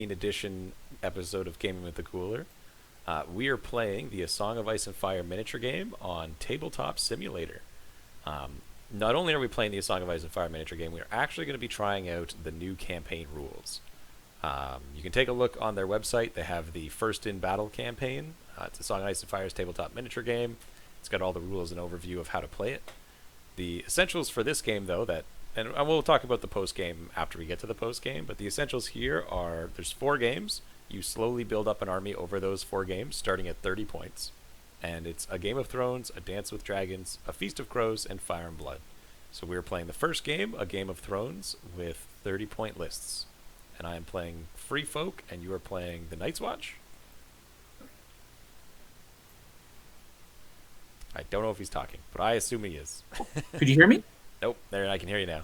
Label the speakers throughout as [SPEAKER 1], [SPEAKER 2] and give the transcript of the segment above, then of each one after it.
[SPEAKER 1] edition episode of Gaming with the Cooler. We are playing the A Song of Ice and Fire miniature game on Tabletop Simulator. Not only are we playing the A Song of Ice and Fire miniature game, we are actually going to be trying out the new campaign rules. You can take a look on their website. They have the First in Battle campaign. It's A Song of Ice and Fire's tabletop miniature game. It's got all the rules and overview of how to play it. The essentials for this game, though, and we'll talk about the post game after we get to the post game, but the essentials here are there's 4 games. You slowly build up an army over those 4 games, starting at 30 points. And it's a Game of Thrones, a Dance with Dragons, a Feast of Crows, and Fire and Blood. So we're playing the first game, a Game of Thrones, with 30-point lists. And I am playing Free Folk, and you are playing the Night's Watch. I don't know if he's talking, but I assume he is.
[SPEAKER 2] Could you hear me?
[SPEAKER 1] Nope, there, I can hear you now.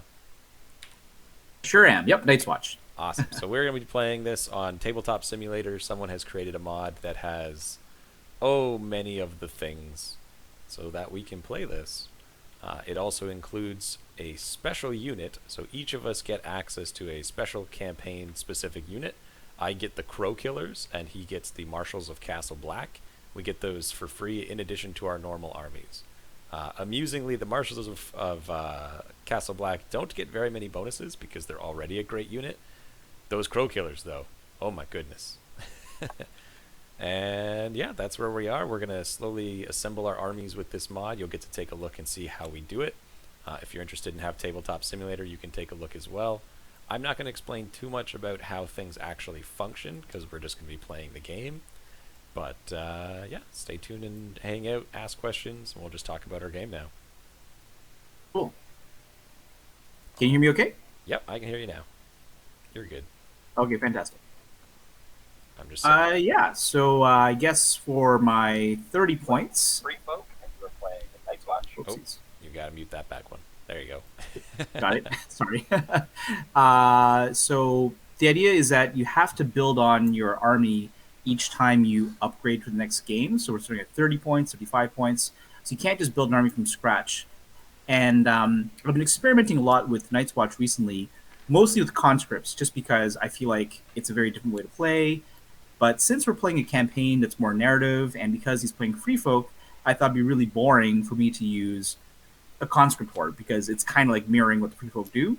[SPEAKER 2] Sure am. Yep, Night's Watch.
[SPEAKER 1] Awesome. So we're going to be playing this on Tabletop Simulator. Someone has created a mod that has, many of the things so that we can play this. It also includes a special unit, so each of us get access to a special campaign-specific unit. I get the Crow Killers, and he gets the Marshals of Castle Black. We get those for free in addition to our normal armies. Amusingly, the Marshals of Castle Black don't get very many bonuses because they're already a great unit. Those Crow Killers, though, oh my goodness. And yeah, that's where we are. We're going to slowly assemble our armies with this mod. You'll get to take a look and see how we do it. If you're interested in have Tabletop Simulator, you can take a look as well. I'm not going to explain too much about how things actually function because we're just going to be playing the game. But yeah, stay tuned and hang out, ask questions, and we'll just talk about our game now.
[SPEAKER 2] Cool. Can you hear me okay?
[SPEAKER 1] Yep, I can hear you now. You're good.
[SPEAKER 2] Okay, fantastic.
[SPEAKER 1] I'm just
[SPEAKER 2] yeah, so I guess for my 30 points...
[SPEAKER 3] Free Folk, and you were playing the Night's Watch.
[SPEAKER 2] Oopsies.
[SPEAKER 1] You got to mute that back one. There you go.
[SPEAKER 2] Got it. Sorry. So the idea is that you have to build on your army each time you upgrade to the next game. So we're starting at 30 points, 35 points. So you can't just build an army from scratch. And I've been experimenting a lot with Night's Watch recently, mostly with conscripts, just because I feel like it's a very different way to play. But since we're playing a campaign that's more narrative, and because he's playing Free Folk, I thought it'd be really boring for me to use a conscript horde, because it's kind of like mirroring what the Free Folk do.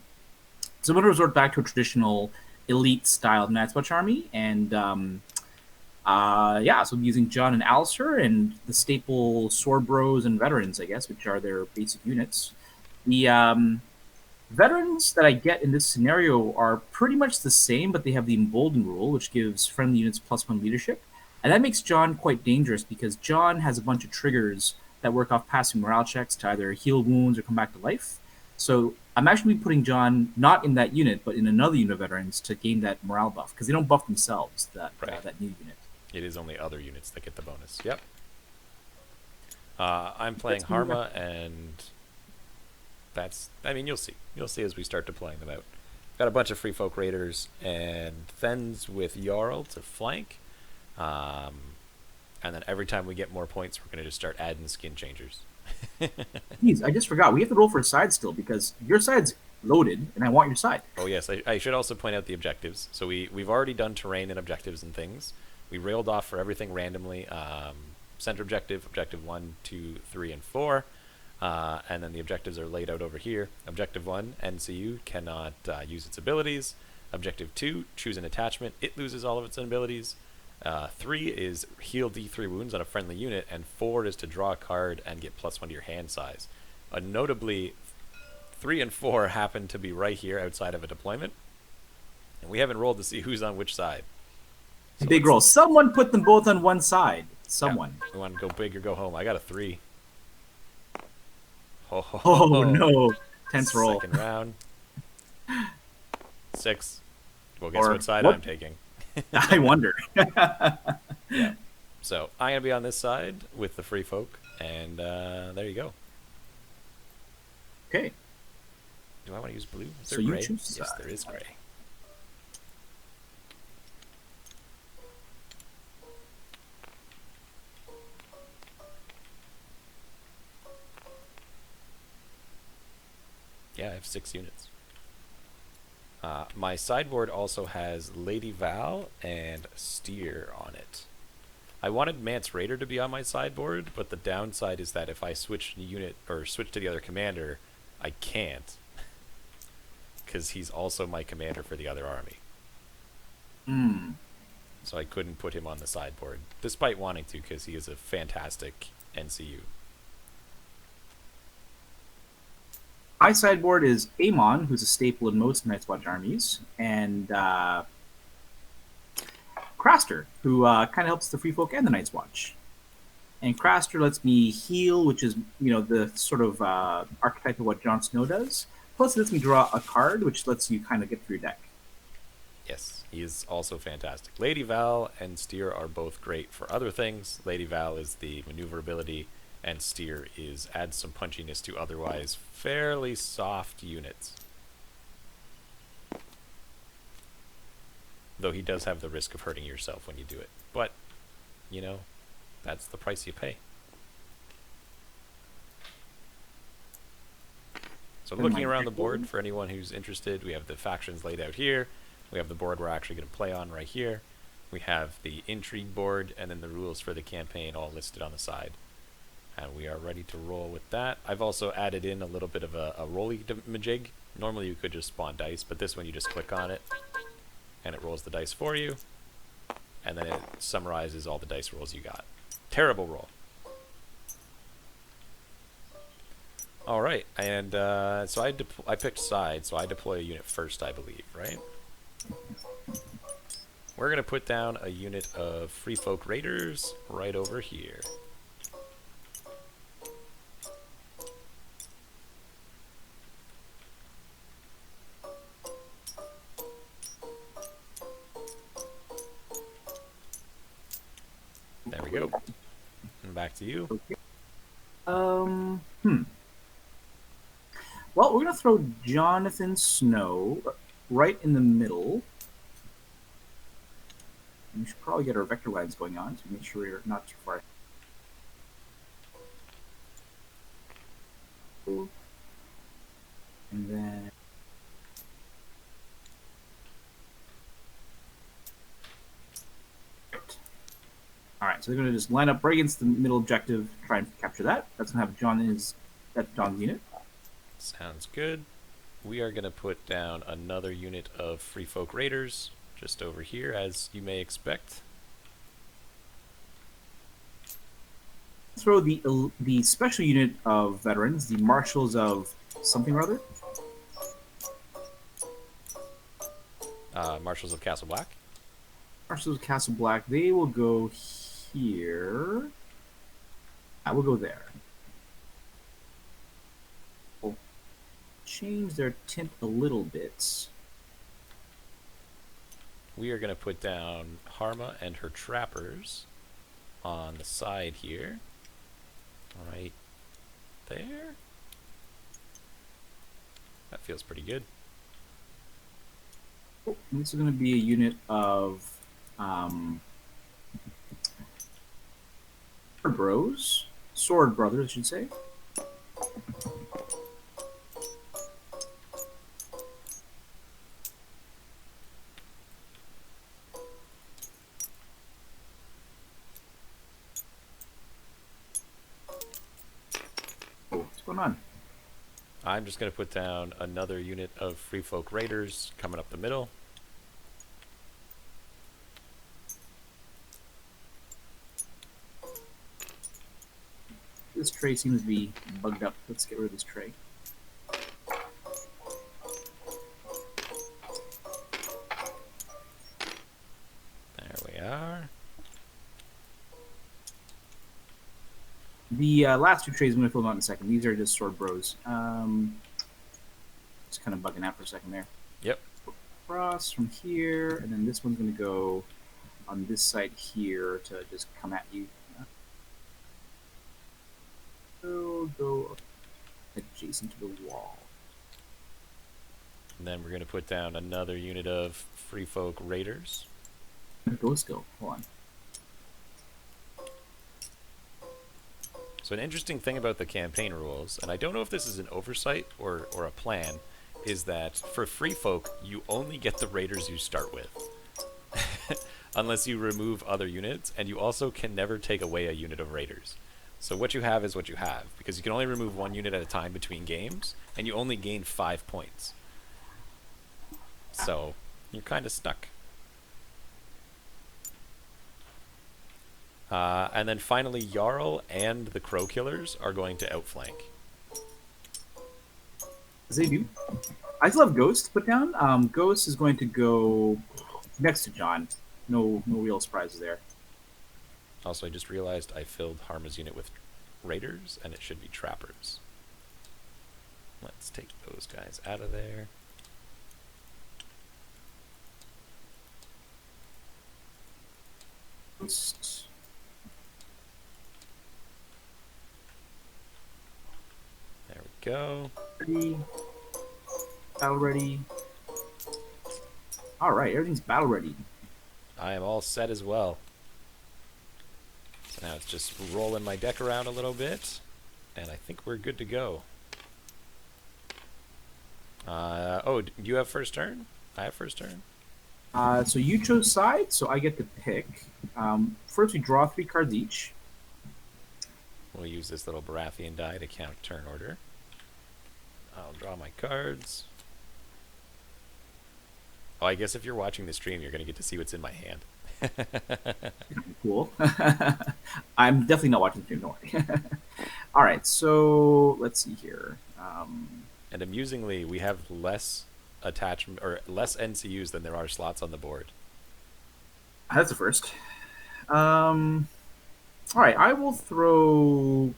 [SPEAKER 2] So I'm going to resort back to a traditional elite style of Night's Watch army, and yeah, so I'm using John and Alistair and the staple sword bros and veterans, I guess, which are their basic units. The veterans that I get in this scenario are pretty much the same, but they have the embolden rule, which gives friendly units +1 leadership. And that makes John quite dangerous because John has a bunch of triggers that work off passing morale checks to either heal wounds or come back to life. So I'm actually putting John not in that unit, but in another unit of veterans to gain that morale buff, because they don't buff themselves, that new unit.
[SPEAKER 1] It is only other units that get the bonus. Yep. I'm playing Harma, and you'll see. You'll see as we start deploying them out. Got a bunch of Free Folk Raiders and Thens with Jarl to flank. And then every time we get more points, we're going to just start adding skin changers.
[SPEAKER 2] Jeez, I just forgot. We have to roll for a side still, because your side's loaded, and I want your side.
[SPEAKER 1] Oh, yes. I should also point out the objectives. So we've already done terrain and objectives and things. We railed off for everything randomly. Center objective, objective 1, 2, 3, and 4. And then the objectives are laid out over here. Objective 1, NCU cannot use its abilities. Objective 2, choose an attachment. It loses all of its abilities. 3 is heal D3 wounds on a friendly unit. And 4 is to draw a card and get +1 to your hand size. Notably, 3 and 4 happen to be right here outside of a deployment. And we haven't rolled to see who's on which side.
[SPEAKER 2] So big roll. Someone put them both on one side. Someone.
[SPEAKER 1] Yeah, we want to go big or go home. I got a 3.
[SPEAKER 2] Oh no. Tense roll.
[SPEAKER 1] Second round. 6. Well, guess what side I'm taking.
[SPEAKER 2] I wonder.
[SPEAKER 1] Yeah. So I'm going to be on this side with the Free Folk, and there you go.
[SPEAKER 2] Okay.
[SPEAKER 1] Do I want to use blue? Is
[SPEAKER 2] So
[SPEAKER 1] there
[SPEAKER 2] you
[SPEAKER 1] gray?
[SPEAKER 2] choose
[SPEAKER 1] Yes,
[SPEAKER 2] side.
[SPEAKER 1] there is gray. Yeah, I have 6 units. My sideboard also has Lady Val and Steer on it. I wanted Mance Raider to be on my sideboard, but the downside is that if I switch unit or switch to the other commander, I can't, because he's also my commander for the other army.
[SPEAKER 2] Hmm.
[SPEAKER 1] So I couldn't put him on the sideboard, despite wanting to, because he is a fantastic NCU.
[SPEAKER 2] My sideboard is Amon, who's a staple in most Night's Watch armies, and Craster, who kind of helps the Free Folk and the Night's Watch. And Craster lets me heal, which is the sort of archetype of what Jon Snow does. Plus, it lets me draw a card, which lets you kind of get through your deck.
[SPEAKER 1] Yes, he is also fantastic. Lady Val and Steer are both great for other things. Lady Val is the maneuverability, and Steer adds some punchiness to otherwise fairly soft units. Though he does have the risk of hurting yourself when you do it. But, that's the price you pay. So looking around the board, for anyone who's interested, we have the factions laid out here. We have the board we're actually going to play on right here. We have the intrigue board, and then the rules for the campaign all listed on the side. And we are ready to roll with that. I've also added in a little bit of a roll-majig. Normally you could just spawn dice, but this one you just click on it, and it rolls the dice for you. And then it summarizes all the dice rolls you got. Terrible roll. All right, and so I picked side, so I deploy a unit first, I believe, right? We're going to put down a unit of Free Folk Raiders right over here. There we go. And back to you.
[SPEAKER 2] Okay. Well, we're going to throw Jonathan Snow right in the middle. We should probably get our vector lines going on to make sure we're not too far. And then... Alright, so they're going to just line up right against the middle objective, try and capture that. That's going to have John's unit.
[SPEAKER 1] Sounds good. We are going to put down another unit of Free Folk Raiders just over here, as you may expect.
[SPEAKER 2] Throw the special unit of veterans, the Marshals of something or other.
[SPEAKER 1] Marshals of Castle Black.
[SPEAKER 2] Marshals of Castle Black, they will go here. I will go there. We'll change their tint a little bit.
[SPEAKER 1] We are going to put down Harma and her trappers on the side here. Right there. That feels pretty good.
[SPEAKER 2] Oh, this is going to be a unit of Sword Brothers, I should say. Oh, what's going on?
[SPEAKER 1] I'm just going to put down another unit of Free Folk Raiders coming up the middle.
[SPEAKER 2] This tray seems to be bugged up. Let's get rid of this tray.
[SPEAKER 1] There we are.
[SPEAKER 2] The last two trays I'm going to fill them out in a second. These are just Sword Bros. Just kind of bugging out for a second there.
[SPEAKER 1] Yep.
[SPEAKER 2] Across from here, and then this one's going to go on this side here to just come at you. Go adjacent to the wall.
[SPEAKER 1] And then we're going to put down another unit of Free Folk Raiders.
[SPEAKER 2] Ghost go. Hold on.
[SPEAKER 1] So an interesting thing about the campaign rules, and I don't know if this is an oversight or a plan, is that for free folk, you only get the raiders you start with. Unless you remove other units, and you also can never take away a unit of raiders. So what you have is what you have, because you can only remove one unit at a time between games, and you only gain 5 points. So you're kind of stuck. And then finally, Jarl and the Crow Killers are going to outflank.
[SPEAKER 2] As they do. I still have Ghost to put down. Ghost is going to go next to John. No real surprises there.
[SPEAKER 1] Also, I just realized I filled Harma's unit with raiders, and it should be trappers. Let's take those guys out of there.
[SPEAKER 2] Ghost.
[SPEAKER 1] There we go.
[SPEAKER 2] Ready. Battle ready. All right, everything's battle ready.
[SPEAKER 1] I am all set as well. So now it's just rolling my deck around a little bit, and I think we're good to go. Oh, you have first turn? I have first turn?
[SPEAKER 2] So you chose side, so I get to pick. First, we draw 3 cards each.
[SPEAKER 1] We'll use this little Baratheon die to count turn order. I'll draw my cards. Oh, I guess if you're watching the stream, you're going to get to see what's in my hand.
[SPEAKER 2] Cool. I'm definitely not watching the stream, don't worry. All right, so let's see here.
[SPEAKER 1] And amusingly, we have less attachment or less NCUs than there are slots on the board.
[SPEAKER 2] That's the first. All right, I will throw.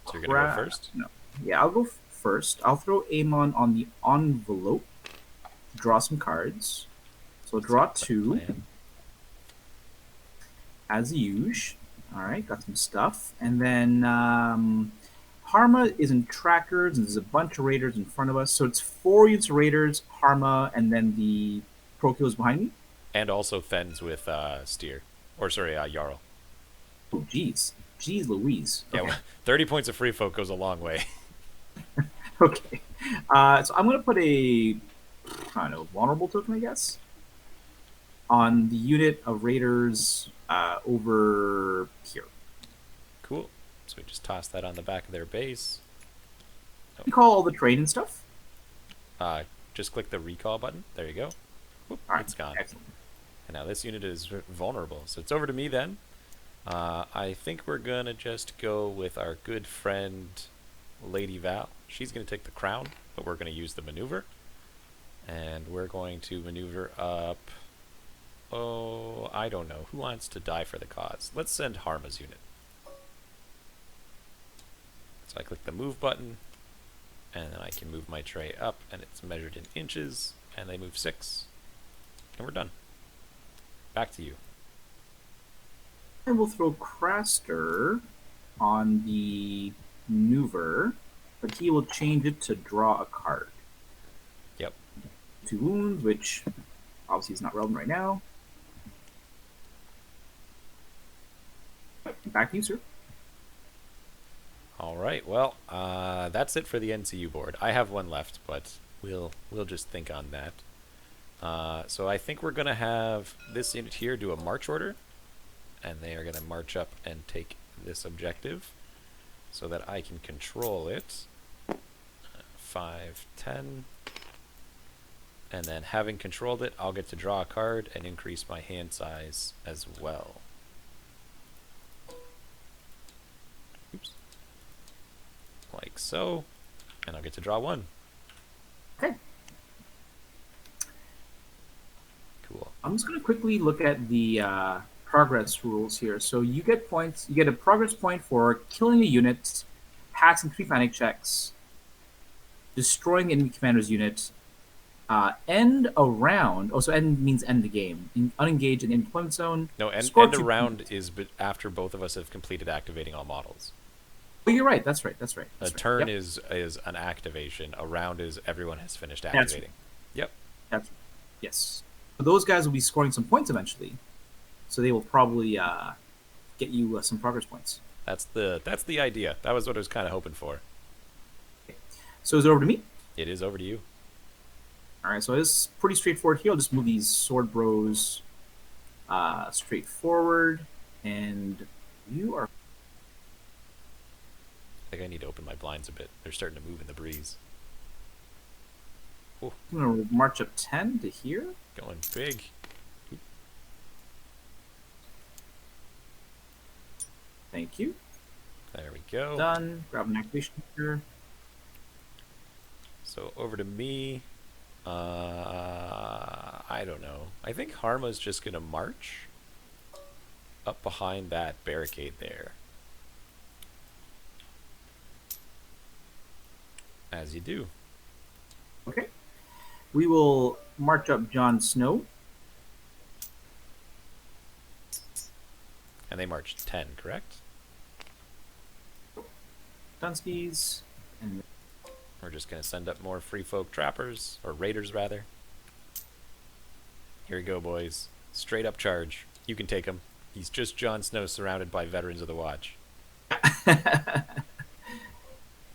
[SPEAKER 1] So you're going to go first?
[SPEAKER 2] No. Yeah, I'll go first. I'll throw Amon on the envelope. Draw some cards. So draw 2.
[SPEAKER 1] Plan.
[SPEAKER 2] As usual. All right, got some stuff. And then Harma is in trackers, and there's a bunch of raiders in front of us. So it's 4 units of raiders, Harma, and then the Pro Killers behind me.
[SPEAKER 1] And also Fens with Steer. Or, sorry, Jarl.
[SPEAKER 2] Oh, jeez. Jeez Louise.
[SPEAKER 1] Yeah,
[SPEAKER 2] Okay.
[SPEAKER 1] well, 30 points of free folk goes a long way.
[SPEAKER 2] Okay. So I'm going to put a, I don't know, vulnerable token, I guess, on the unit of raiders over here.
[SPEAKER 1] Cool. So we just toss that on the back of their base.
[SPEAKER 2] You call all the trade and stuff.
[SPEAKER 1] Just click the recall button. There you go. Whoop,
[SPEAKER 2] All right.
[SPEAKER 1] it's gone.
[SPEAKER 2] Excellent.
[SPEAKER 1] And now this unit is vulnerable. So it's over to me then. I think we're going to just go with our good friend Lady Val. She's going to take the crown, but we're going to use the maneuver. And we're going to maneuver up... Oh, I don't know. Who wants to die for the cause? Let's send Harma's unit. So I click the move button, and then I can move my tray up, and it's measured in inches, and they move 6. And we're done. Back to you.
[SPEAKER 2] And we'll throw Craster on the maneuver, but he will change it to draw a card.
[SPEAKER 1] Yep.
[SPEAKER 2] 2 wounds, which obviously is not relevant right now. Back to you, sir.
[SPEAKER 1] All right. Well, that's it for the NCU board. I have one left, but we'll just think on that. So I think we're gonna have this unit here do a march order, and they are gonna march up and take this objective, so that I can control it. 5, 10, and then having controlled it, I'll get to draw a card and increase my hand size as well. Oops. Like so, and I'll get to draw 1.
[SPEAKER 2] Okay.
[SPEAKER 1] Cool.
[SPEAKER 2] I'm just going to quickly look at the progress rules here. So you get points. You get a progress point for killing a unit, passing 3 panic checks, destroying the enemy commander's unit, end a round. Oh, so end means end the game. Unengage in the deployment zone.
[SPEAKER 1] No, end
[SPEAKER 2] Score
[SPEAKER 1] a
[SPEAKER 2] 2
[SPEAKER 1] round
[SPEAKER 2] points.
[SPEAKER 1] is after both of us have completed activating all models.
[SPEAKER 2] Oh, you're right. That's right. That's right.
[SPEAKER 1] A
[SPEAKER 2] That's right.
[SPEAKER 1] turn
[SPEAKER 2] Yep.
[SPEAKER 1] is an activation. A round is everyone has finished
[SPEAKER 2] That's
[SPEAKER 1] activating. Yep.
[SPEAKER 2] That's yes. But those guys will be scoring some points eventually, so they will probably get you some progress points.
[SPEAKER 1] That's the idea. That was what I was kind of hoping for.
[SPEAKER 2] So is it over to me?
[SPEAKER 1] It is over to you.
[SPEAKER 2] All right, so it's pretty straightforward here. I'll just move these sword bros straight forward, and you are.
[SPEAKER 1] I think I need to open my blinds a bit. They're starting to move in the breeze.
[SPEAKER 2] I'm gonna march up 10 to here.
[SPEAKER 1] Going big.
[SPEAKER 2] Thank you.
[SPEAKER 1] There we go.
[SPEAKER 2] Done. Grab an activation here.
[SPEAKER 1] So over to me. I don't know. I think Harma's just gonna march up behind that barricade there. As you do.
[SPEAKER 2] Okay. We will march up Jon Snow.
[SPEAKER 1] And they marched 10, correct?
[SPEAKER 2] Dunskies. And
[SPEAKER 1] We're just gonna send up more free folk trappers, or raiders rather. Here we go, boys. Straight up charge. You can take him. He's just Jon Snow surrounded by veterans of the Watch.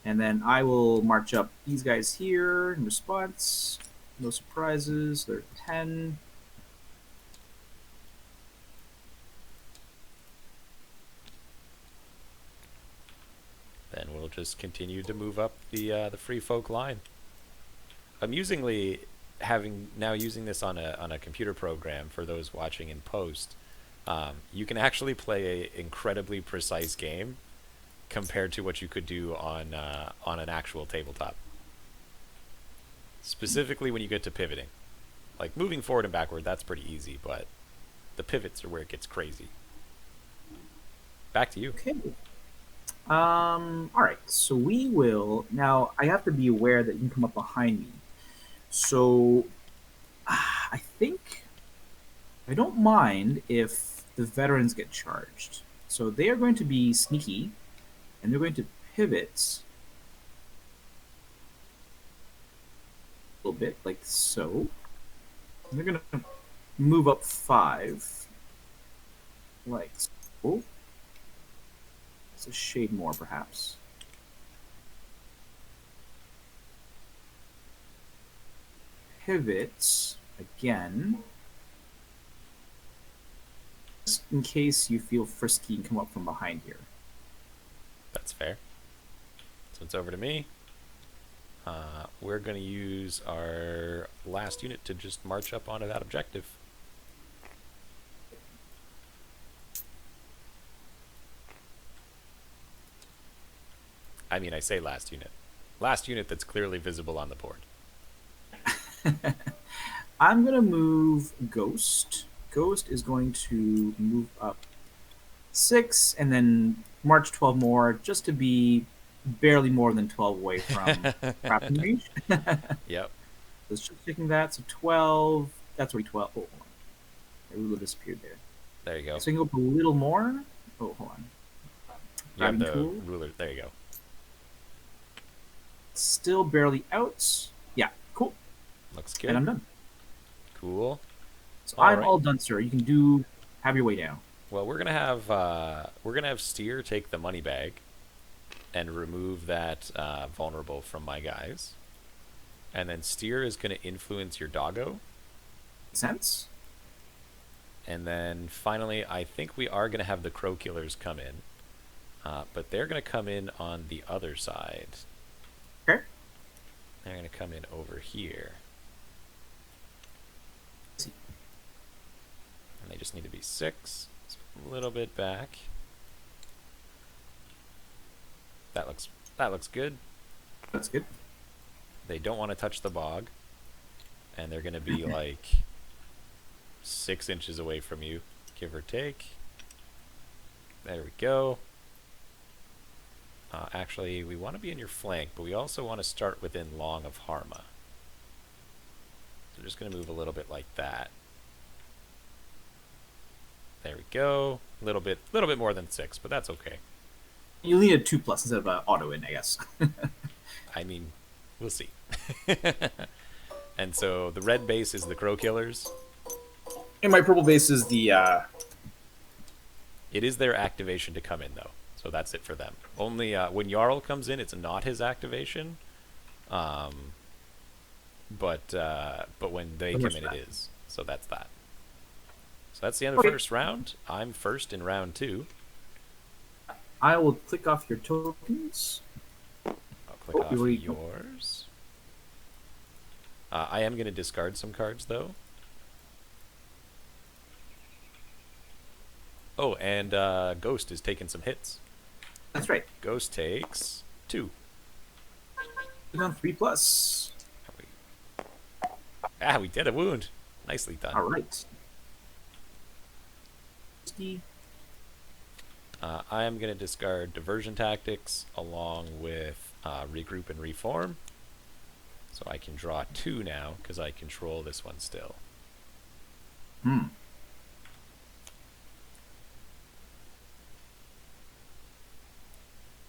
[SPEAKER 2] and then I will march up these guys here in response. No surprises. They're 10.
[SPEAKER 1] Then we'll just continue to move up the free folk line. Amusingly, using this on a computer program for those watching in post, you can actually play a incredibly precise game compared to what you could do on an actual tabletop. Specifically when you get to pivoting. Like moving forward and backward, that's pretty easy, but the pivots are where it gets crazy. Back to you.
[SPEAKER 2] Okay. All right. So we will now. I have to be aware that you can come up behind me. So I think I don't mind if the veterans get charged. So they are going to be sneaky, and they're going to pivot a little bit, like so. And they're going to move up 5, like so. It's a shade more, perhaps. Pivots again, just in case you feel frisky and come up from behind here.
[SPEAKER 1] That's fair. So it's over to me. We're going to use our last unit to just march up onto that objective. I mean, I say last unit. Last unit that's clearly visible on the board.
[SPEAKER 2] I'm going to move Ghost. Ghost is going to move up 6 and then march 12 more just to be barely more than 12 away from crafting range.
[SPEAKER 1] Yep.
[SPEAKER 2] Let's just checking that. So 12. That's already 12. Oh, hold on. My ruler disappeared there.
[SPEAKER 1] There you go.
[SPEAKER 2] So I can go up a little more. Oh, hold on.
[SPEAKER 1] You have
[SPEAKER 2] Grabbing
[SPEAKER 1] the
[SPEAKER 2] tool.
[SPEAKER 1] ruler. There you go.
[SPEAKER 2] Still barely out. Yeah, cool.
[SPEAKER 1] Looks good.
[SPEAKER 2] And I'm done.
[SPEAKER 1] Cool.
[SPEAKER 2] So
[SPEAKER 1] All
[SPEAKER 2] I'm
[SPEAKER 1] right.
[SPEAKER 2] all done, sir. You can have your way down.
[SPEAKER 1] Well, we're gonna have Steer take the money bag and remove that vulnerable from my guys, and then Steer is gonna influence your doggo,
[SPEAKER 2] Makes sense?
[SPEAKER 1] and then finally I think we are gonna have the crow killers come in, but they're gonna come in on the other side.
[SPEAKER 2] Okay.
[SPEAKER 1] They're gonna come in over here. And they just need to be 6. So a little bit back. That looks good.
[SPEAKER 2] That's good.
[SPEAKER 1] They don't want to touch the bog. And they're gonna be like 6 inches away from you, give or take. There we go. Actually, we want to be in your flank, but we also want to start within long of Harma. So just going to move a little bit like that. There we go. A little bit more than 6, but that's okay.
[SPEAKER 2] You need a 2+ instead of auto in, I guess.
[SPEAKER 1] I mean, we'll see. And so the red base is the crow killers.
[SPEAKER 2] And my purple base is the
[SPEAKER 1] It is their activation to come in, though. So that's it for them. Only when Jarl comes in, it's not his activation. but when they
[SPEAKER 2] When
[SPEAKER 1] come
[SPEAKER 2] we're
[SPEAKER 1] in, it
[SPEAKER 2] scratching.
[SPEAKER 1] is. So that's that. So that's the end of the
[SPEAKER 2] Okay.
[SPEAKER 1] first round. I'm first in round 2.
[SPEAKER 2] I will click off your tokens.
[SPEAKER 1] I'll click off
[SPEAKER 2] you
[SPEAKER 1] yours. I am going to discard some cards, though. Oh, and Ghost is taking some hits.
[SPEAKER 2] That's right.
[SPEAKER 1] Ghost takes 2.
[SPEAKER 2] Click on 3+.
[SPEAKER 1] We did a wound. Nicely done.
[SPEAKER 2] All right.
[SPEAKER 1] I am going to discard Diversion Tactics along with Regroup and Reform. So I can draw 2 now because I control this one still.
[SPEAKER 2] Hmm.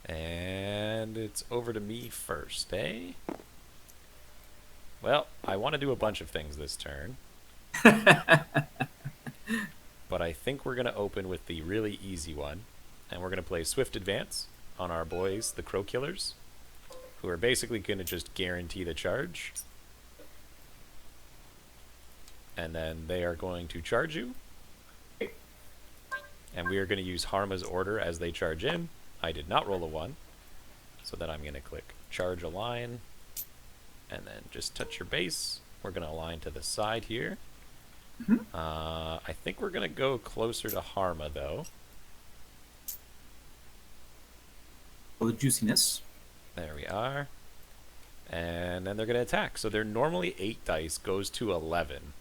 [SPEAKER 1] And it's over to me first, eh? Well, I want to do a bunch of things this turn. But I think we're going to open with the really easy one. And we're going to play Swift Advance on our boys, the Crow Killers, who are basically going to just guarantee the charge. And then they are going to charge you. And we are going to use Harma's Order as they charge in. I did not roll a 1. So then I'm going to click Charge Align. And then just touch your base. We're going to align to the side here. I think we're going to go closer to Harma, though.
[SPEAKER 2] The juiciness.
[SPEAKER 1] There we are. And then they're going to attack. So their normally 8 dice goes to 11.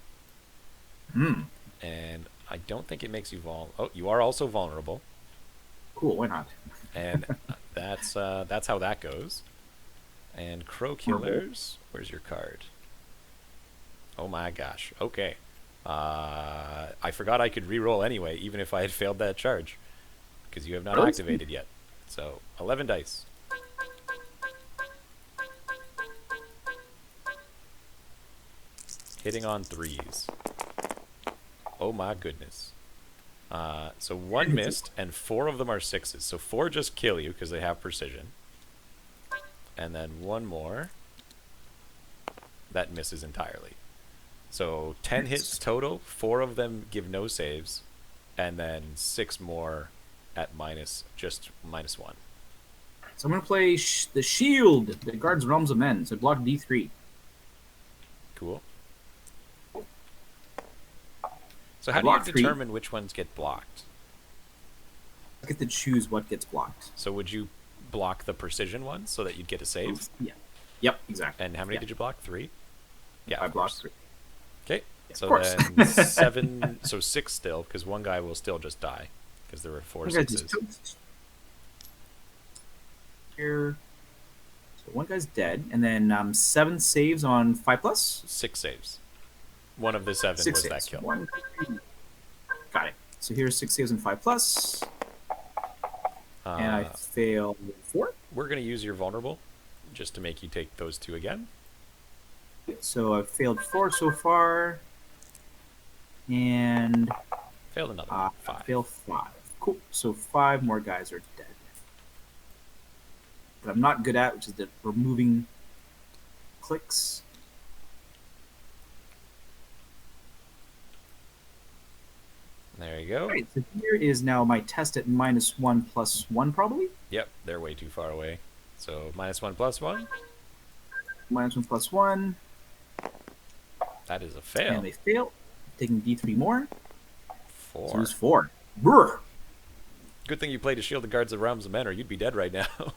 [SPEAKER 2] Hmm.
[SPEAKER 1] And I don't think it makes you Oh, you are also vulnerable.
[SPEAKER 2] Cool. Why not?
[SPEAKER 1] And that's how that goes. And Crow Killers, where's your card? Oh my gosh. Okay. I forgot I could re-roll anyway, even if I had failed that charge. Because you have not
[SPEAKER 2] Really?
[SPEAKER 1] activated yet. So, 11 dice. Hitting on 3s. Oh my goodness. So 1 missed, and 4 of them are 6s. So 4 just kill you because they have precision. And then 1 more. That misses entirely. So 10 hits total. 4 of them give no saves. And then 6 more at just minus 1.
[SPEAKER 2] So I'm going to play the Shield that guards Realms of Men. So block D3.
[SPEAKER 1] Cool. So how do you determine which ones get blocked?
[SPEAKER 2] I get to choose what gets blocked.
[SPEAKER 1] So would you block the precision ones so that you'd get a save?
[SPEAKER 2] Yeah. Yep, exactly.
[SPEAKER 1] And how many did you block? 3? Yeah,
[SPEAKER 2] I blocked 3.
[SPEAKER 1] Okay.
[SPEAKER 2] Yeah,
[SPEAKER 1] So
[SPEAKER 2] of course.
[SPEAKER 1] then 7, so 6 still, because one guy will still just die, because there were 4 6s.
[SPEAKER 2] Here. So one guy's dead, and then 7 saves on 5+.
[SPEAKER 1] 6 saves. One of the 7 was that kill.
[SPEAKER 2] 1, 2, got it. So here's 6 saves and 5+. And I fail 4.
[SPEAKER 1] We're going to use your vulnerable, just to make you take those 2 again.
[SPEAKER 2] So I've failed 4 so far. And
[SPEAKER 1] Failed another one. 5.
[SPEAKER 2] fail 5. Cool. So 5 more guys are dead. That I'm not good at, which is the removing clicks.
[SPEAKER 1] There you go.
[SPEAKER 2] All right, so here is now my test at -1+1, probably.
[SPEAKER 1] Yep, they're way too far away. So -1 +1.
[SPEAKER 2] -1+1.
[SPEAKER 1] That is a fail.
[SPEAKER 2] And they fail. Taking D3 more.
[SPEAKER 1] 4.
[SPEAKER 2] So it's 4. Brr.
[SPEAKER 1] Good thing you played to shield the guards of Realms of Men, or you'd be dead right now.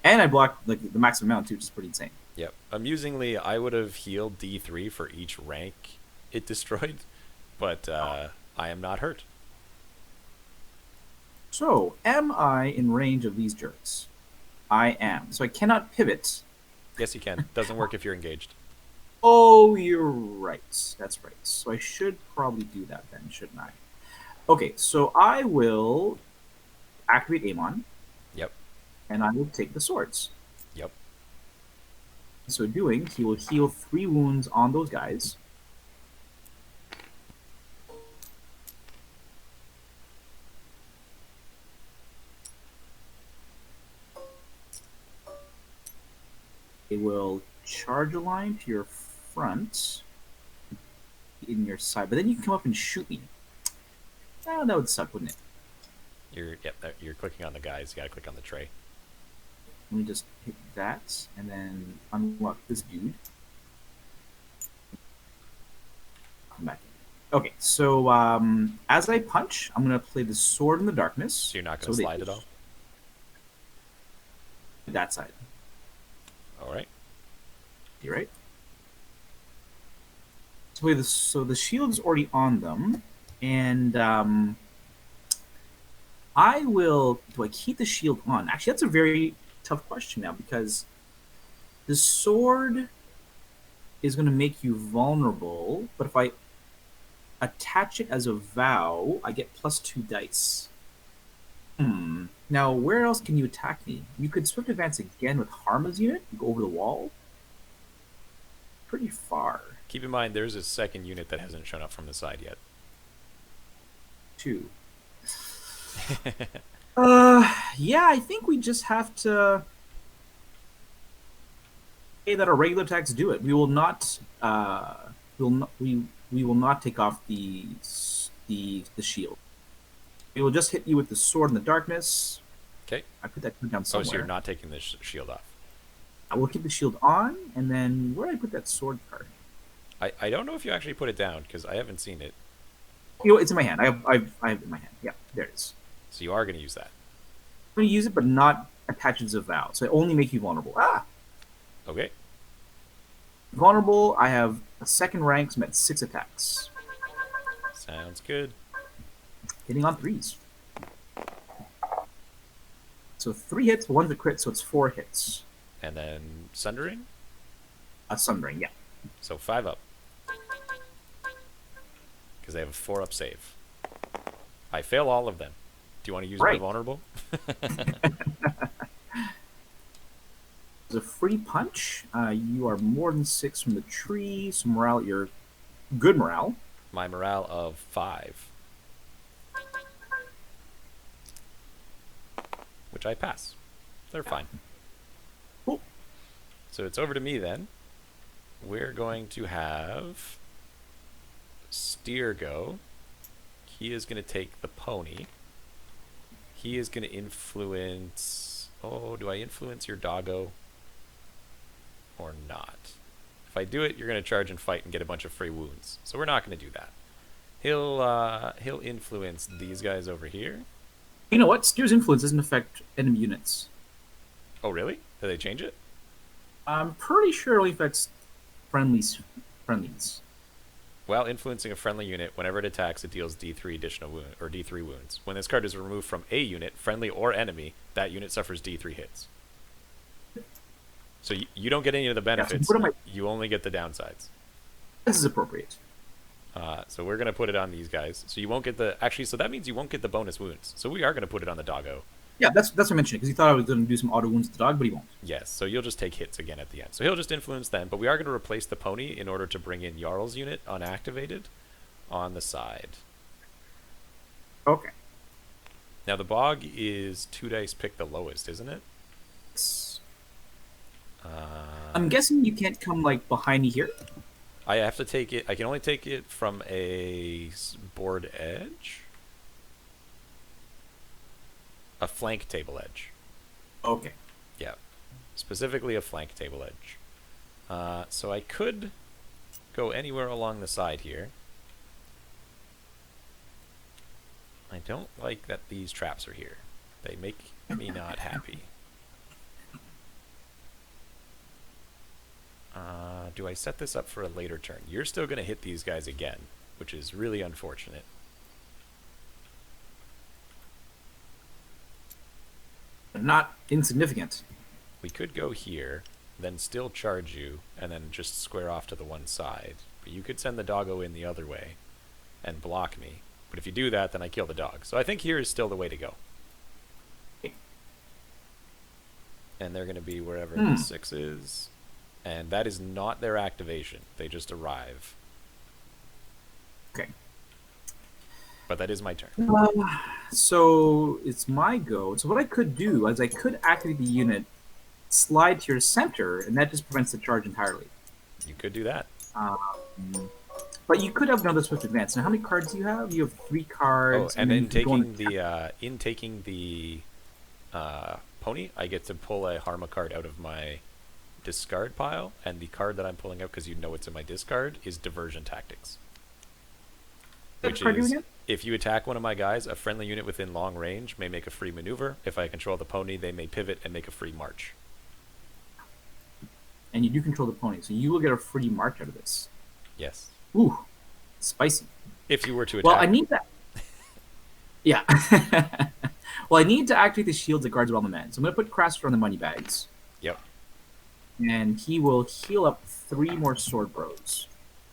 [SPEAKER 2] And I blocked the maximum amount too, which is pretty insane.
[SPEAKER 1] Yep. Amusingly, I would have healed D3 for each rank it destroyed, but I am not hurt.
[SPEAKER 2] So, am I in range of these jerks? I am. So I cannot pivot.
[SPEAKER 1] Yes, you can. Doesn't work if you're engaged.
[SPEAKER 2] Oh, you're right. That's right. So I should probably do that then, shouldn't I? Okay, so I will activate Amon.
[SPEAKER 1] Yep.
[SPEAKER 2] And I will take the swords.
[SPEAKER 1] Yep.
[SPEAKER 2] So doing, he will heal 3 wounds on those guys. It will charge a line to your front in your side, but then you can come up and shoot me. Oh, that would suck, wouldn't it?
[SPEAKER 1] You're clicking on the guys. You gotta click on the tray.
[SPEAKER 2] Let me just hit that and then unlock this dude. Come back in. Okay, so as I punch, I'm gonna play the sword in the darkness.
[SPEAKER 1] So you're not gonna slide at all.
[SPEAKER 2] That side.
[SPEAKER 1] All right.
[SPEAKER 2] You right? So the shield's already on them, and I will. Do I keep the shield on? Actually, that's a very tough question now because the sword is going to make you vulnerable, but if I attach it as a vow, I get +2 dice. Now, where else can you attack me? You could swift advance again with Harma's unit, go over the wall. Pretty far.
[SPEAKER 1] Keep in mind, there's a second unit that hasn't shown up from the side yet.
[SPEAKER 2] 2. Yeah, I think we just have to say that our regular attacks do it. We will not. We will not take off the shield. We will just hit you with the sword in the darkness.
[SPEAKER 1] Okay.
[SPEAKER 2] I put that down somewhere.
[SPEAKER 1] Oh, so you're not taking the shield off.
[SPEAKER 2] I will keep the shield on, and then where did I put that sword card?
[SPEAKER 1] I don't know if you actually put it down because I haven't seen it.
[SPEAKER 2] You know, it's in my hand. I have it in my hand. Yeah, there it is.
[SPEAKER 1] So you are going to use that.
[SPEAKER 2] I'm going to use it, but not attach it as a vow. So I only make you vulnerable.
[SPEAKER 1] Okay.
[SPEAKER 2] Vulnerable. I have a second rank, so I'm at 6 attacks.
[SPEAKER 1] Sounds good.
[SPEAKER 2] Hitting on 3s. So 3 hits, 1's a crit, so it's 4 hits.
[SPEAKER 1] And then Sundering?
[SPEAKER 2] Sundering, yeah.
[SPEAKER 1] So 5 up. Because they have a 4 up save. I fail all of them. Do you want to use my vulnerable?
[SPEAKER 2] As a free punch, you are more than 6 from the tree, so morale, you're good morale.
[SPEAKER 1] My morale of 5. Which I pass. They're fine.
[SPEAKER 2] Cool.
[SPEAKER 1] So it's over to me then. We're going to have Steer go. He is going to take the pony. He is going to influence... Oh, do I influence your doggo? Or not? If I do it, you're going to charge and fight and get a bunch of free wounds. So we're not going to do that. He'll influence these guys over here.
[SPEAKER 2] You know what? Steer's influence doesn't affect enemy units.
[SPEAKER 1] Oh, really? Did they change it?
[SPEAKER 2] I'm pretty sure it only affects friendlies.
[SPEAKER 1] While influencing a friendly unit, whenever it attacks, it deals D3 additional wound or D3 wounds. When this card is removed from a unit, friendly or enemy, that unit suffers D3 hits. So you don't get any of the benefits.
[SPEAKER 2] Yeah, so
[SPEAKER 1] you only get the downsides.
[SPEAKER 2] This is appropriate.
[SPEAKER 1] So we're gonna put it on these guys. So you won't get the so that means you won't get the bonus wounds. So we are gonna put it on the doggo.
[SPEAKER 2] Yeah, that's what I mentioned because he thought I was going to do some auto wounds to the dog, but he won't.
[SPEAKER 1] Yes. So you'll just take hits again at the end. So he'll just influence them, but we are gonna replace the pony in order to bring in Jarl's unit unactivated on the side.
[SPEAKER 2] Okay.
[SPEAKER 1] Now the bog is 2 dice pick the lowest, isn't it?
[SPEAKER 2] I'm guessing you can't come like behind me here.
[SPEAKER 1] I have to take it. I can only take it from a board edge, a flank table edge.
[SPEAKER 2] Okay.
[SPEAKER 1] Yeah, specifically a flank table edge. So I could go anywhere along the side here. I don't like that these traps are here. They make me not happy. Do I set this up for a later turn? You're still going to hit these guys again, which is really unfortunate.
[SPEAKER 2] Not insignificant.
[SPEAKER 1] We could go here, then still charge you, and then just square off to the one side. But you could send the doggo in the other way and block me. But if you do that, then I kill the dog. So I think here is still the way to go. And they're going to be wherever the 6 is. And that is not their activation. They just arrive.
[SPEAKER 2] Okay.
[SPEAKER 1] But that is my turn.
[SPEAKER 2] So it's my go. So what I could do is I could activate the unit slide to your center, and that just prevents the charge entirely.
[SPEAKER 1] You could do that.
[SPEAKER 2] Um, but you could have another Swift Advance. Now, how many cards do you have? You have 3 cards.
[SPEAKER 1] Oh, and
[SPEAKER 2] then
[SPEAKER 1] in
[SPEAKER 2] you can go on
[SPEAKER 1] taking the pony, I get to pull a Harma card out of my discard pile, and the card that I'm pulling out, because you know it's in my discard, is Diversion Tactics. Which
[SPEAKER 2] card do
[SPEAKER 1] is,
[SPEAKER 2] again?
[SPEAKER 1] if you attack one of my guys, a friendly unit within long range may make a free maneuver. If I control the pony, they may pivot and make a free march.
[SPEAKER 2] And you do control the pony, so you will get a free march out of this.
[SPEAKER 1] Yes.
[SPEAKER 2] Ooh, spicy.
[SPEAKER 1] If you were to attack.
[SPEAKER 2] Well, I need that. Yeah. Well, I need to activate the shields that guards all the men. So I'm going to put Craster on the money bags.
[SPEAKER 1] Yep.
[SPEAKER 2] And he will heal up 3 more sword bros.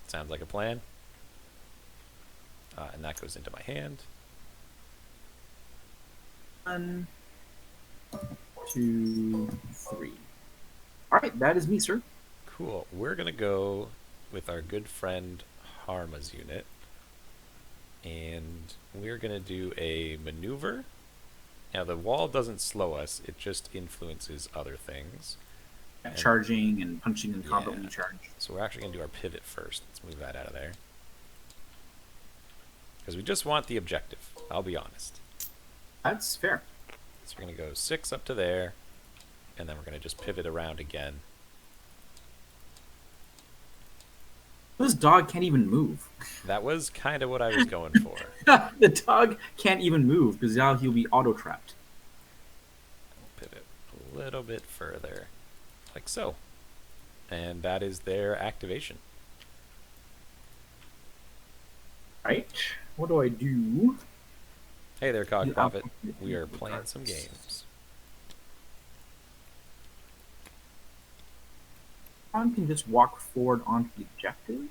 [SPEAKER 1] Sounds like a plan. And that goes into my hand.
[SPEAKER 2] 1, 2, 3. All right, that is me, sir.
[SPEAKER 1] Cool. We're going to go with our good friend Harma's unit. And we're going to do a maneuver. Now, the wall doesn't slow us. It just influences other things. And
[SPEAKER 2] Charging and punching in combat when
[SPEAKER 1] Yeah.
[SPEAKER 2] you charge.
[SPEAKER 1] so we're actually going to do our pivot first. Let's move that out of there. Because we just want the objective. I'll be honest.
[SPEAKER 2] That's fair.
[SPEAKER 1] So we're going to go 6 up to there. And then we're going to just pivot around again.
[SPEAKER 2] This dog can't even move.
[SPEAKER 1] That was kind of what I was going for.
[SPEAKER 2] The dog can't even move because now he'll be auto-trapped.
[SPEAKER 1] Pivot a little bit further. Like so. And that is their activation.
[SPEAKER 2] Right? What do I do?
[SPEAKER 1] Hey there, Cog Prophet. We are playing some games.
[SPEAKER 2] John can just walk forward onto the objective.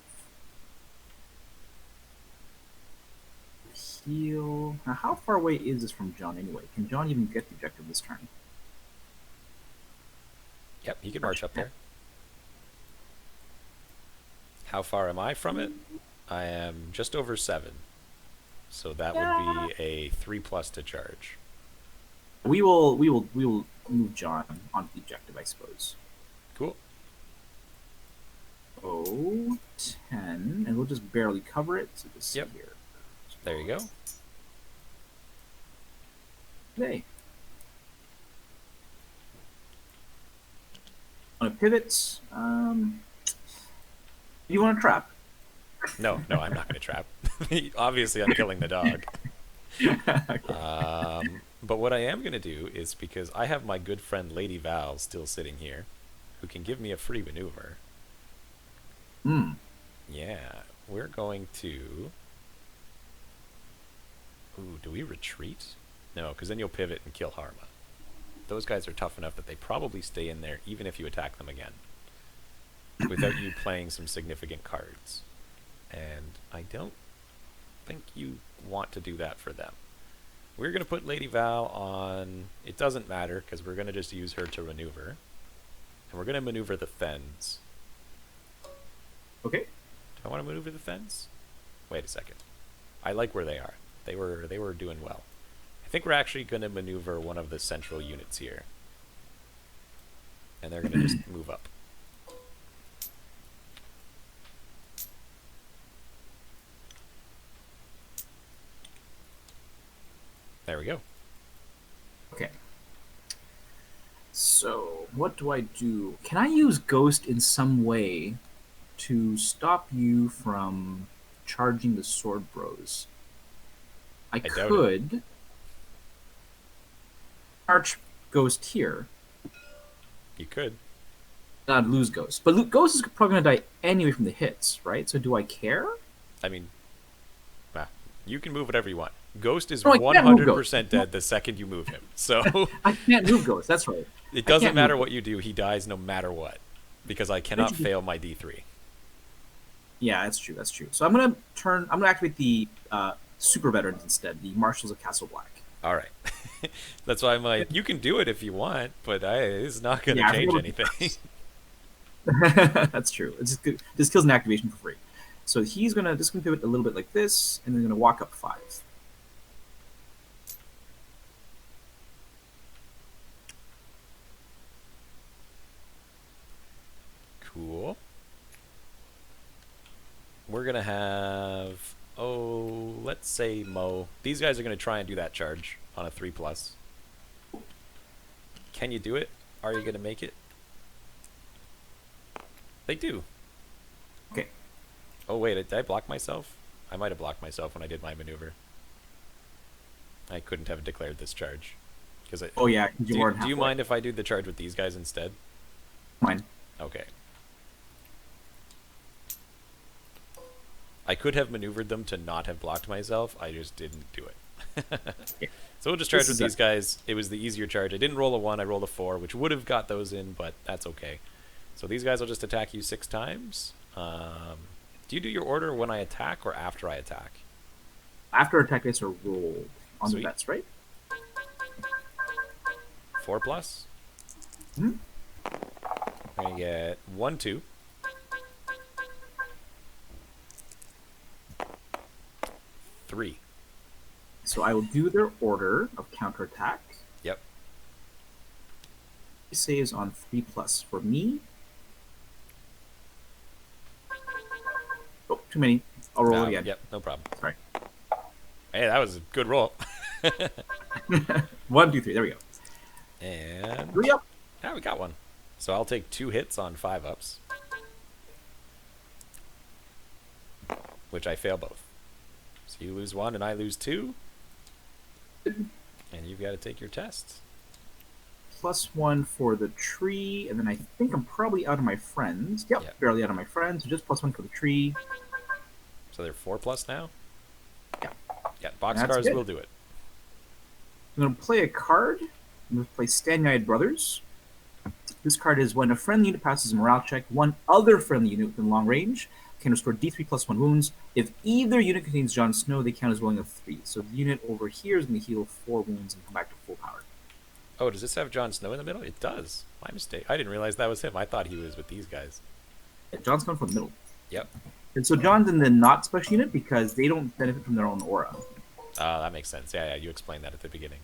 [SPEAKER 2] Heal. Now, how far away is this from John anyway? Can John even get the objective this turn?
[SPEAKER 1] Yep, he can march up there. How far am I from it? I am just over 7. So that would be a 3+ to charge.
[SPEAKER 2] We will move John onto the objective, I suppose.
[SPEAKER 1] Cool.
[SPEAKER 2] Oh, 10, and we'll just barely cover it. So just
[SPEAKER 1] Yep.
[SPEAKER 2] here.
[SPEAKER 1] There you go.
[SPEAKER 2] Today. On a pivot, you want to trap?
[SPEAKER 1] No, I'm not going to trap. Obviously, I'm killing the dog. But what I am going to do is, because I have my good friend Lady Val still sitting here, who can give me a free maneuver.
[SPEAKER 2] Hmm.
[SPEAKER 1] Yeah, we're going to... Ooh, do we retreat? No, because then you'll pivot and kill Harma. Those guys are tough enough that they probably stay in there even if you attack them again. Without you playing some significant cards. And I don't think you want to do that for them. We're going to put Lady Val on... It doesn't matter, because we're going to just use her to maneuver. And we're going to maneuver the Fens.
[SPEAKER 2] Okay.
[SPEAKER 1] Do I want to maneuver the Fens? Wait a second. I like where they are. They were doing well. I think we're actually going to maneuver one of the central units here. And they're going to just move up. There we go.
[SPEAKER 2] Okay. So, what do I do? Can I use Ghost in some way to stop you from charging the Sword Bros? I
[SPEAKER 1] doubt
[SPEAKER 2] could arch Ghost here.
[SPEAKER 1] You could.
[SPEAKER 2] Not lose Ghost. But Ghost is probably going to die anyway from the hits, right? So do I care?
[SPEAKER 1] I mean, you can move whatever you want. Ghost is
[SPEAKER 2] No, I can't move
[SPEAKER 1] 100% dead the second you move him. So
[SPEAKER 2] I can't move Ghost, that's right.
[SPEAKER 1] it doesn't
[SPEAKER 2] can't
[SPEAKER 1] matter
[SPEAKER 2] move
[SPEAKER 1] what you do. He dies no matter what. Because I cannot
[SPEAKER 2] you do?
[SPEAKER 1] fail my D3.
[SPEAKER 2] Yeah, that's true, that's true. So I'm going to activate the Super Veterans instead, the Marshals of Castle Black.
[SPEAKER 1] All right. That's why I'm like, you can do it if you want, but it's not going to
[SPEAKER 2] Yeah, I
[SPEAKER 1] change
[SPEAKER 2] forgot about
[SPEAKER 1] anything.
[SPEAKER 2] That's true. It's just good. This kills an activation for free. So he's gonna pivot a little bit like this, and then gonna walk up 5.
[SPEAKER 1] Cool. We're going to have, let's say Mo. These guys are going to try and do that charge on a 3+. Can you do it? Are you going to make it? They do.
[SPEAKER 2] Okay.
[SPEAKER 1] Oh, wait, did I block myself? I might have blocked myself when I did my maneuver. I couldn't have declared this charge.
[SPEAKER 2] Oh yeah, you weren't
[SPEAKER 1] do you
[SPEAKER 2] halfway.
[SPEAKER 1] mind if I do the charge with these guys instead?
[SPEAKER 2] Fine.
[SPEAKER 1] Okay. I could have maneuvered them to not have blocked myself. I just didn't do it.
[SPEAKER 2] Yeah.
[SPEAKER 1] So we'll just charge
[SPEAKER 2] This
[SPEAKER 1] with
[SPEAKER 2] is
[SPEAKER 1] these guys. It was the easier charge. I didn't roll a 1. I rolled a 4, which would have got those in, but that's okay. So these guys will just attack you 6 times. Do you do your order when I attack or after I attack?
[SPEAKER 2] After attack dice are rolled on
[SPEAKER 1] Sweet.
[SPEAKER 2] the bets, right?
[SPEAKER 1] 4+.
[SPEAKER 2] Hmm?
[SPEAKER 1] I'm going to get 1, 2. 3.
[SPEAKER 2] So I will do their order of counterattack.
[SPEAKER 1] Yep.
[SPEAKER 2] Saves on 3+. For me. Oh, too many. I'll roll again.
[SPEAKER 1] Yep, no problem.
[SPEAKER 2] Sorry.
[SPEAKER 1] Hey, that was a good roll.
[SPEAKER 2] 1, 2, 3. There we go.
[SPEAKER 1] And
[SPEAKER 2] 3 up.
[SPEAKER 1] yeah, we got one. So I'll take 2 hits on 5-ups, which I fail both. So you lose 1 and I lose 2, and you've got to take your test.
[SPEAKER 2] +1 for the tree, and then I think I'm probably out of my friends. Yep,
[SPEAKER 1] Yep.
[SPEAKER 2] barely out of my friends. So just +1 for the tree.
[SPEAKER 1] So they're 4+ now.
[SPEAKER 2] Yeah.
[SPEAKER 1] Yeah,
[SPEAKER 2] That's
[SPEAKER 1] boxcars
[SPEAKER 2] good.
[SPEAKER 1] will do it.
[SPEAKER 2] I'm going to play a card. I'm going to play Stanyide Brothers. This card is when a friendly unit passes a morale check, one other friendly unit within long range can restore D3 +1 wounds. If either unit contains Jon Snow, they count as rolling a 3. So the unit over here is going to heal 4 wounds and come back to full power.
[SPEAKER 1] Oh, does this have Jon Snow in the middle? It does. My mistake. I didn't realize that was him. I thought he was with these guys.
[SPEAKER 2] Yeah, Jon's coming from the middle.
[SPEAKER 1] Yep.
[SPEAKER 2] And so Jon's in the not special unit because they don't benefit from their own aura.
[SPEAKER 1] That makes sense. Yeah, you explained that at the beginning.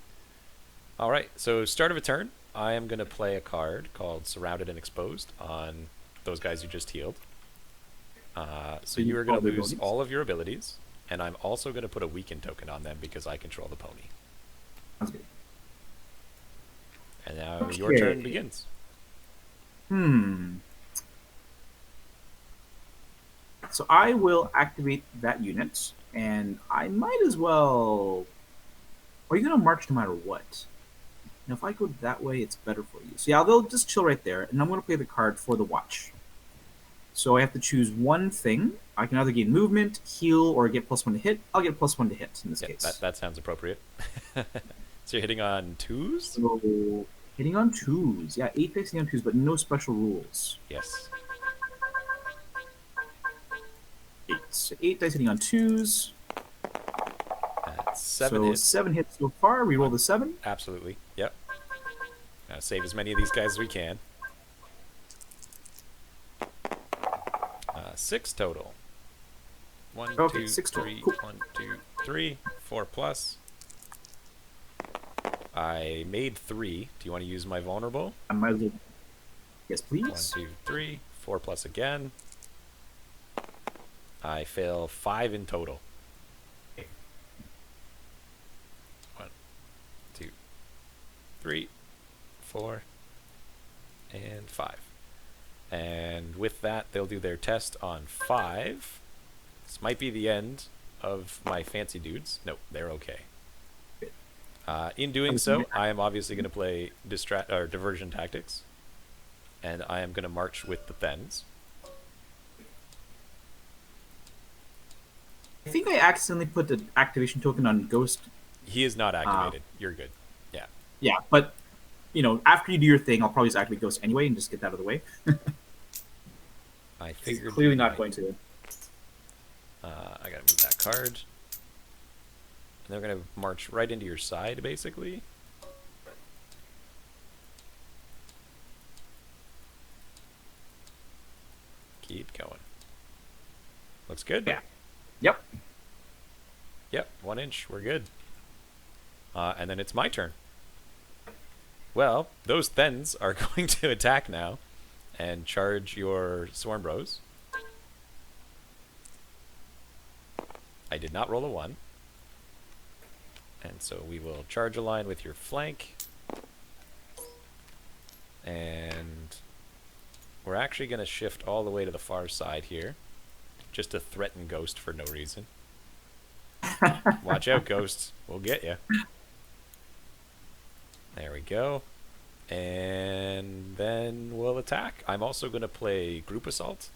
[SPEAKER 1] All right, so start of a turn, I am going to play a card called Surrounded and Exposed on those guys you just healed. So you are going to lose all of your abilities, and I'm also going to put a weaken token on them because I control the pony.
[SPEAKER 2] Sounds good.
[SPEAKER 1] And now your
[SPEAKER 2] Okay.
[SPEAKER 1] turn begins.
[SPEAKER 2] So I will activate that unit, and I might as well... Are you going to march no matter what? Now, if I go that way, it's better for you. So yeah, they'll just chill right there, and I'm going to play the card for the watch. So I have to choose one thing. I can either gain movement, heal, or get +1 to hit. I'll get +1 to hit in this
[SPEAKER 1] Yeah,
[SPEAKER 2] case.
[SPEAKER 1] that sounds appropriate. So you're hitting on 2s?
[SPEAKER 2] So hitting on 2s. Yeah, 8 dice hitting on 2s, but no special rules.
[SPEAKER 1] Yes.
[SPEAKER 2] 8. So 8 dice hitting on 2s.
[SPEAKER 1] That's 7
[SPEAKER 2] so
[SPEAKER 1] hits.
[SPEAKER 2] 7 hits so far. We roll the 7.
[SPEAKER 1] Absolutely. Yep. Now save as many of these guys as we can. 6 total. 1,
[SPEAKER 2] Okay,
[SPEAKER 1] 2,
[SPEAKER 2] 6 total.
[SPEAKER 1] 3,
[SPEAKER 2] Cool.
[SPEAKER 1] 1, 2, 3, 4+. I made 3. Do you want to use my vulnerable?
[SPEAKER 2] I might as well. Yes,
[SPEAKER 1] 1,
[SPEAKER 2] please.
[SPEAKER 1] 2, 3, 4+ again. I fail 5 in total. 1, 2, 3, 4, and 5. And with that, they'll do their test on 5. This might be the end of my fancy dudes. Nope, they're okay. In doing so, I am obviously going to play diversion tactics, and I am going to march with the Thens.
[SPEAKER 2] I think I accidentally put the activation token on Ghost.
[SPEAKER 1] He is not activated. You're good. Yeah.
[SPEAKER 2] Yeah, but after you do your thing, I'll probably just activate Ghost anyway and just get that out of the way.
[SPEAKER 1] I
[SPEAKER 2] He's
[SPEAKER 1] figured.
[SPEAKER 2] clearly
[SPEAKER 1] you
[SPEAKER 2] not
[SPEAKER 1] might.
[SPEAKER 2] going to.
[SPEAKER 1] I gotta move that card. And they're gonna march right into your side, basically. Keep going. Looks good.
[SPEAKER 2] Yeah. Yep.
[SPEAKER 1] Yep, 1 inch. We're good. And then it's my turn. Well, those Thens are going to attack now. and charge your Swarm Bros. I did not roll a 1. And so we will charge a line with your flank. And we're actually going to shift all the way to the far side here. Just to threaten Ghost for no reason. Watch out, Ghost. We'll get you. There we go. And then we'll attack. I'm also going to play Group Assault.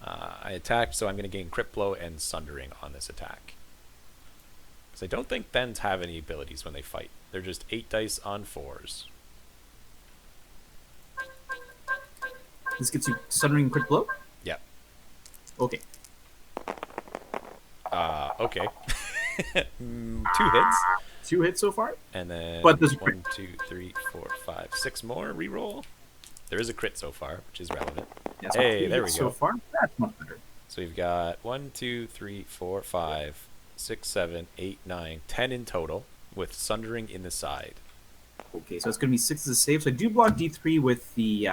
[SPEAKER 1] I attacked, so I'm going to gain Crit Blow and Sundering on this attack. Because I don't think Thens have any abilities when they fight. They're just 8 dice on 4s.
[SPEAKER 2] This gets you Sundering Crit Blow?
[SPEAKER 1] Yep.
[SPEAKER 2] Okay.
[SPEAKER 1] Okay. 2 hits.
[SPEAKER 2] 2 hits so far?
[SPEAKER 1] And then
[SPEAKER 2] But there's a
[SPEAKER 1] 1, 2, 3, 4, 5, 6 more. Reroll. There is a crit so far, which is relevant.
[SPEAKER 2] Yeah, so
[SPEAKER 1] Hey,
[SPEAKER 2] 3
[SPEAKER 1] there we
[SPEAKER 2] hits
[SPEAKER 1] go.
[SPEAKER 2] So far, that's much better.
[SPEAKER 1] So we've got 1, 2, 3, 4, 5, 6, 7, 8, 9, 10 in total, with Sundering in the side.
[SPEAKER 2] Okay, so it's going to be 6 as a save. So I do block D3 with the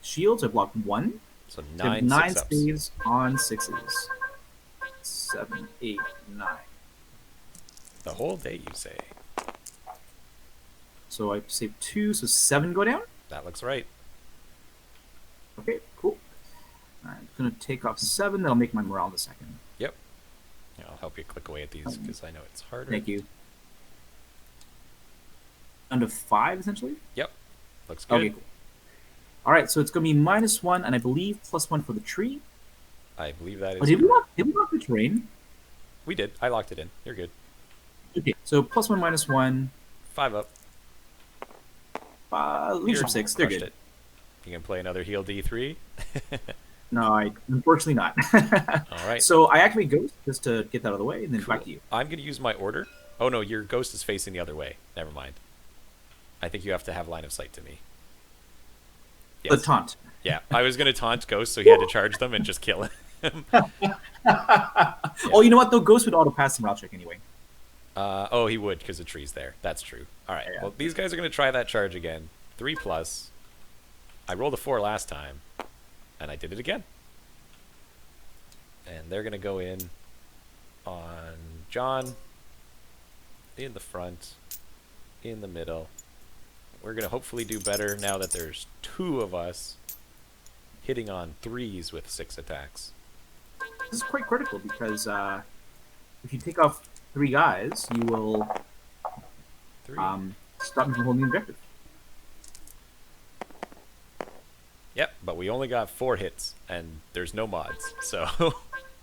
[SPEAKER 2] shields. I block 1.
[SPEAKER 1] So
[SPEAKER 2] So I have
[SPEAKER 1] 9
[SPEAKER 2] 9
[SPEAKER 1] 6-ups.
[SPEAKER 2] saves on 6s. 7, 8, 9.
[SPEAKER 1] The whole day, you say.
[SPEAKER 2] So I save 2, so 7 go down.
[SPEAKER 1] That looks right.
[SPEAKER 2] Okay, cool. I'm going to take off 7. That'll make my morale the second.
[SPEAKER 1] Yep. Yeah, I'll help you click away at these because I know it's harder.
[SPEAKER 2] Thank you. Under 5, essentially?
[SPEAKER 1] Yep. Looks good.
[SPEAKER 2] Okay, cool. All right, so it's going to be -1, and I believe +1 for the tree.
[SPEAKER 1] I believe that
[SPEAKER 2] Oh,
[SPEAKER 1] is.
[SPEAKER 2] did we lock the terrain?
[SPEAKER 1] We did. I locked it in. You're good.
[SPEAKER 2] Okay, so +1, -1,
[SPEAKER 1] 5 up.
[SPEAKER 2] leadership
[SPEAKER 1] You're
[SPEAKER 2] 6. They're
[SPEAKER 1] crushed
[SPEAKER 2] good.
[SPEAKER 1] it. You can play another heal D3.
[SPEAKER 2] No, unfortunately not.
[SPEAKER 1] All right.
[SPEAKER 2] So I activate Ghost just to get that out of the way, and then back to you.
[SPEAKER 1] I'm going to use my order. Oh, no, your Ghost is facing the other way. Never mind. I think you have to have line of sight to me.
[SPEAKER 2] The taunt.
[SPEAKER 1] Yeah, I was going to taunt Ghost, so he had to charge them and just kill him.
[SPEAKER 2] Oh, you know what, though? Ghost would auto-pass the morale check anyway.
[SPEAKER 1] Oh, he would because the tree's there. That's true. All right.
[SPEAKER 2] Yeah.
[SPEAKER 1] Well, these guys are going to try that charge again. 3+. I rolled a 4 last time, and I did it again. And they're going to go in on John, in the front, in the middle. We're going to hopefully do better now that there's 2 of us hitting on 3s with 6 attacks.
[SPEAKER 2] This is quite critical because if you take off 3 guys, you will
[SPEAKER 1] 3.
[SPEAKER 2] stop me from holding the objective.
[SPEAKER 1] Yep, but we only got 4 hits, and there's no mods, so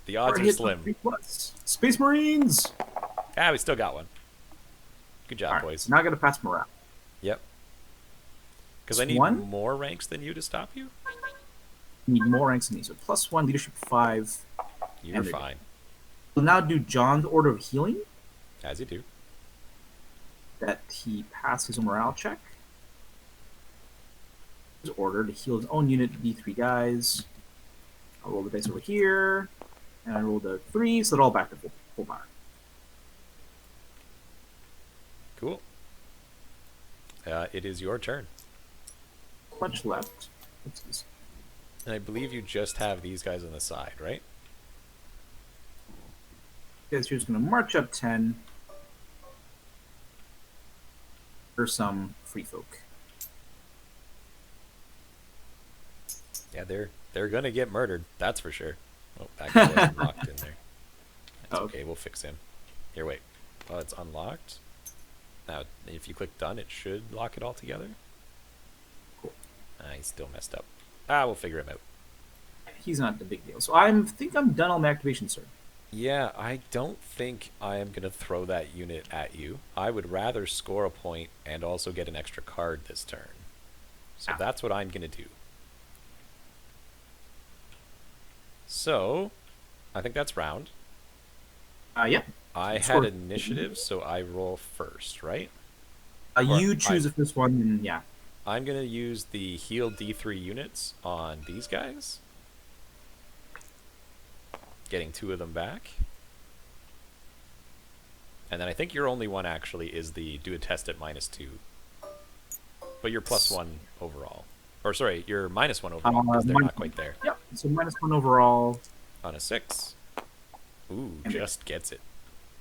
[SPEAKER 1] the odds
[SPEAKER 2] Or
[SPEAKER 1] are
[SPEAKER 2] hit
[SPEAKER 1] slim.
[SPEAKER 2] 3+. Space Marines!
[SPEAKER 1] Ah, we still got one. Good job,
[SPEAKER 2] All right,
[SPEAKER 1] boys.
[SPEAKER 2] now I got to pass morale.
[SPEAKER 1] Yep. Because I need
[SPEAKER 2] +1?
[SPEAKER 1] more ranks than you to stop you?
[SPEAKER 2] You need more ranks than me. So +1, leadership 5.
[SPEAKER 1] You're
[SPEAKER 2] And they-
[SPEAKER 1] fine,
[SPEAKER 2] We'll now do John's order of healing.
[SPEAKER 1] as you do.
[SPEAKER 2] That he passes a morale check. His order to heal his own unit, D3 guys. I'll roll the dice over here. And I rolled a 3, so they're all back to full power.
[SPEAKER 1] Cool. It is your turn.
[SPEAKER 2] Much left. What's this?
[SPEAKER 1] And I believe you just have these guys on the side, right?
[SPEAKER 2] Guys, you're just going to march up 10 for some free folk.
[SPEAKER 1] Yeah, they're gonna get murdered. That's for sure. Oh, that guy wasn't locked in there. That's
[SPEAKER 2] Oh,
[SPEAKER 1] okay. We'll fix him. Here, wait. Oh, it's unlocked. Now, if you click done, it should lock it all together.
[SPEAKER 2] Cool.
[SPEAKER 1] He's still messed up. We'll figure him out.
[SPEAKER 2] He's not the big deal. So think I'm done on my activation, sir.
[SPEAKER 1] Yeah, I don't think I am going to throw that unit at you. I would rather score a point and also get an extra card this turn. So that's what I'm going to do. So, I think that's round.
[SPEAKER 2] Yeah.
[SPEAKER 1] I
[SPEAKER 2] It's
[SPEAKER 1] had
[SPEAKER 2] for-
[SPEAKER 1] initiative, so I roll first, right?
[SPEAKER 2] You choose the first one, and yeah.
[SPEAKER 1] I'm going to use the heal D3 units on these guys. Getting 2 of them back. And then I think your only one actually is the do a test at -2. But you're +1 overall. Or sorry, you're -1 overall because they're not quite there.
[SPEAKER 2] Yep. So -1 overall.
[SPEAKER 1] On a 6. Ooh,
[SPEAKER 2] And
[SPEAKER 1] just gets it.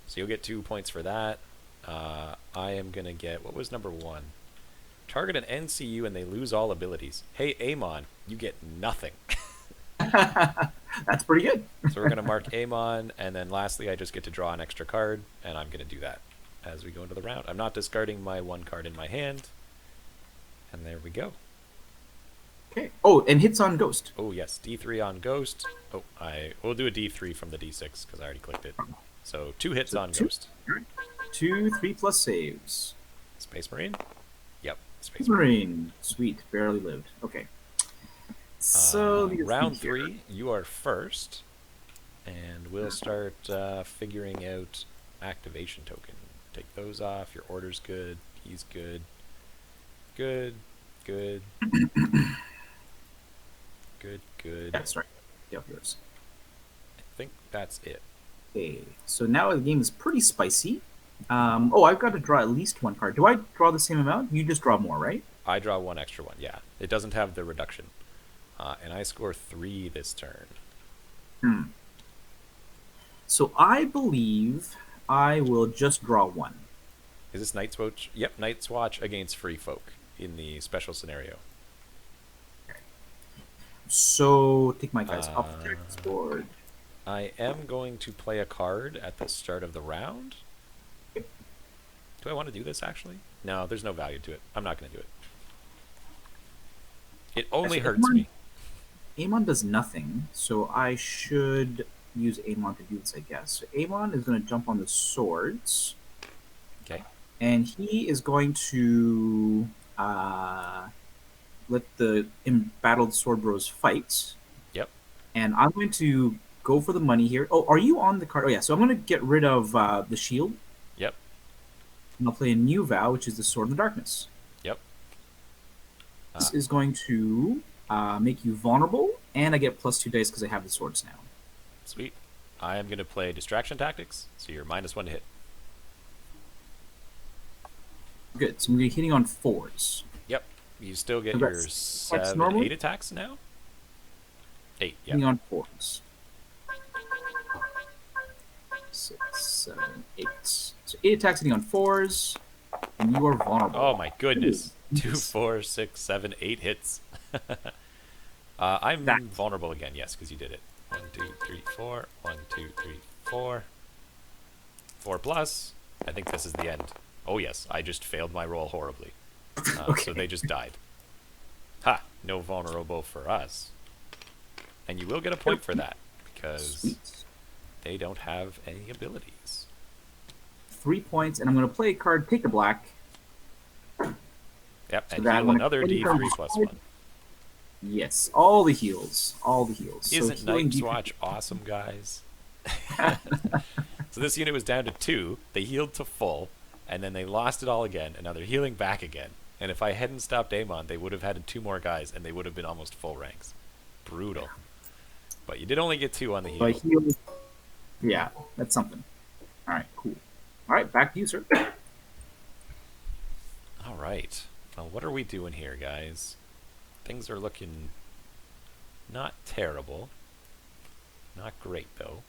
[SPEAKER 1] So you'll get 2 points for that. I am going to get, what was number 1? Target an NCU and they lose all abilities. Hey, Amon, you get nothing.
[SPEAKER 2] That's pretty good.
[SPEAKER 1] So we're going to mark Amon, and then lastly, I just get to draw an extra card, and I'm going to do that as we go into the round. I'm not discarding my 1 card in my hand. And there we go.
[SPEAKER 2] Okay. Oh, and hits on Ghost.
[SPEAKER 1] Oh, yes, D3 on Ghost. Oh, we'll do a D3 from the D6 because I already clicked it. So 2 hits on Ghost.
[SPEAKER 2] 2, 3+ saves.
[SPEAKER 1] Space Marine? Yep, Space Marine.
[SPEAKER 2] Marine. Sweet. Barely lived. Okay. So
[SPEAKER 1] round 3, you are first. And we'll start figuring out activation token. Take those off. Your order's good. He's good. Good. Good. Good.
[SPEAKER 2] That's right. Yep, yours.
[SPEAKER 1] I think that's it.
[SPEAKER 2] Okay. So now the game is pretty spicy. I've got to draw at least 1 card. Do I draw the same amount? You just draw more, right?
[SPEAKER 1] I draw 1 extra one, yeah. It doesn't have the reduction. And I score 3 this turn.
[SPEAKER 2] So I believe I will just draw 1.
[SPEAKER 1] Is this Night's Watch? Yep, Night's Watch against Free Folk in the special scenario.
[SPEAKER 2] So take my guys off the tactics board.
[SPEAKER 1] I am going to play a card at the start of the round. Do I want to do this, actually? No, there's no value to it. I'm not going to do it. It only hurts me.
[SPEAKER 2] Amon does nothing, so I should use Amon to do this, I guess. So Amon is going to jump on the swords.
[SPEAKER 1] Okay.
[SPEAKER 2] And he is going to let the embattled sword bros fight.
[SPEAKER 1] Yep.
[SPEAKER 2] And I'm going to go for the money here. Oh, are you on the card? Oh, yeah. So I'm going to get rid of the shield.
[SPEAKER 1] Yep.
[SPEAKER 2] And I'll play a new vow, which is the Sword in the Darkness.
[SPEAKER 1] Yep.
[SPEAKER 2] This is going to make you vulnerable, and I get +2 dice because I have the swords now.
[SPEAKER 1] Sweet. I am going to play Distraction Tactics, so you're -1 to hit.
[SPEAKER 2] Good. So I'm going to be hitting on 4s.
[SPEAKER 1] Yep. You still get
[SPEAKER 2] So
[SPEAKER 1] your
[SPEAKER 2] that's normal?
[SPEAKER 1] 8 attacks now? 8, yeah.
[SPEAKER 2] Hitting on 4s. 6, 7, 8. So 8 attacks hitting on 4s, and you are vulnerable.
[SPEAKER 1] Oh my goodness.
[SPEAKER 2] Ooh.
[SPEAKER 1] 2, 4, 6, 7, 8 hits. I'm vulnerable again, yes, because you did it. 1, 2, 3, 4. 1, 2, 3, 4. 4 plus. I think this is the end. Oh yes, I just failed my roll horribly.
[SPEAKER 2] Okay.
[SPEAKER 1] So they just died. Ha! No vulnerable for us. And you will get a point for that, because
[SPEAKER 2] Sweet.
[SPEAKER 1] they don't have any abilities.
[SPEAKER 2] 3 points, and I'm going to play a card, take a black.
[SPEAKER 1] Yep,
[SPEAKER 2] So
[SPEAKER 1] and
[SPEAKER 2] that
[SPEAKER 1] heal
[SPEAKER 2] one-
[SPEAKER 1] another D3 plus 1.
[SPEAKER 2] Yes, all the heals. All the heals.
[SPEAKER 1] Isn't
[SPEAKER 2] so healing
[SPEAKER 1] Night's
[SPEAKER 2] D3
[SPEAKER 1] Watch awesome, guys? So this unit was down to 2. They healed to full, and then they lost it all again, and now they're healing back again. And if I hadn't stopped Amon, they would have had 2 more guys, and they would have been almost full ranks. Brutal. But you did only get 2 on the
[SPEAKER 2] So I
[SPEAKER 1] heal.
[SPEAKER 2] heal. Yeah, that's something. All right, cool. All right, back to you, sir.
[SPEAKER 1] All right. Well, what are we doing here, guys? Things are looking not terrible. Not great, though.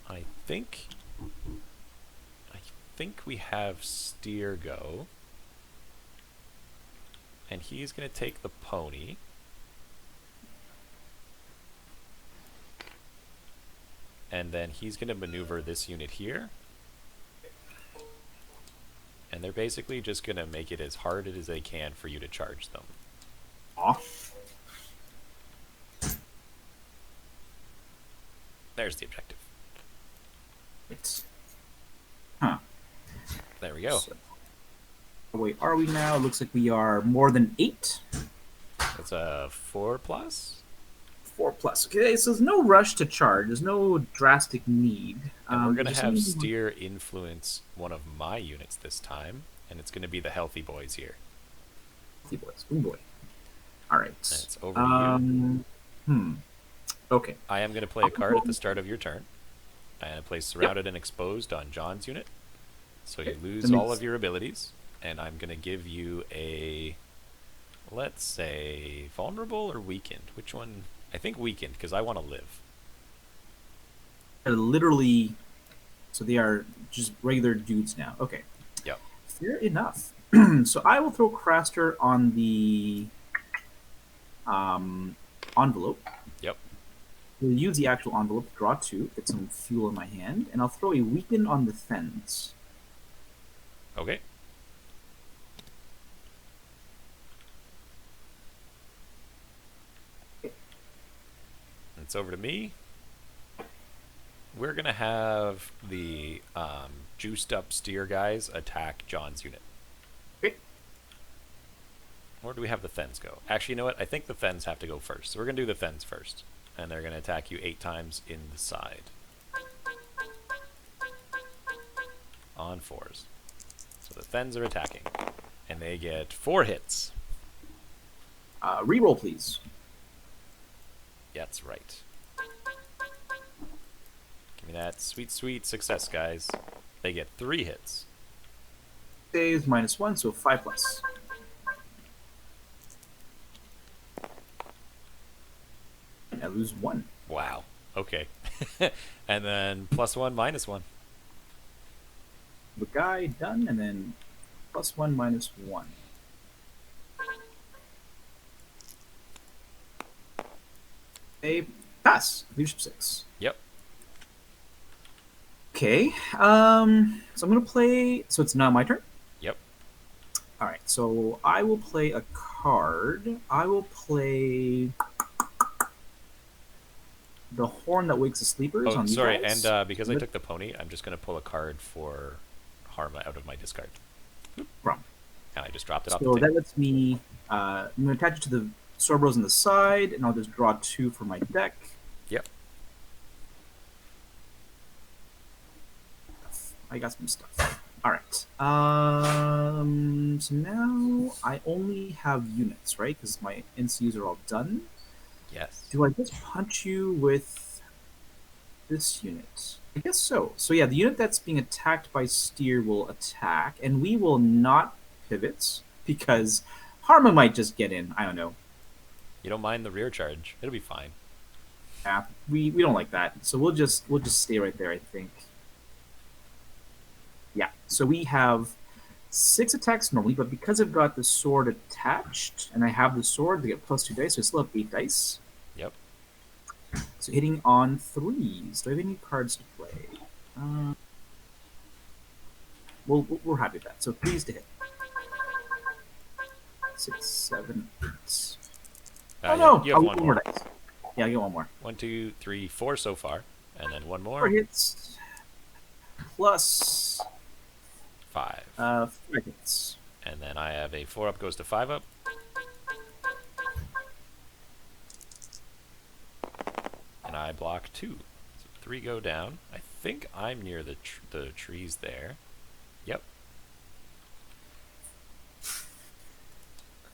[SPEAKER 1] I think we have Steer go. And he's going to take the pony. And then he's going to maneuver this unit here. And they're basically just going to make it as hard as they can for you to charge them.
[SPEAKER 2] Aw.
[SPEAKER 1] There's the objective.
[SPEAKER 2] It's... Huh.
[SPEAKER 1] There we go.
[SPEAKER 2] So, wait, are we now? It looks like we are more than 8.
[SPEAKER 1] That's a 4 plus.
[SPEAKER 2] 4+. Okay, so there's no rush to charge. There's no drastic need.
[SPEAKER 1] And we're going to
[SPEAKER 2] just
[SPEAKER 1] have
[SPEAKER 2] need-
[SPEAKER 1] Steer influence one of my units this time. And it's going to be the Healthy Boys here.
[SPEAKER 2] Healthy boys. Good boy. All right.
[SPEAKER 1] And it's over to you.
[SPEAKER 2] Okay.
[SPEAKER 1] I am going to play a card at the start of your turn. And I play Surrounded and Exposed on John's unit. So you lose
[SPEAKER 2] That
[SPEAKER 1] all
[SPEAKER 2] makes-
[SPEAKER 1] of your abilities. And I'm going to give you a Let's say vulnerable or weakened. Which one? I think weakened because I want to live.
[SPEAKER 2] They're literally, so they are just regular dudes now. Okay,
[SPEAKER 1] Yep.
[SPEAKER 2] fair enough. So I will throw Craster on the um, envelope.
[SPEAKER 1] Yep.
[SPEAKER 2] We'll use the actual envelope to draw two, get some fuel in my hand, and I'll throw a weaken on the Fens.
[SPEAKER 1] Okay. It's over to me. We're gonna have the juiced up steer guys attack John's unit.
[SPEAKER 2] Okay.
[SPEAKER 1] Where do we have the Thens go? Actually, you know what? I think the Thens have to go first. So we're gonna do the Thens first, and they're gonna attack you 8 times in the side. On 4s. So the Thens are attacking, and they get 4 hits.
[SPEAKER 2] Reroll, please.
[SPEAKER 1] That's right. Give me that sweet, sweet success, guys. They get 3 hits.
[SPEAKER 2] Saves -1, so 5 plus. I lose 1.
[SPEAKER 1] Wow. Okay. And then +1, -1.
[SPEAKER 2] The guy done, and then +1, -1. A pass. Leadership 6.
[SPEAKER 1] Yep.
[SPEAKER 2] Okay. So I'm gonna play. So it's now my turn.
[SPEAKER 1] Yep.
[SPEAKER 2] All right. So I will play a card. I will play the horn that wakes the sleepers.
[SPEAKER 1] Oh,
[SPEAKER 2] on you
[SPEAKER 1] sorry.
[SPEAKER 2] guys.
[SPEAKER 1] And because I took the pony, I'm just going to pull a card for Harma out of my discard.
[SPEAKER 2] From.
[SPEAKER 1] And I just dropped it off the
[SPEAKER 2] So
[SPEAKER 1] table.
[SPEAKER 2] that lets me. I'm gonna attach it to the Sorboros on the side, and I'll just draw 2 for my deck.
[SPEAKER 1] Yep.
[SPEAKER 2] I got some stuff. All right. So now I only have units, right? Because my NCUs are all done.
[SPEAKER 1] Yes.
[SPEAKER 2] Do I just punch you with this unit? I guess so. So yeah, the unit that's being attacked by Steer will attack, and we will not pivot because Harma might just get in. I don't know.
[SPEAKER 1] You don't mind the rear charge. It'll be fine.
[SPEAKER 2] Yeah, we don't like that. So we'll just stay right there, I think. Yeah. So we have 6 attacks normally, but because I've got the sword attached and I have the sword, they get +2 dice, so I still have 8 dice.
[SPEAKER 1] Yep.
[SPEAKER 2] So hitting on 3s. Do I have any cards to play? Well, we're happy with that. So 3s to hit. 6, 7, 8. Oh no!
[SPEAKER 1] You have
[SPEAKER 2] I'll
[SPEAKER 1] one
[SPEAKER 2] get
[SPEAKER 1] more.
[SPEAKER 2] dice. Yeah, I'll get one more.
[SPEAKER 1] 1, 2, 3, 4 so far. And then one more.
[SPEAKER 2] 4 hits. Plus
[SPEAKER 1] 5.
[SPEAKER 2] 5 hits.
[SPEAKER 1] And then I have a 4 up goes to 5 up. And I block 2. So 3 go down. I think I'm near the trees there. Yep.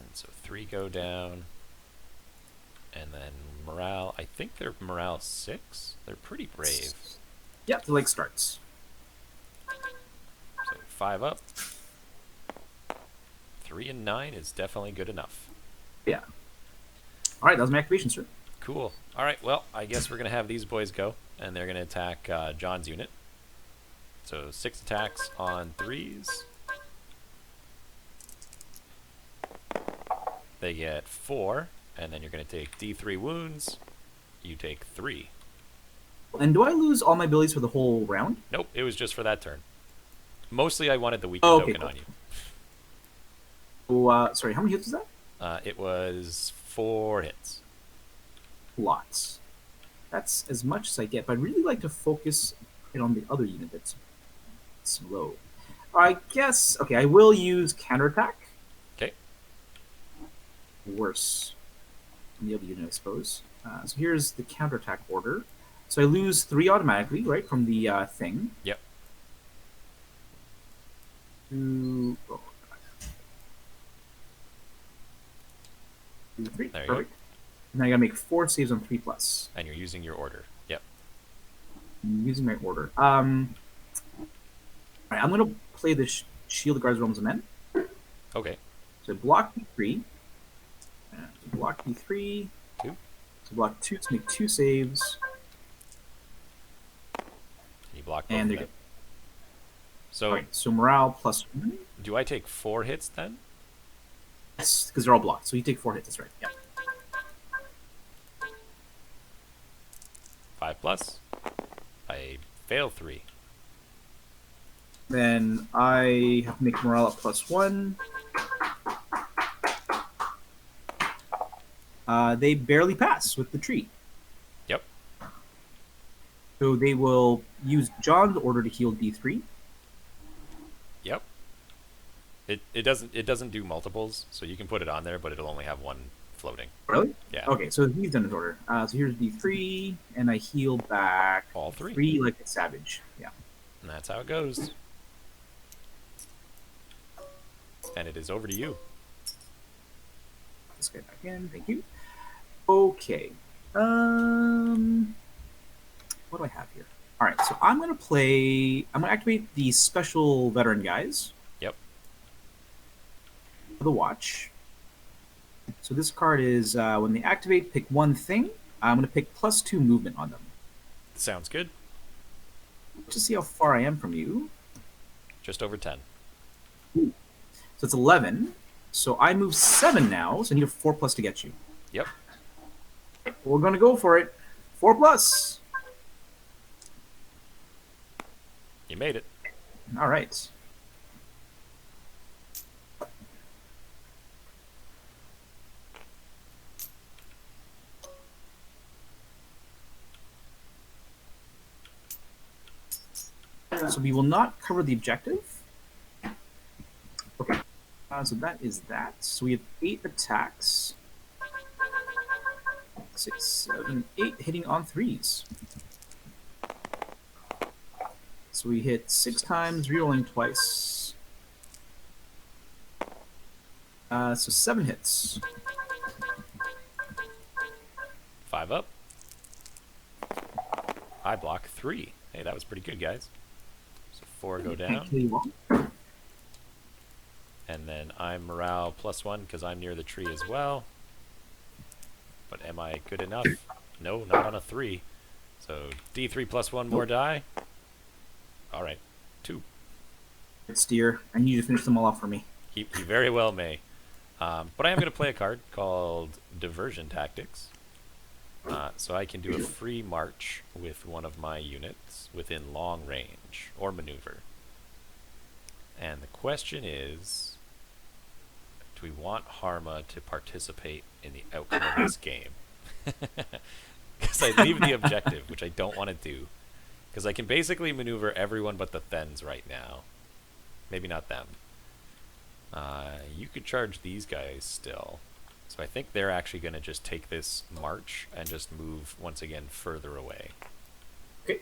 [SPEAKER 1] And so 3 go down. And then morale, I think they're morale 6. They're pretty brave.
[SPEAKER 2] Yep, the leg starts.
[SPEAKER 1] So 5 up. 3 and 9 is definitely good enough.
[SPEAKER 2] Yeah. All right, that was my activation, sir.
[SPEAKER 1] Cool. All right, well, I guess we're going to have these boys go, and they're going to attack John's unit. So 6 attacks on 3s. They get 4, and then you're going to take D3 wounds. You take 3.
[SPEAKER 2] And do I lose all my abilities for the whole round?
[SPEAKER 1] Nope, it was just for that turn. Mostly I wanted the weakened
[SPEAKER 2] okay,
[SPEAKER 1] token
[SPEAKER 2] cool.
[SPEAKER 1] on you.
[SPEAKER 2] Oh, sorry, how many hits was that?
[SPEAKER 1] It was 4 hits.
[SPEAKER 2] Lots. That's as much as I get, but I'd really like to focus it on the other unit that's slow. I guess, okay, I will use counterattack.
[SPEAKER 1] Okay.
[SPEAKER 2] Worse than the other unit, I suppose. So here's the counterattack order. So I lose 3 automatically, right, from the thing.
[SPEAKER 1] Yep.
[SPEAKER 2] 2, 3,
[SPEAKER 1] There you go.
[SPEAKER 2] perfect. And then I gotta make 4 saves on 3 plus.
[SPEAKER 1] And you're using your order. Yep.
[SPEAKER 2] I'm using my order. Alright, I'm gonna play the Shield of Guards Realms of Men.
[SPEAKER 1] Okay.
[SPEAKER 2] So block 3, To block D3.
[SPEAKER 1] 2.
[SPEAKER 2] To block 2 to make 2 saves.
[SPEAKER 1] You block both
[SPEAKER 2] And
[SPEAKER 1] of
[SPEAKER 2] they
[SPEAKER 1] them.
[SPEAKER 2] go.
[SPEAKER 1] So
[SPEAKER 2] Alright, so morale +1.
[SPEAKER 1] do I take 4 hits then?
[SPEAKER 2] Yes, because they're all blocked. So you take 4 hits, that's right. Yeah.
[SPEAKER 1] 5 plus. I fail 3.
[SPEAKER 2] Then I have to make morale at +1. They barely pass with the tree.
[SPEAKER 1] Yep.
[SPEAKER 2] So they will use John's order to heal D3.
[SPEAKER 1] Yep. It doesn't do multiples, so you can put it on there, but it'll only have one floating.
[SPEAKER 2] Really?
[SPEAKER 1] Yeah.
[SPEAKER 2] Okay, so he's done his order. So here's D3, and I heal back
[SPEAKER 1] All 3.
[SPEAKER 2] 3 like a savage. Yeah.
[SPEAKER 1] And that's how it goes. And it is over to you.
[SPEAKER 2] Let's get back in. Thank you. Okay. What do I have here? All right, so I'm gonna activate the special veteran guys.
[SPEAKER 1] Yep.
[SPEAKER 2] For the watch. So this card is when they activate, pick one thing. I'm gonna pick +2 movement on them.
[SPEAKER 1] Sounds good.
[SPEAKER 2] To see how far I am from you.
[SPEAKER 1] Just over 10.
[SPEAKER 2] So it's 11. So I move 7 now. So I need a 4+ to get you.
[SPEAKER 1] Yep.
[SPEAKER 2] We're gonna go for it. 4+.
[SPEAKER 1] You made it.
[SPEAKER 2] All right. So we will not cover the objective. Okay. So that is that. So we have 8 attacks. 6, 7, 8 hitting on 3s. So we hit 6 times, rerolling twice. So 7 hits.
[SPEAKER 1] 5 up. I block 3. Hey, that was pretty good, guys. So 4 go down.
[SPEAKER 2] Kill you all.
[SPEAKER 1] And then I'm morale +1 because I'm near the tree as well. But am I good enough? No, not on a 3. So D3 +1 more die. All right, 2.
[SPEAKER 2] It's dear. I need you to finish them all off for me.
[SPEAKER 1] He very well may. But I am going to play a card called Diversion Tactics. So I can do a free march with one of my units within long range or maneuver. And the question is, do we want Harma to participate in the outcome of this game? Because I leave the objective, which I don't want to do. Because I can basically maneuver everyone but the Thens right now. Maybe not them. You could charge these guys still. So I think they're actually going to just take this march and just move once again further away.
[SPEAKER 2] Okay.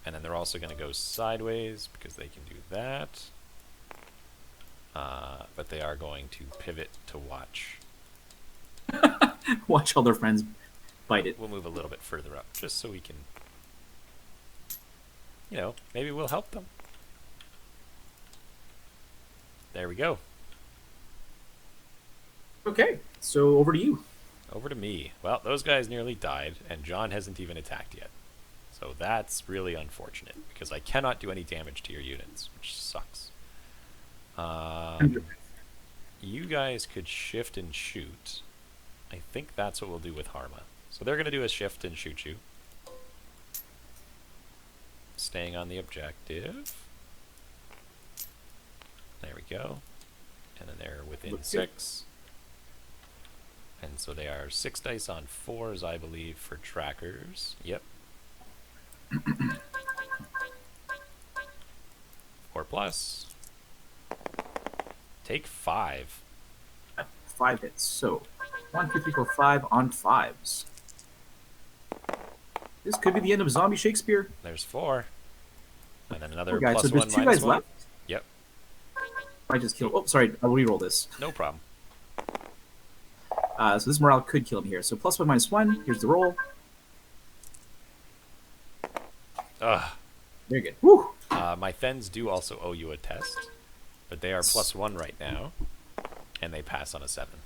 [SPEAKER 1] And then they're also going to go sideways because they can do that. But they are going to pivot to watch.
[SPEAKER 2] Watch all their friends bite it.
[SPEAKER 1] We'll move a little bit further up just so we can, you know, maybe we'll help them. There we go.
[SPEAKER 2] Okay, so over to you.
[SPEAKER 1] Over to me. Well, those guys nearly died, and John hasn't even attacked yet. So that's really unfortunate, because I cannot do any damage to your units, which sucks. You guys could shift and shoot. I think that's what we'll do with Harma. So they're going to do a shift and shoot you. Staying on the objective. There we go. And then they're within
[SPEAKER 2] Looks
[SPEAKER 1] 6. And so they are 6 dice on 4s, I believe, for trackers. Yep. 4 plus. Take 5.
[SPEAKER 2] 5 hits. So 1, 2, 3, 4, 5 on 5s. This could be the end of Zombie Shakespeare.
[SPEAKER 1] There's 4. And then another
[SPEAKER 2] Okay, so
[SPEAKER 1] +1,
[SPEAKER 2] there's 2
[SPEAKER 1] -1.
[SPEAKER 2] guys left.
[SPEAKER 1] Yep.
[SPEAKER 2] I just killed. Oh, sorry. I'll reroll this.
[SPEAKER 1] No problem.
[SPEAKER 2] So this morale could kill him here. So +1, -1. Here's the roll.
[SPEAKER 1] Ugh.
[SPEAKER 2] Very good. Woo!
[SPEAKER 1] My Thens do also owe you a test. But they are +1 right now. And they pass on a 7.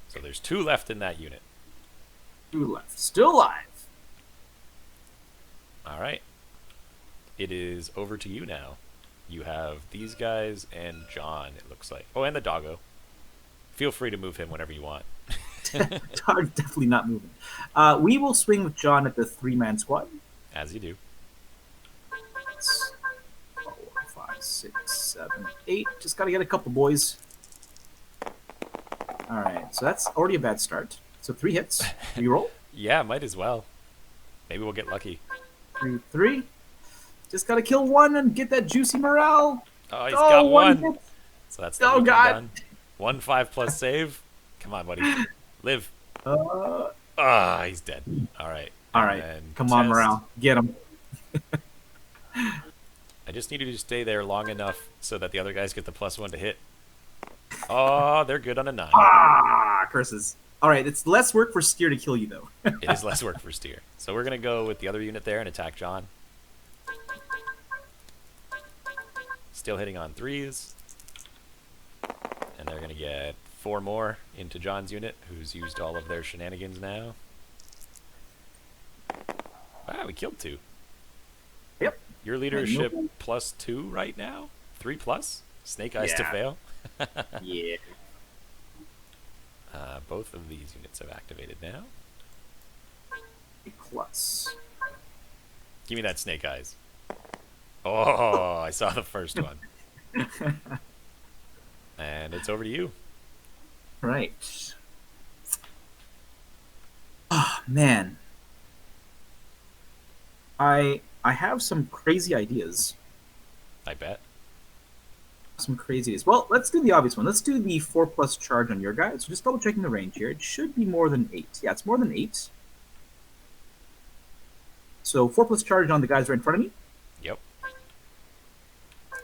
[SPEAKER 1] So there's 2 left in that unit.
[SPEAKER 2] 2 left. Still alive.
[SPEAKER 1] All right. It is over to you now. You have these guys and John, it looks like. Oh, and the doggo. Feel free to move him whenever you want.
[SPEAKER 2] Dog definitely not moving. We will swing with John at the 3-man squad.
[SPEAKER 1] As you do.
[SPEAKER 2] 4, 5, 6, 7, 8. Just gotta get a couple boys. Alright, so that's already a bad start. So 3 hits. Reroll.
[SPEAKER 1] Yeah, might as well. Maybe we'll get lucky.
[SPEAKER 2] 3, 3. Just gotta kill 1 and get that juicy morale.
[SPEAKER 1] Oh, he's got 1.
[SPEAKER 2] hit.
[SPEAKER 1] So that's the
[SPEAKER 2] Oh,
[SPEAKER 1] weekend
[SPEAKER 2] God.
[SPEAKER 1] done. 1 5+ save. Come on, buddy. Live.
[SPEAKER 2] Uh,
[SPEAKER 1] Ah, he's dead. All right.
[SPEAKER 2] Alright,
[SPEAKER 1] And
[SPEAKER 2] come on,
[SPEAKER 1] test.
[SPEAKER 2] morale. Get him.
[SPEAKER 1] I just need you to stay there long enough so that the other guys get the +1 to hit. Oh, they're good on a 9.
[SPEAKER 2] Ah, curses. Alright, it's less work for Steer to kill you, though.
[SPEAKER 1] It is less work for Steer. So we're going to go with the other unit there and attack John. Still hitting on 3s. And they're going to get 4 more into John's unit, who's used all of their shenanigans now. Wow, we killed 2.
[SPEAKER 2] Yep.
[SPEAKER 1] Your leadership
[SPEAKER 2] nope.
[SPEAKER 1] +2 right now? 3+? Snake Eyes to
[SPEAKER 2] Yeah.
[SPEAKER 1] fail?
[SPEAKER 2] Yeah.
[SPEAKER 1] Both of these units have activated now.
[SPEAKER 2] Plus.
[SPEAKER 1] Give me that Snake Eyes. Oh, I saw the first one. And it's over to you.
[SPEAKER 2] Right. Oh, man. I have some crazy ideas.
[SPEAKER 1] I bet.
[SPEAKER 2] Some crazy ideas. Well, let's do the obvious one. Let's do the 4+ charge on your guys. So just double checking the range here. It should be more than 8. Yeah, it's more than 8. So 4+ charge on the guys right in front of me.
[SPEAKER 1] Yep.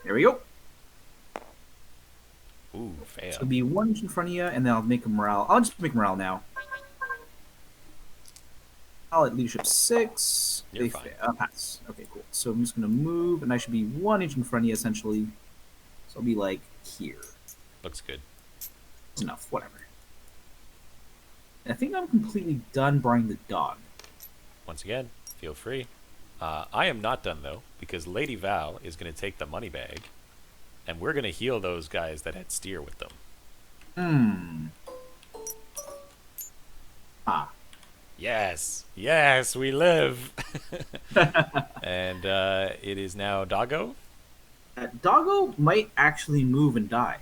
[SPEAKER 2] There we go.
[SPEAKER 1] Ooh,
[SPEAKER 2] So
[SPEAKER 1] fail.
[SPEAKER 2] it'll be 1 inch in front of you, and then I'll make a morale. I'll just make morale now. I'll at leadership 6.
[SPEAKER 1] You're
[SPEAKER 2] They
[SPEAKER 1] fine.
[SPEAKER 2] pass. Okay, cool. So I'm just gonna move, and I should be 1 inch in front of you essentially. So I'll be like here.
[SPEAKER 1] Looks good.
[SPEAKER 2] That's enough. Whatever. And I think I'm completely done barring the dog.
[SPEAKER 1] Once again, feel free. I am not done, though, because Lady Val is going to take the money bag, and we're going to heal those guys that had Steer with them.
[SPEAKER 2] Ah.
[SPEAKER 1] Yes. Yes, we live. And it is now Doggo.
[SPEAKER 2] Doggo might actually move and die.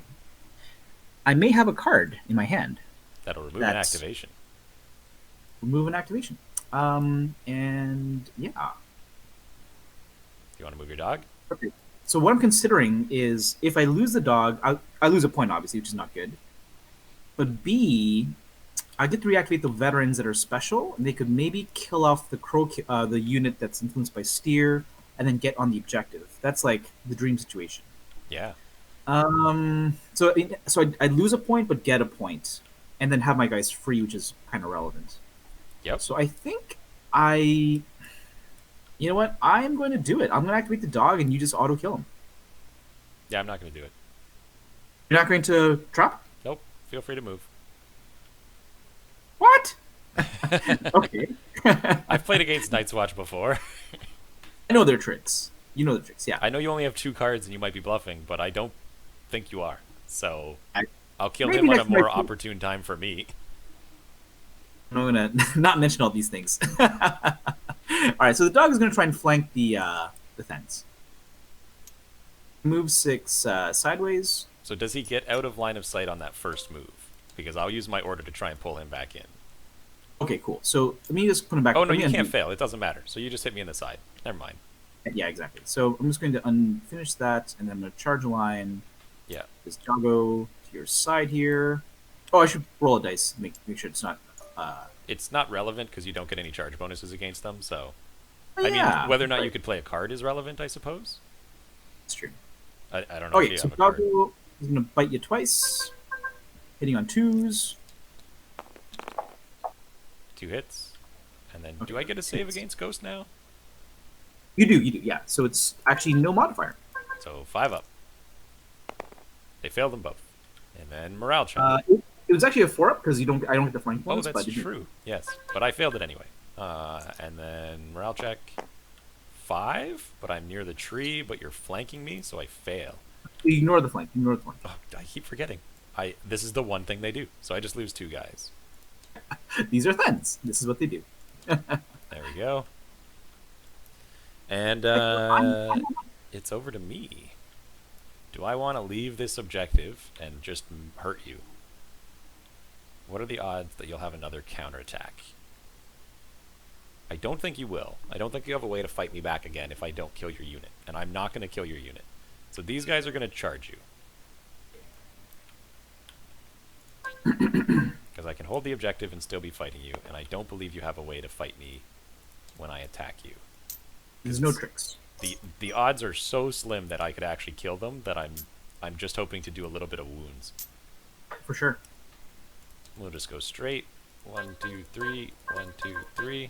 [SPEAKER 2] I may have a card in my hand.
[SPEAKER 1] That'll remove an
[SPEAKER 2] That's-
[SPEAKER 1] activation.
[SPEAKER 2] Remove an activation. And yeah.
[SPEAKER 1] You want to move your dog?
[SPEAKER 2] Okay. So what I'm considering is if I lose the dog, I lose a point, obviously, which is not good. But B, I get to reactivate the veterans that are special, and they could maybe kill off the unit that's influenced by Steer, and then get on the objective. That's like the dream situation.
[SPEAKER 1] Yeah.
[SPEAKER 2] So I'd lose a point, but get a point, and then have my guys free, which is kind of relevant.
[SPEAKER 1] Yep.
[SPEAKER 2] So I think you know what? I am going to do it. I'm going to activate the dog, and you just auto kill him.
[SPEAKER 1] Yeah, I'm not going to do it.
[SPEAKER 2] You're not going to trap?
[SPEAKER 1] Nope. Feel free to move.
[SPEAKER 2] What? Okay.
[SPEAKER 1] I've played against Night's Watch before.
[SPEAKER 2] I know their tricks. You know the tricks, yeah.
[SPEAKER 1] I know you only have 2 cards and you might be bluffing, but I don't think you are. So I'll kill
[SPEAKER 2] Maybe
[SPEAKER 1] him on a
[SPEAKER 2] next
[SPEAKER 1] more
[SPEAKER 2] night-
[SPEAKER 1] opportune time for me.
[SPEAKER 2] I'm going to not mention all these things. All right, so the dog is going to try and flank the fence. Move 6 sideways.
[SPEAKER 1] So does he get out of line of sight on that first move? Because I'll use my order to try and pull him back in.
[SPEAKER 2] Okay, cool. So let me just put him back.
[SPEAKER 1] Oh, no,
[SPEAKER 2] let me
[SPEAKER 1] you can't
[SPEAKER 2] undo-
[SPEAKER 1] fail. It doesn't matter. So you just hit me in the side. Never mind.
[SPEAKER 2] Yeah, exactly. So I'm just going to unfinish that, and then I'm going to charge a line.
[SPEAKER 1] Yeah.
[SPEAKER 2] This doggo to your side here. Oh, I should roll a dice to make sure it's not.
[SPEAKER 1] It's not relevant because you don't get any charge bonuses against them. So,
[SPEAKER 2] Oh,
[SPEAKER 1] I
[SPEAKER 2] yeah,
[SPEAKER 1] mean, whether or not
[SPEAKER 2] right.
[SPEAKER 1] you could play a card is relevant, I suppose.
[SPEAKER 2] That's true.
[SPEAKER 1] I don't know if
[SPEAKER 2] Okay,
[SPEAKER 1] you
[SPEAKER 2] so
[SPEAKER 1] have a card.
[SPEAKER 2] doggo is going to bite you twice, hitting on 2s.
[SPEAKER 1] 2 hits. And then,
[SPEAKER 2] Okay,
[SPEAKER 1] do I get a save
[SPEAKER 2] hits.
[SPEAKER 1] against Ghost now?
[SPEAKER 2] You do, yeah. So it's actually no modifier.
[SPEAKER 1] So 5 up. They failed them both. And then morale check.
[SPEAKER 2] It It was actually a 4-up because I don't get the flank
[SPEAKER 1] Oh,
[SPEAKER 2] bonus.
[SPEAKER 1] that's
[SPEAKER 2] but
[SPEAKER 1] true. Yes, but I failed it anyway. And then morale check 5, but I'm near the tree, but you're flanking me, so I fail.
[SPEAKER 2] You ignore the flank. Ignore the flank.
[SPEAKER 1] Oh, I keep forgetting. This is the one thing they do, so I just lose 2 guys.
[SPEAKER 2] These are Thens. This is what they do.
[SPEAKER 1] There we go. And it's over to me. Do I want to leave this objective and just hurt you? What are the odds that you'll have another counterattack? I don't think you will. I don't think you have a way to fight me back again if I don't kill your unit. And I'm not going to kill your unit. So these guys are going to charge you. Because I can hold the objective and still be fighting you, and I don't believe you have a way to fight me when I attack you.
[SPEAKER 2] There's no tricks.
[SPEAKER 1] The odds are so slim that I could actually kill them that I'm just hoping to do a little bit of wounds.
[SPEAKER 2] For sure.
[SPEAKER 1] We'll just go straight. 1, 2, 3. 1, 2, 3.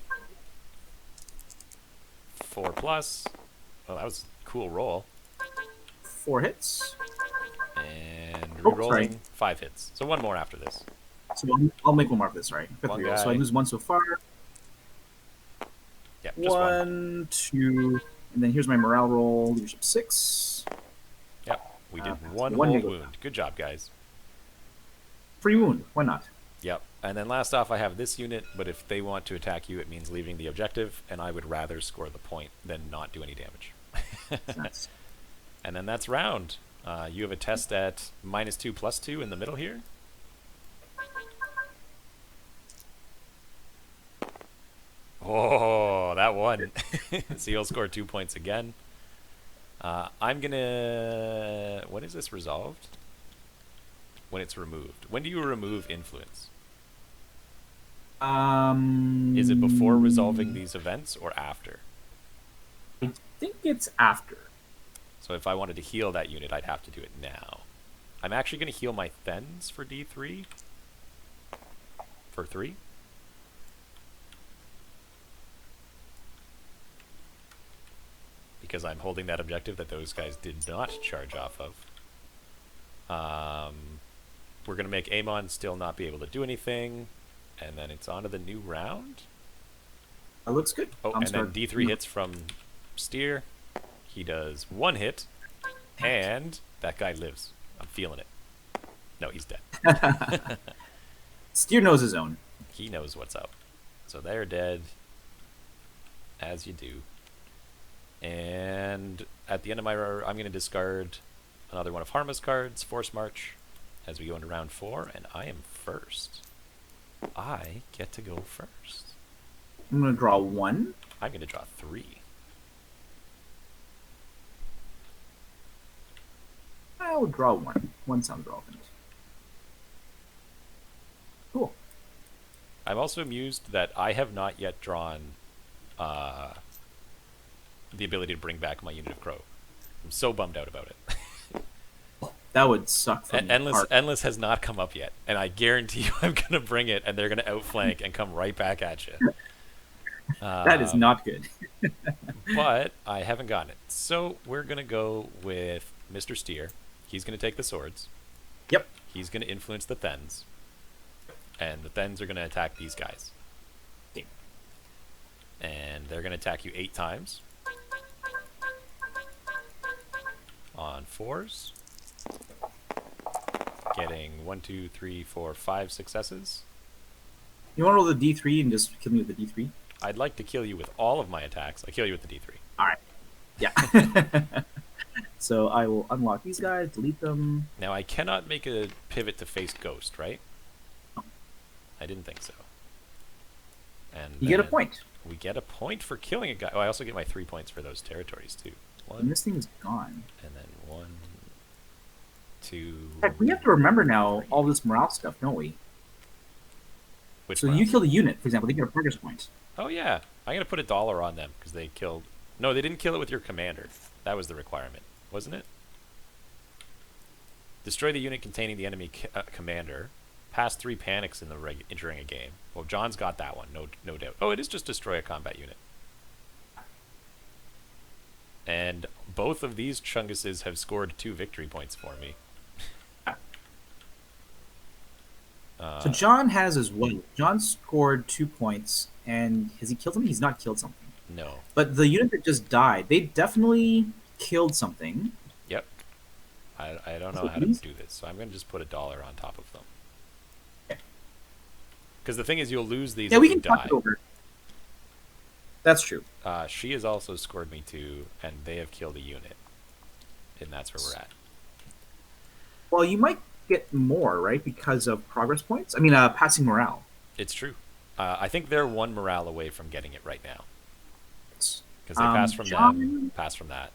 [SPEAKER 1] 4 plus. Oh, that was a cool roll.
[SPEAKER 2] 4 hits.
[SPEAKER 1] And
[SPEAKER 2] Oh,
[SPEAKER 1] re-rolling
[SPEAKER 2] sorry.
[SPEAKER 1] 5 hits. So 1 more after this.
[SPEAKER 2] So I'll make one more of this, right? I've got
[SPEAKER 1] One
[SPEAKER 2] 3 rolls. So I
[SPEAKER 1] guy.
[SPEAKER 2] lose 1 so far.
[SPEAKER 1] Yeah, just 1.
[SPEAKER 2] 1, 2, and then here's my morale roll. Leadership 6.
[SPEAKER 1] Yep, we did
[SPEAKER 2] so
[SPEAKER 1] one
[SPEAKER 2] one
[SPEAKER 1] whole
[SPEAKER 2] negative.
[SPEAKER 1] wound. Good job, guys.
[SPEAKER 2] Free wound. Why not?
[SPEAKER 1] Yep. And then last off, I have this unit, but if they want to attack you, it means leaving the objective, and I would rather score the point than not do any damage.
[SPEAKER 2] Nice.
[SPEAKER 1] And then that's round. You have a test at -2, +2 in the middle here. Oh, that one. So you'll score 2 points again. I'm gonna... When is this resolved? When it's removed. When do you remove influence? Is it before resolving these events or after?
[SPEAKER 2] I think it's after.
[SPEAKER 1] So if I wanted to heal that unit, I'd have to do it now. I'm actually going to heal my Thens for D3. For 3. Because I'm holding that objective that those guys did not charge off of. We're going to make Amon still not be able to do anything. And then it's on to the new round.
[SPEAKER 2] That looks good.
[SPEAKER 1] Oh,
[SPEAKER 2] I'm
[SPEAKER 1] and then
[SPEAKER 2] sorry.
[SPEAKER 1] D3 hits from Steer. He does 1 hit. And that guy lives. I'm feeling it. No, he's dead.
[SPEAKER 2] Steer knows his own.
[SPEAKER 1] He knows what's up. So they're dead. As you do. And at the end of my round, I'm going to discard another one of Harma's cards, Force March, as we go into round 4, and I am first. I get to go first.
[SPEAKER 2] I'm going to draw 1.
[SPEAKER 1] I'm going to draw 3.
[SPEAKER 2] I'll draw 1. 1 sounds relevant. Cool.
[SPEAKER 1] I'm also amused that I have not yet drawn the ability to bring back my unit of Crow. I'm so bummed out about it.
[SPEAKER 2] That would suck for me.
[SPEAKER 1] Endless has not come up yet, and I guarantee you I'm going to bring it, and they're going to outflank and come right back at you.
[SPEAKER 2] That is not good.
[SPEAKER 1] But I haven't gotten it. So we're going to go with Mr. Steer. He's going to take the swords.
[SPEAKER 2] Yep.
[SPEAKER 1] He's going to influence the Thens. And the Thens are going to attack these guys.
[SPEAKER 2] Okay.
[SPEAKER 1] And they're going to attack you 8 times. On 4s. Getting 1, 2, 3, 4, 5 successes.
[SPEAKER 2] You want to roll the D3 and just kill me with the D3?
[SPEAKER 1] I'd like to kill you with all of my attacks. I kill you with the D3.
[SPEAKER 2] All right. Yeah. So I will unlock these guys, delete them.
[SPEAKER 1] Now I cannot make a pivot to face Ghost, right? I didn't think so. And
[SPEAKER 2] You get a
[SPEAKER 1] then
[SPEAKER 2] point.
[SPEAKER 1] We get a point for killing a guy. Oh, I also get my 3 points for those territories too.
[SPEAKER 2] And
[SPEAKER 1] 1,
[SPEAKER 2] this thing is gone.
[SPEAKER 1] and then 1, 2.
[SPEAKER 2] In fact, we have to remember now all this morale stuff, don't we?
[SPEAKER 1] Which
[SPEAKER 2] So
[SPEAKER 1] one?
[SPEAKER 2] you kill a unit, for example, they get a progress point.
[SPEAKER 1] Oh yeah, I'm gonna put $1 on them because they killed. No, they didn't kill it with your commander. That was the requirement, wasn't it? Destroy the unit containing the enemy commander. Pass 3 panics in the entering a game. Well, John's got that one, no doubt. Oh, it is just destroy a combat unit. And both of these Chunguses have scored 2 victory points for me.
[SPEAKER 2] So John has as well. John scored 2 points, and has he killed something? He's not killed something.
[SPEAKER 1] No.
[SPEAKER 2] But the unit that just died, they definitely killed something.
[SPEAKER 1] Yep. I don't know
[SPEAKER 2] So
[SPEAKER 1] how to
[SPEAKER 2] these-
[SPEAKER 1] do this, so I'm going to just put $1 on top of them.
[SPEAKER 2] Okay.
[SPEAKER 1] Because the thing is, you'll lose these
[SPEAKER 2] Yeah,
[SPEAKER 1] if
[SPEAKER 2] we
[SPEAKER 1] you
[SPEAKER 2] can talk
[SPEAKER 1] die.
[SPEAKER 2] it over. That's true.
[SPEAKER 1] She has also scored me 2, and they have killed a unit. And that's where we're at.
[SPEAKER 2] Well, you might get more, right, because of progress points. I mean, passing morale.
[SPEAKER 1] It's true. I think they're 1 morale away from getting it right now.
[SPEAKER 2] It's-
[SPEAKER 1] Because they pass from
[SPEAKER 2] John-
[SPEAKER 1] them, pass from that.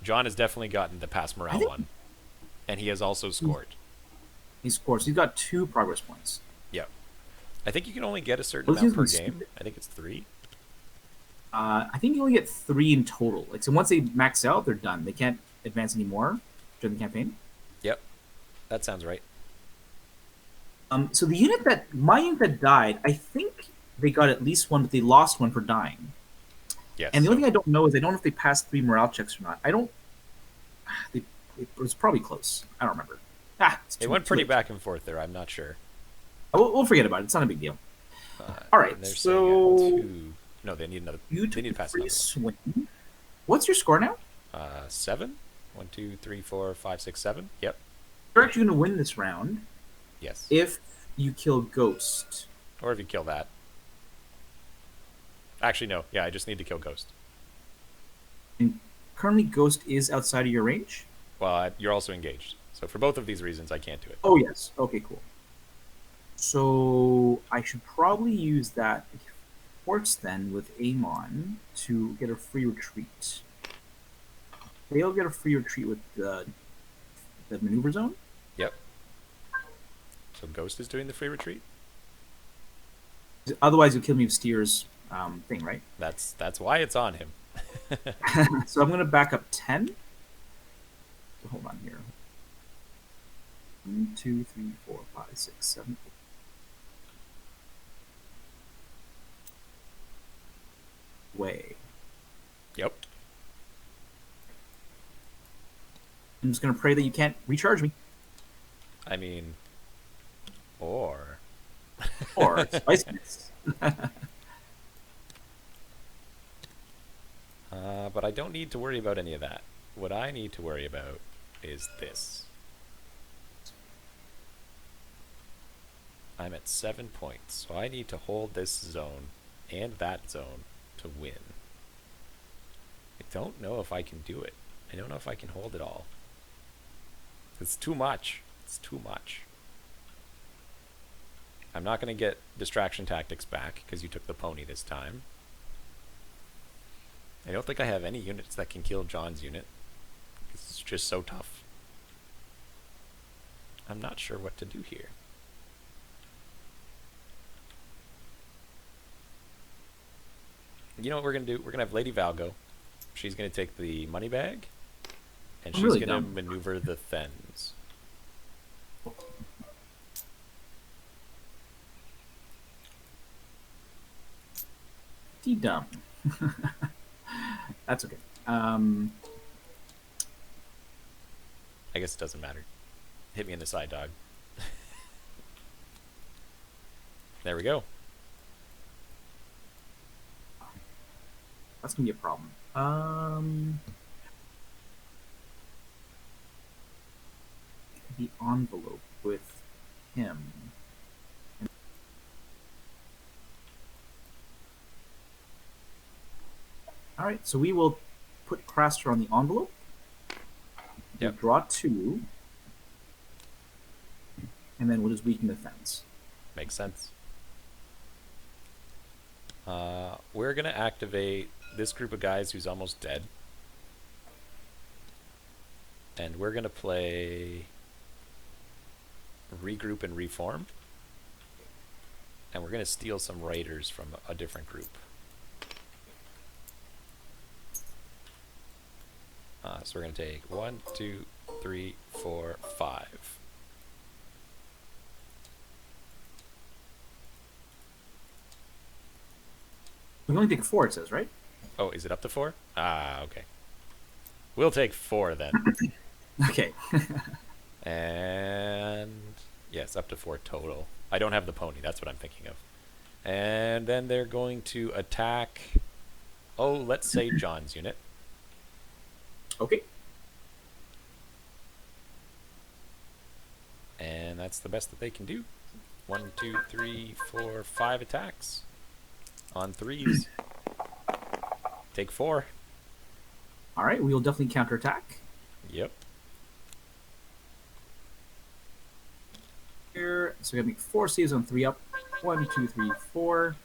[SPEAKER 1] John has definitely gotten the pass morale
[SPEAKER 2] think-
[SPEAKER 1] one. And he has also scored.
[SPEAKER 2] He scores. He's got 2 progress points.
[SPEAKER 1] Yep. I think you can only get a certain
[SPEAKER 2] Well,
[SPEAKER 1] amount per
[SPEAKER 2] he's-
[SPEAKER 1] game. I think it's 3.
[SPEAKER 2] I think you only get 3 in total. Like, so once they max out, they're done. They can't advance anymore during the campaign.
[SPEAKER 1] Yep. That sounds right.
[SPEAKER 2] So the my unit that died, I think they got at least 1, but they lost 1 for dying.
[SPEAKER 1] Yes.
[SPEAKER 2] And the only
[SPEAKER 1] so-
[SPEAKER 2] thing I don't know is I don't know if they passed 3 morale checks or not. I don't. It was probably close. I don't remember. It's
[SPEAKER 1] it
[SPEAKER 2] too-
[SPEAKER 1] went
[SPEAKER 2] too
[SPEAKER 1] pretty
[SPEAKER 2] late.
[SPEAKER 1] back and forth there. I'm not sure.
[SPEAKER 2] We'll forget about it. It's not a big deal.
[SPEAKER 1] Uh,
[SPEAKER 2] All right,
[SPEAKER 1] and they're
[SPEAKER 2] so-
[SPEAKER 1] saying 2. No, they need another.
[SPEAKER 2] You
[SPEAKER 1] They
[SPEAKER 2] took
[SPEAKER 1] need
[SPEAKER 2] a
[SPEAKER 1] to pass
[SPEAKER 2] free
[SPEAKER 1] another
[SPEAKER 2] swing. What's your score now?
[SPEAKER 1] one. 7. 1, 2, 3, 4, 5, 6, 7. Yep.
[SPEAKER 2] You're actually going to win this round
[SPEAKER 1] Yes.
[SPEAKER 2] if you kill Ghost.
[SPEAKER 1] Or if you kill that. Actually, no. Yeah, I just need to kill Ghost.
[SPEAKER 2] Currently, Ghost is outside of your range.
[SPEAKER 1] Well, you're also engaged. So for both of these reasons, I can't do it.
[SPEAKER 2] Oh yes. Okay, cool. So I should probably use that force then with Amon to get a free retreat. They'll get a free retreat with the maneuver zone.
[SPEAKER 1] Yep. So Ghost is doing the free retreat?
[SPEAKER 2] Otherwise, you'll kill me with Steer's thing, right?
[SPEAKER 1] That's why it's on him.
[SPEAKER 2] So I'm going to back up 10. So hold on here. 1, 2, 3, 4, 5, 6, 7, 8. Way.
[SPEAKER 1] Yep.
[SPEAKER 2] I'm just going to pray that you can't recharge me.
[SPEAKER 1] I mean, or
[SPEAKER 2] Or spiciness.
[SPEAKER 1] but I don't need to worry about any of that. What I need to worry about is this. I'm at 7 points, so I need to hold this zone and that zone to win. I don't know if I can do it. I don't know if I can hold it all. It's too much. It's too much. I'm not going to get distraction tactics back because you took the pony this time. I don't think I have any units that can kill John's unit. It's just so tough. I'm not sure what to do here. You know what we're going to do? We're going to have Lady Valgo. She's going to take the money bag. And
[SPEAKER 2] I'm
[SPEAKER 1] she's
[SPEAKER 2] really
[SPEAKER 1] going to
[SPEAKER 2] dumb.
[SPEAKER 1] maneuver the Thens.
[SPEAKER 2] Dumb. That's okay.
[SPEAKER 1] I guess it doesn't matter. Hit me in the side, dog. There we go.
[SPEAKER 2] That's gonna be a problem. The envelope with him. All right, so we will put Craster on the envelope. We'll
[SPEAKER 1] Yep.
[SPEAKER 2] draw 2, and then we'll just weaken the fence.
[SPEAKER 1] Makes sense. We're going to activate this group of guys who's almost dead. And we're going to play Regroup and Reform. And we're going to steal some raiders from a different group. So we're going to take 1, 2, 3, 4, 5.
[SPEAKER 2] We can only take 4, it says, right?
[SPEAKER 1] Oh, is it up to 4? Ah, okay. We'll take 4 then.
[SPEAKER 2] Okay.
[SPEAKER 1] And yes, up to 4 total. I don't have the pony. That's what I'm thinking of. And then they're going to attack. Oh, let's say John's unit.
[SPEAKER 2] Okay.
[SPEAKER 1] And that's the best that they can do. 1, 2, 3, 4, 5 attacks on 3s. Take 4.
[SPEAKER 2] All right, we will definitely counterattack.
[SPEAKER 1] Yep.
[SPEAKER 2] Here, so we gotta make 4 saves on 3 up. 1, 2, 3, 4.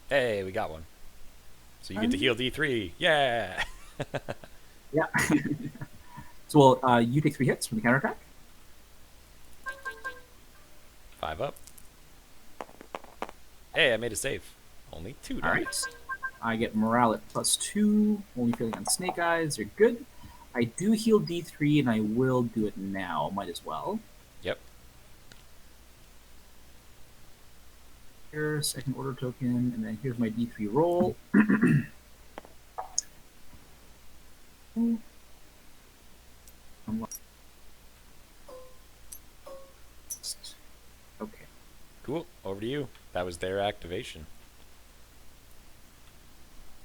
[SPEAKER 1] Hey, we got one. So you get to heal D3. Yeah.
[SPEAKER 2] Yeah. So, well, you take 3 hits from the counterattack.
[SPEAKER 1] 5 up. Hey, I made a save. Only 2
[SPEAKER 2] All
[SPEAKER 1] died.
[SPEAKER 2] right. I get morale at +2. Only failing on snake eyes. You're good. I do heal D3, and I will do it now. Might as well.
[SPEAKER 1] Yep.
[SPEAKER 2] Here, second order token, and then here's my D3 roll. Okay.
[SPEAKER 1] Cool. Over to you. That was their activation.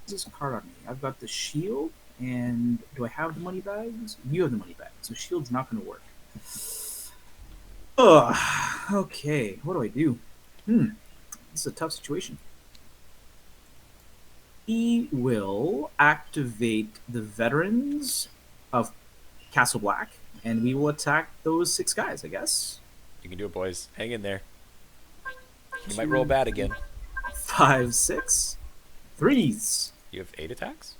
[SPEAKER 2] This card on me. I've got the shield, and do I have the money bags? You have the money bags, so shield's not going to work. Ugh. Okay. What do I do? This is a tough situation. He will activate the veterans of Castle Black, and we will attack those 6 guys, I guess.
[SPEAKER 1] You can do it, boys. Hang in there. You might roll bad again.
[SPEAKER 2] 5, 6. 3s.
[SPEAKER 1] You have 8 attacks?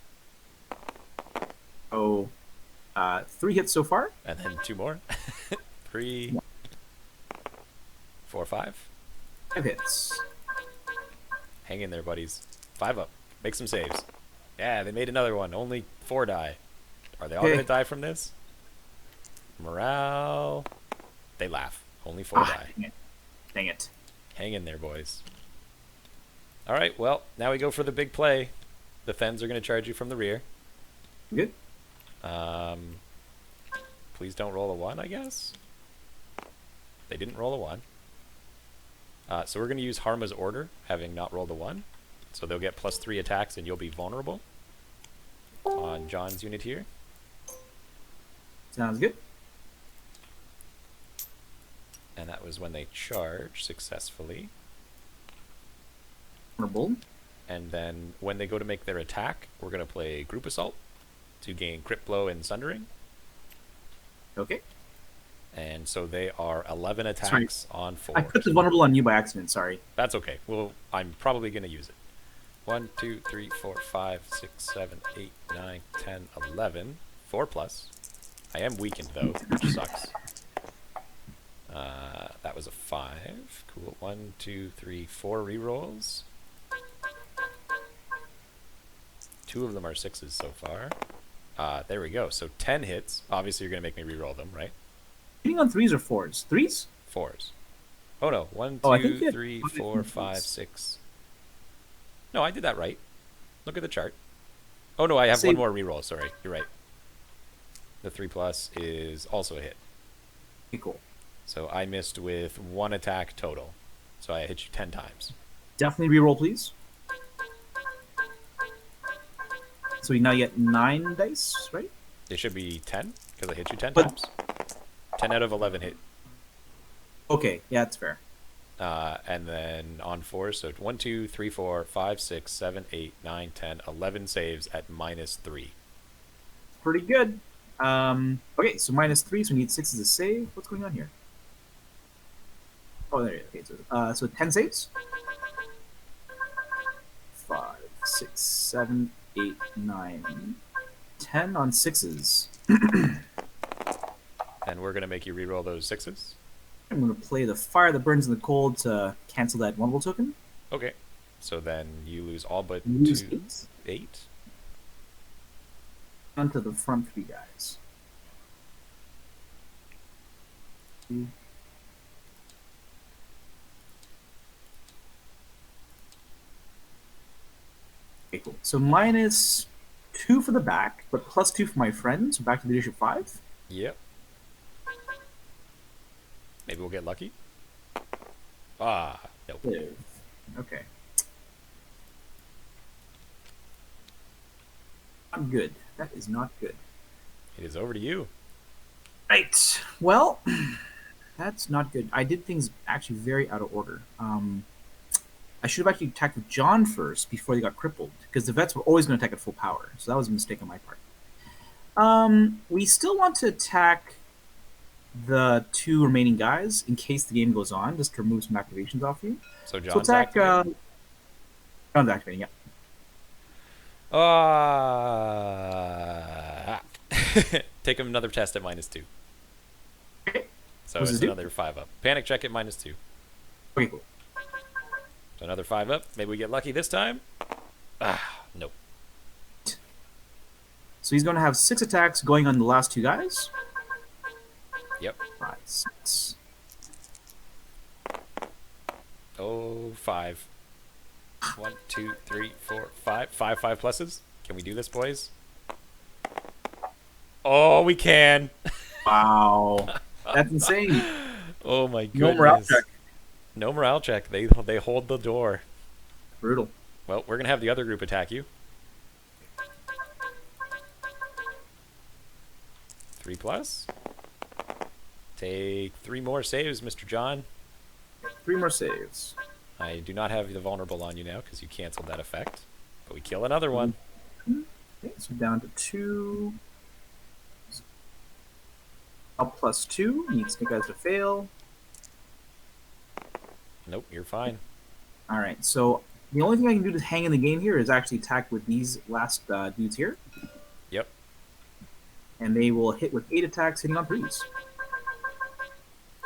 [SPEAKER 2] Oh, 3 hits so far.
[SPEAKER 1] And then 2 more. 3, 4, 5.
[SPEAKER 2] 5 hits.
[SPEAKER 1] Hang in there, buddies. 5 up. Make some saves. Yeah, they made another one. Only 4 die. Are they all
[SPEAKER 2] Okay.
[SPEAKER 1] going to die from this? Morale. They laugh. Only 4 die.
[SPEAKER 2] Dang it. Dang it.
[SPEAKER 1] Hang in there, boys. All right, well, now we go for the big play. The Fens are going to charge you from the rear.
[SPEAKER 2] Good.
[SPEAKER 1] Please don't roll a 1, I guess. They didn't roll a 1. So we're going to use Harma's Order, having not rolled a 1. So they'll get +3 attacks, and you'll be vulnerable on John's unit here.
[SPEAKER 2] Sounds good.
[SPEAKER 1] And that was when they charge successfully.
[SPEAKER 2] Vulnerable.
[SPEAKER 1] And then when they go to make their attack, we're going to play Group Assault to gain Crit Blow and Sundering.
[SPEAKER 2] Okay.
[SPEAKER 1] And so they are 11 attacks on 4.
[SPEAKER 2] I put the vulnerable on you by accident. Sorry.
[SPEAKER 1] That's okay. Well, I'm probably going to use it. 1, 2, 3, 4, 5, 6, 7, 8, 9, 10, 11. 4 plus. I am weakened, though, which sucks. That was a 5. Cool. 1, 2, 3, 4 rerolls. 2 of them are 6s so far. There we go. So 10 hits. Obviously, you're going to make me reroll them, right?
[SPEAKER 2] Hitting on 3s or 4s? 3s?
[SPEAKER 1] 4s. Oh, no. 1,
[SPEAKER 2] Oh, I think
[SPEAKER 1] 2,
[SPEAKER 2] you had
[SPEAKER 1] 3,
[SPEAKER 2] 5
[SPEAKER 1] 4,
[SPEAKER 2] and
[SPEAKER 1] 5,
[SPEAKER 2] threes.
[SPEAKER 1] 6. No, I did that right. Look at the chart. Oh, no, I have
[SPEAKER 2] Say-
[SPEAKER 1] one more reroll. Sorry. You're right. The 3 plus is also a hit.
[SPEAKER 2] Okay, cool.
[SPEAKER 1] So I missed with 1 attack total. So I hit you 10 times.
[SPEAKER 2] Definitely reroll, please. So we now get 9 dice, right?
[SPEAKER 1] It should be 10 because I hit you 10
[SPEAKER 2] But-
[SPEAKER 1] times. 10 out of 11 hit.
[SPEAKER 2] Okay, yeah, that's fair.
[SPEAKER 1] And then on 4, so 1, 2, 3, 4, 5, 6, 7, 8, 9, 10, 11 saves at -3.
[SPEAKER 2] Pretty good. Okay, so -3, so we need 6 as a save. What's going on here? Oh, there it is. Okay, so 10 saves? 5, 6, 7, 8, 9, 10 on 6s.
[SPEAKER 1] And we're going to make you reroll those 6s.
[SPEAKER 2] I'm going to play the Fire that Burns in the Cold to cancel that vulnerable token.
[SPEAKER 1] Okay. So then you lose all but
[SPEAKER 2] Lose
[SPEAKER 1] 2,
[SPEAKER 2] 8.
[SPEAKER 1] 8.
[SPEAKER 2] Onto the front 3 guys. Okay, cool. So -2 for the back, but +2 for my friend. So back to leadership 5.
[SPEAKER 1] Yep. Maybe we'll get lucky. Ah, nope.
[SPEAKER 2] Live. Okay. Not good. That is not good.
[SPEAKER 1] It is over to you.
[SPEAKER 2] Right. Well, that's not good. I did things actually very out of order. I should have actually attacked with John first before they got crippled, because the vets were always going to attack at full power. So that was a mistake on my part. We still want to attack the 2 remaining guys in case the game goes on, just to remove some activations off you.
[SPEAKER 1] So
[SPEAKER 2] So
[SPEAKER 1] John's
[SPEAKER 2] attack.
[SPEAKER 1] activated.
[SPEAKER 2] John's activating. Yeah.
[SPEAKER 1] Take him another test at -2.
[SPEAKER 2] Okay.
[SPEAKER 1] So
[SPEAKER 2] What's
[SPEAKER 1] it's
[SPEAKER 2] it do?
[SPEAKER 1] another 5 up. Panic check at -2.
[SPEAKER 2] Okay. Cool.
[SPEAKER 1] So another 5 up. Maybe we get lucky this time. Nope.
[SPEAKER 2] So he's going to have 6 attacks going on the last 2 guys.
[SPEAKER 1] Yep.
[SPEAKER 2] 5, 6.
[SPEAKER 1] Oh, 5. 1, 2, 3, 4, 5. 5 pluses. Can we do this, boys? Oh, we can.
[SPEAKER 2] Wow. That's insane.
[SPEAKER 1] Oh my goodness.
[SPEAKER 2] No morale check.
[SPEAKER 1] No morale check. They hold the door.
[SPEAKER 2] Brutal.
[SPEAKER 1] Well, we're gonna have the other group attack you. 3 plus. Take 3 more saves, Mr. John.
[SPEAKER 2] 3 more saves.
[SPEAKER 1] I do not have the vulnerable on you now because you canceled that effect. But we kill another one.
[SPEAKER 2] Okay, so down to 2. Up plus 2. Need Snake Eyes to fail.
[SPEAKER 1] Nope, you're fine.
[SPEAKER 2] Alright, so the only thing I can do to hang in the game here is actually attack with these last dudes here.
[SPEAKER 1] Yep.
[SPEAKER 2] And they will hit with 8 attacks, hitting on 3s.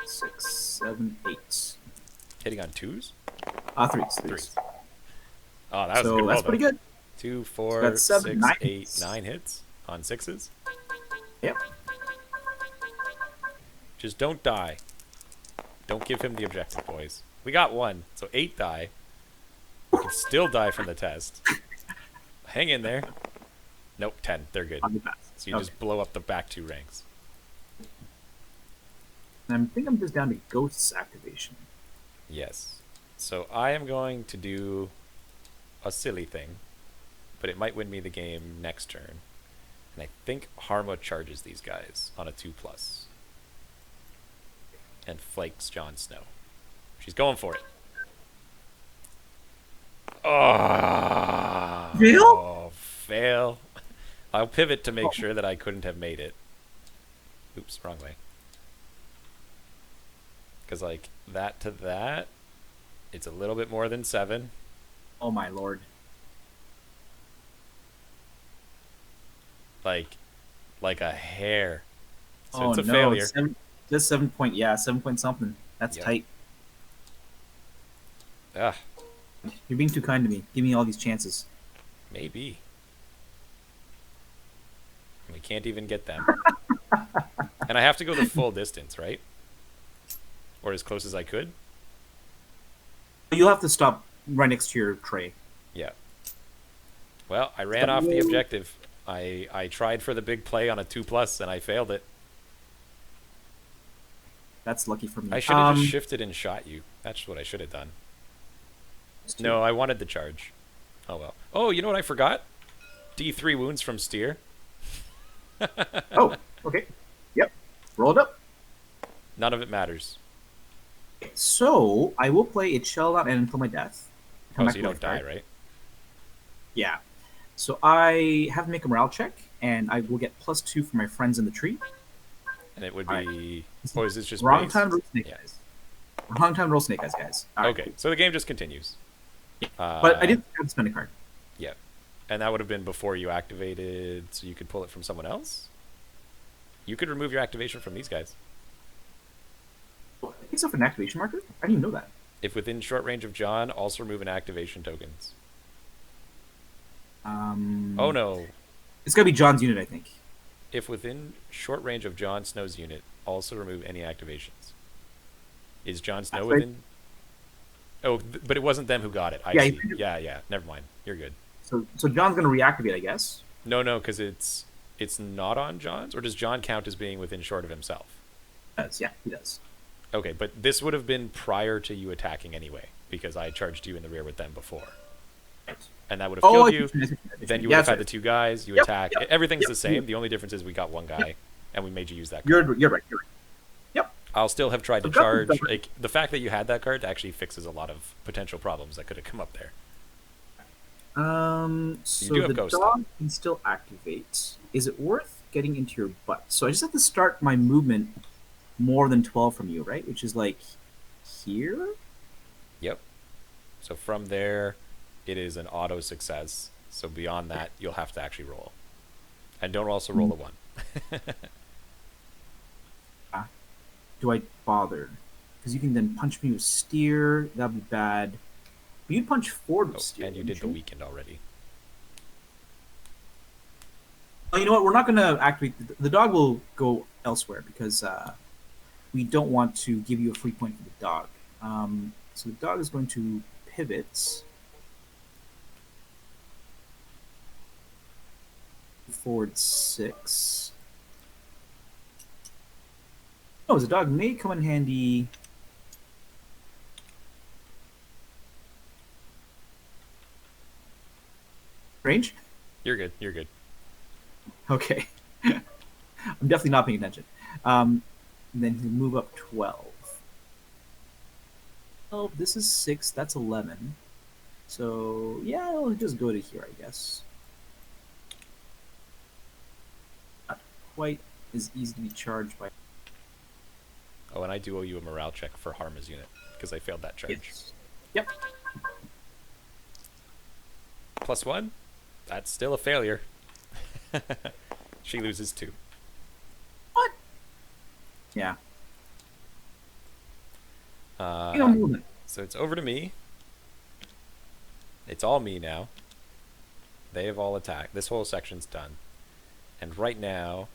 [SPEAKER 2] 6, 7, 8.
[SPEAKER 1] Hitting on 2s?
[SPEAKER 2] 3s.
[SPEAKER 1] 3s. Oh, that was a
[SPEAKER 2] So
[SPEAKER 1] good roll,
[SPEAKER 2] that's pretty
[SPEAKER 1] though.
[SPEAKER 2] good.
[SPEAKER 1] 2,
[SPEAKER 2] So
[SPEAKER 1] 4,
[SPEAKER 2] that's 7,
[SPEAKER 1] 6,
[SPEAKER 2] 9
[SPEAKER 1] 8,
[SPEAKER 2] hits.
[SPEAKER 1] 9 hits on 6s.
[SPEAKER 2] Yep.
[SPEAKER 1] Just don't die. Don't give him the objective, boys. We got 1, so 8 die. We can still die from the test. Hang in there. Nope, 10. They're good.
[SPEAKER 2] On the pass.
[SPEAKER 1] So you
[SPEAKER 2] Okay.
[SPEAKER 1] just blow up the back 2 ranks.
[SPEAKER 2] And I think I'm just down to Ghost's activation.
[SPEAKER 1] Yes. So I am going to do a silly thing, but it might win me the game next turn. And I think Harma charges these guys on a 2 plus. And flakes Jon Snow. She's going for it. Oh,
[SPEAKER 2] Fail?
[SPEAKER 1] fail. I'll pivot to make sure that I couldn't have made it. Oops, wrong way. Because, like, that to that, it's a little bit more than 7.
[SPEAKER 2] Oh my lord.
[SPEAKER 1] Like a hair. So
[SPEAKER 2] Oh
[SPEAKER 1] it's a
[SPEAKER 2] no,
[SPEAKER 1] failure.
[SPEAKER 2] it's just 7 point, yeah, 7 point something. That's
[SPEAKER 1] Yep.
[SPEAKER 2] tight.
[SPEAKER 1] Ah,
[SPEAKER 2] You're being too kind to me. Give me all these chances.
[SPEAKER 1] maybe. We can't even get them. And I have to go the full distance, right? Or as close as I could?
[SPEAKER 2] You'll have to stop right next to your tray.
[SPEAKER 1] Yeah. Well, I ran off the objective. I tried for the big play on a 2 plus and I failed it.
[SPEAKER 2] That's lucky for me.
[SPEAKER 1] I should have just shifted and shot you. That's what I should have done. No, I wanted the charge. Oh well. Oh, you know what I forgot? D3 wounds from Steer.
[SPEAKER 2] Oh, okay. Yep. Roll it up.
[SPEAKER 1] None of it matters.
[SPEAKER 2] So I will play it shell out and until my death. Come
[SPEAKER 1] Oh,
[SPEAKER 2] back
[SPEAKER 1] so you
[SPEAKER 2] to
[SPEAKER 1] don't
[SPEAKER 2] life,
[SPEAKER 1] die, right?
[SPEAKER 2] Yeah. So I have to make a morale check, and I will get +2 for my friends in the tree.
[SPEAKER 1] And it would
[SPEAKER 2] Alright.
[SPEAKER 1] be... Or is this just
[SPEAKER 2] Wrong
[SPEAKER 1] based?
[SPEAKER 2] time to roll snake
[SPEAKER 1] Yeah.
[SPEAKER 2] eyes. Wrong time to roll snake eyes, guys. All right,
[SPEAKER 1] Okay,
[SPEAKER 2] cool.
[SPEAKER 1] so the game just continues.
[SPEAKER 2] But I did have to spend a card.
[SPEAKER 1] Yeah. And that would have been before you activated, so you could pull it from someone else? You could remove your activation from these guys.
[SPEAKER 2] It takes off an activation marker? I didn't even know that.
[SPEAKER 1] If within short range of John, also remove an activation tokens. Oh no.
[SPEAKER 2] It's got to be John's unit, I think.
[SPEAKER 1] If within short range of Jon Snow's unit, also remove any activations. Is Jon Snow
[SPEAKER 2] That's right.
[SPEAKER 1] within? Oh, but it wasn't them who got it. I
[SPEAKER 2] Yeah,
[SPEAKER 1] see.
[SPEAKER 2] he-
[SPEAKER 1] Yeah. Never mind. You're good.
[SPEAKER 2] So John's going to reactivate, I guess.
[SPEAKER 1] No, because it's not on John's, or does John count as being within short of himself?
[SPEAKER 2] He does, yeah, he does.
[SPEAKER 1] Okay, but this would have been prior to you attacking anyway, because I charged you in the rear with them before.
[SPEAKER 2] Right.
[SPEAKER 1] And that would have
[SPEAKER 2] Oh,
[SPEAKER 1] killed
[SPEAKER 2] I
[SPEAKER 1] you.
[SPEAKER 2] see what you mean.
[SPEAKER 1] Then you would
[SPEAKER 2] Yeah,
[SPEAKER 1] have
[SPEAKER 2] that's
[SPEAKER 1] had the
[SPEAKER 2] right.
[SPEAKER 1] two guys. You
[SPEAKER 2] Yep,
[SPEAKER 1] attack.
[SPEAKER 2] yep,
[SPEAKER 1] Everything's
[SPEAKER 2] yep.
[SPEAKER 1] the same. The only difference is we got one guy, and we made you use that card.
[SPEAKER 2] You're right. You're right. Yep.
[SPEAKER 1] I'll still have tried to
[SPEAKER 2] I've got the
[SPEAKER 1] charge.
[SPEAKER 2] cover.
[SPEAKER 1] Like, the fact that you had that card actually fixes a lot of potential problems that could have come up there.
[SPEAKER 2] So
[SPEAKER 1] do have
[SPEAKER 2] the
[SPEAKER 1] Ghost
[SPEAKER 2] dog can still activate. Is it worth getting into your butt? So I just have to start my movement more than 12 from you, right? Which is like here.
[SPEAKER 1] Yep. So from there, it is an auto success. So beyond that, you'll have to actually roll. And don't also roll a 1.
[SPEAKER 2] Do I bother? Because you can then punch me with steer. That'd be bad. But you'd punch forward with
[SPEAKER 1] Oh,
[SPEAKER 2] steer.
[SPEAKER 1] and you
[SPEAKER 2] wouldn't
[SPEAKER 1] did the weekend already.
[SPEAKER 2] Oh, you know what? We're not going to activate. The dog will go elsewhere because we don't want to give you a free point for the dog. So the dog is going to pivot forward 6. Oh, the dog may come in handy. Range?
[SPEAKER 1] You're good. You're good.
[SPEAKER 2] Okay. I'm definitely not paying attention. And then he'll move up 12. Oh, this is 6. That's 11. So, yeah, I'll just go to here, I guess. Not quite as easy to be charged by.
[SPEAKER 1] Oh, and I do owe you a morale check for Harma's unit, because I failed that charge.
[SPEAKER 2] Yes. Yep.
[SPEAKER 1] +1? That's still a failure. She loses 2.
[SPEAKER 2] What? Yeah.
[SPEAKER 1] Uh,
[SPEAKER 2] You know, movement.
[SPEAKER 1] So it's over to me. It's all me now. They have all attacked. This whole section's done. And right now,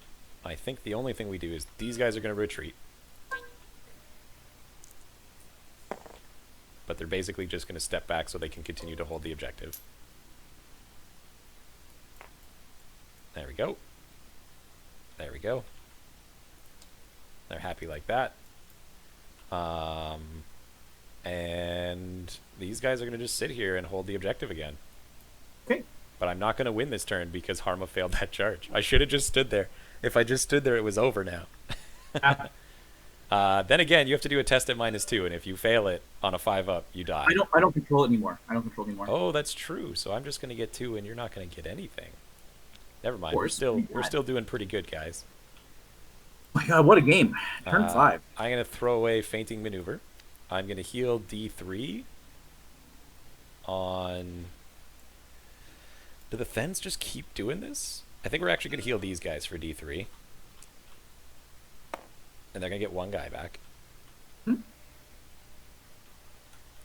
[SPEAKER 1] I think the only thing we do is these guys are going to retreat. But they're basically just going to step back so they can continue to hold the objective. There we go. There we go. They're happy like that. And these guys are going to just sit here and hold the objective again.
[SPEAKER 2] Okay.
[SPEAKER 1] But I'm not going to win this turn because Harma failed that charge. I should have just stood there. If I just stood there, it was over now. Then again, you have to do a test at -2, and if you fail it on a 5-up, you die.
[SPEAKER 2] I don't control it anymore.
[SPEAKER 1] Oh, that's true. So I'm just going to get 2, and you're not going to get anything. Never mind.
[SPEAKER 2] Of
[SPEAKER 1] We're
[SPEAKER 2] course.
[SPEAKER 1] still doing pretty good, guys.
[SPEAKER 2] Oh my god, what a game. Turn 5.
[SPEAKER 1] I'm going to throw away Fainting Maneuver. I'm going to heal D3 on... Do the Thens just keep doing this? I think we're actually going to heal these guys for D3. And they're going to get 1 guy back.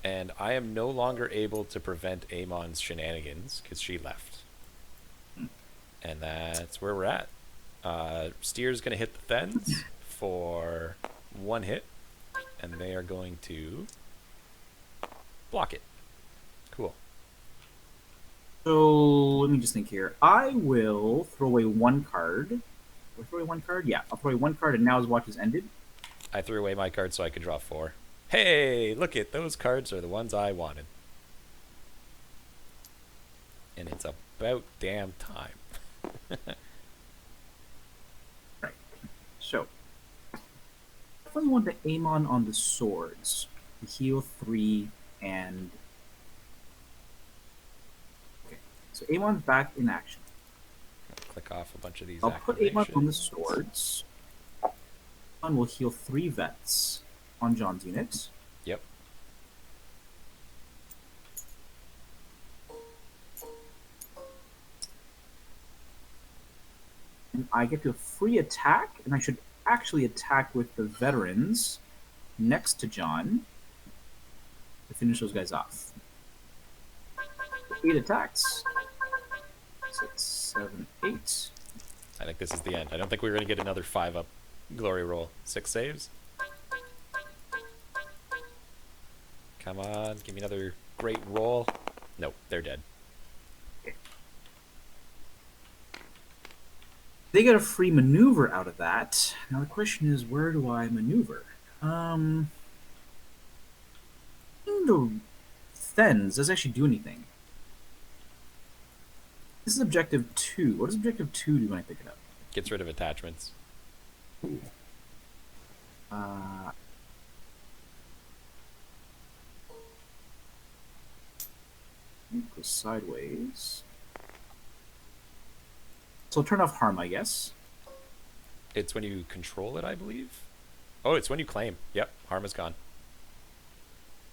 [SPEAKER 1] And I am no longer able to prevent Amon's shenanigans because she left. And that's where we're at. Steer's going to hit the Thens for 1 hit. And they are going to block it. Cool.
[SPEAKER 2] So let me just think here. I will throw away 1 card. Will I throw away 1 card? Yeah, I'll throw away 1 card, and now his watch has ended.
[SPEAKER 1] I threw away my card so I could draw 4. Hey, look it. Those cards are the ones I wanted. And it's about damn time.
[SPEAKER 2] Right. So, I definitely want to aim on the swords. The heal 3 and... Okay, so Amon's back in action.
[SPEAKER 1] Click off a bunch of these
[SPEAKER 2] I'll put Amon on the
[SPEAKER 1] activations.
[SPEAKER 2] swords. Amon will heal 3 vets on John's unit.
[SPEAKER 1] Yep.
[SPEAKER 2] And I get to a free attack, and I should actually attack with the veterans next to John to finish those guys off. 8 attacks. 6, 7, 8.
[SPEAKER 1] I think this is the end. I don't think we're going to get another 5-up glory roll. 6 saves. Come on, give me another great roll. Nope, they're dead.
[SPEAKER 2] They get a free maneuver out of that. Now the question is, where do I maneuver? Um, the Thens doesn't actually do anything. This is objective 2. What does objective 2 do when I pick it up?
[SPEAKER 1] Gets rid of attachments.
[SPEAKER 2] Uh, go sideways. So turn off harm, I guess.
[SPEAKER 1] It's when you control it, I believe. Oh, it's when you claim. Yep, harm is gone.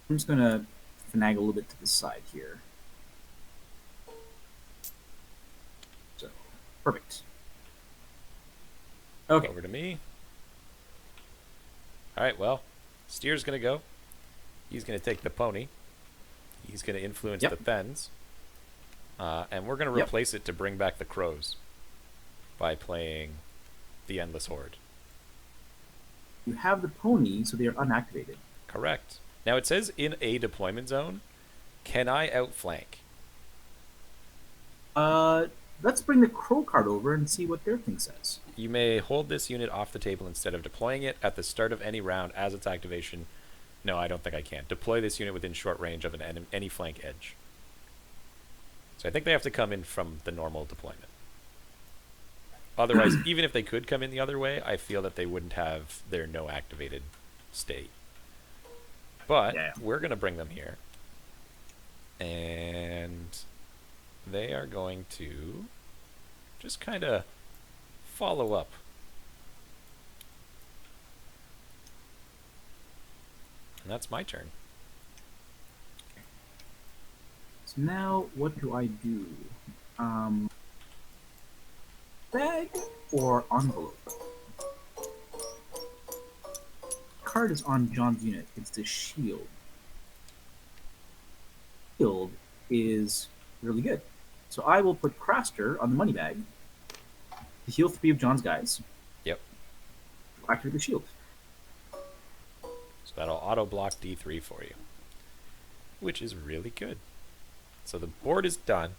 [SPEAKER 2] I'm just gonna finagle a little bit to the side here. So, perfect. Okay.
[SPEAKER 1] Over to me. All right, well, Steer's going to go. He's going to take the pony. He's going to influence
[SPEAKER 2] Yep.
[SPEAKER 1] the Thens. And we're going to
[SPEAKER 2] Yep.
[SPEAKER 1] replace it to bring back the crows by playing the Endless Horde.
[SPEAKER 2] You have the pony, so they are unactivated.
[SPEAKER 1] Correct. Now it says in a deployment zone, can I outflank?
[SPEAKER 2] Let's bring the crow card over and see what their thing says.
[SPEAKER 1] You may hold this unit off the table instead of deploying it at the start of any round as its activation. No, I don't think I can. Deploy this unit within short range of any flank edge. So I think they have to come in from the normal deployment. Otherwise, even if they could come in the other way, I feel that they wouldn't have their no activated state. But
[SPEAKER 2] Yeah.
[SPEAKER 1] we're going to bring them here. And they are going to just kind of follow up. And that's my turn.
[SPEAKER 2] So now, what do I do? Bag or envelope? Card is on John's unit. It's the shield. Shield is really good. So I will put Craster on the money bag to heal 3 of John's guys.
[SPEAKER 1] Yep.
[SPEAKER 2] Activate the shield.
[SPEAKER 1] So that'll auto block D3 for you, which is really good. So the board is done.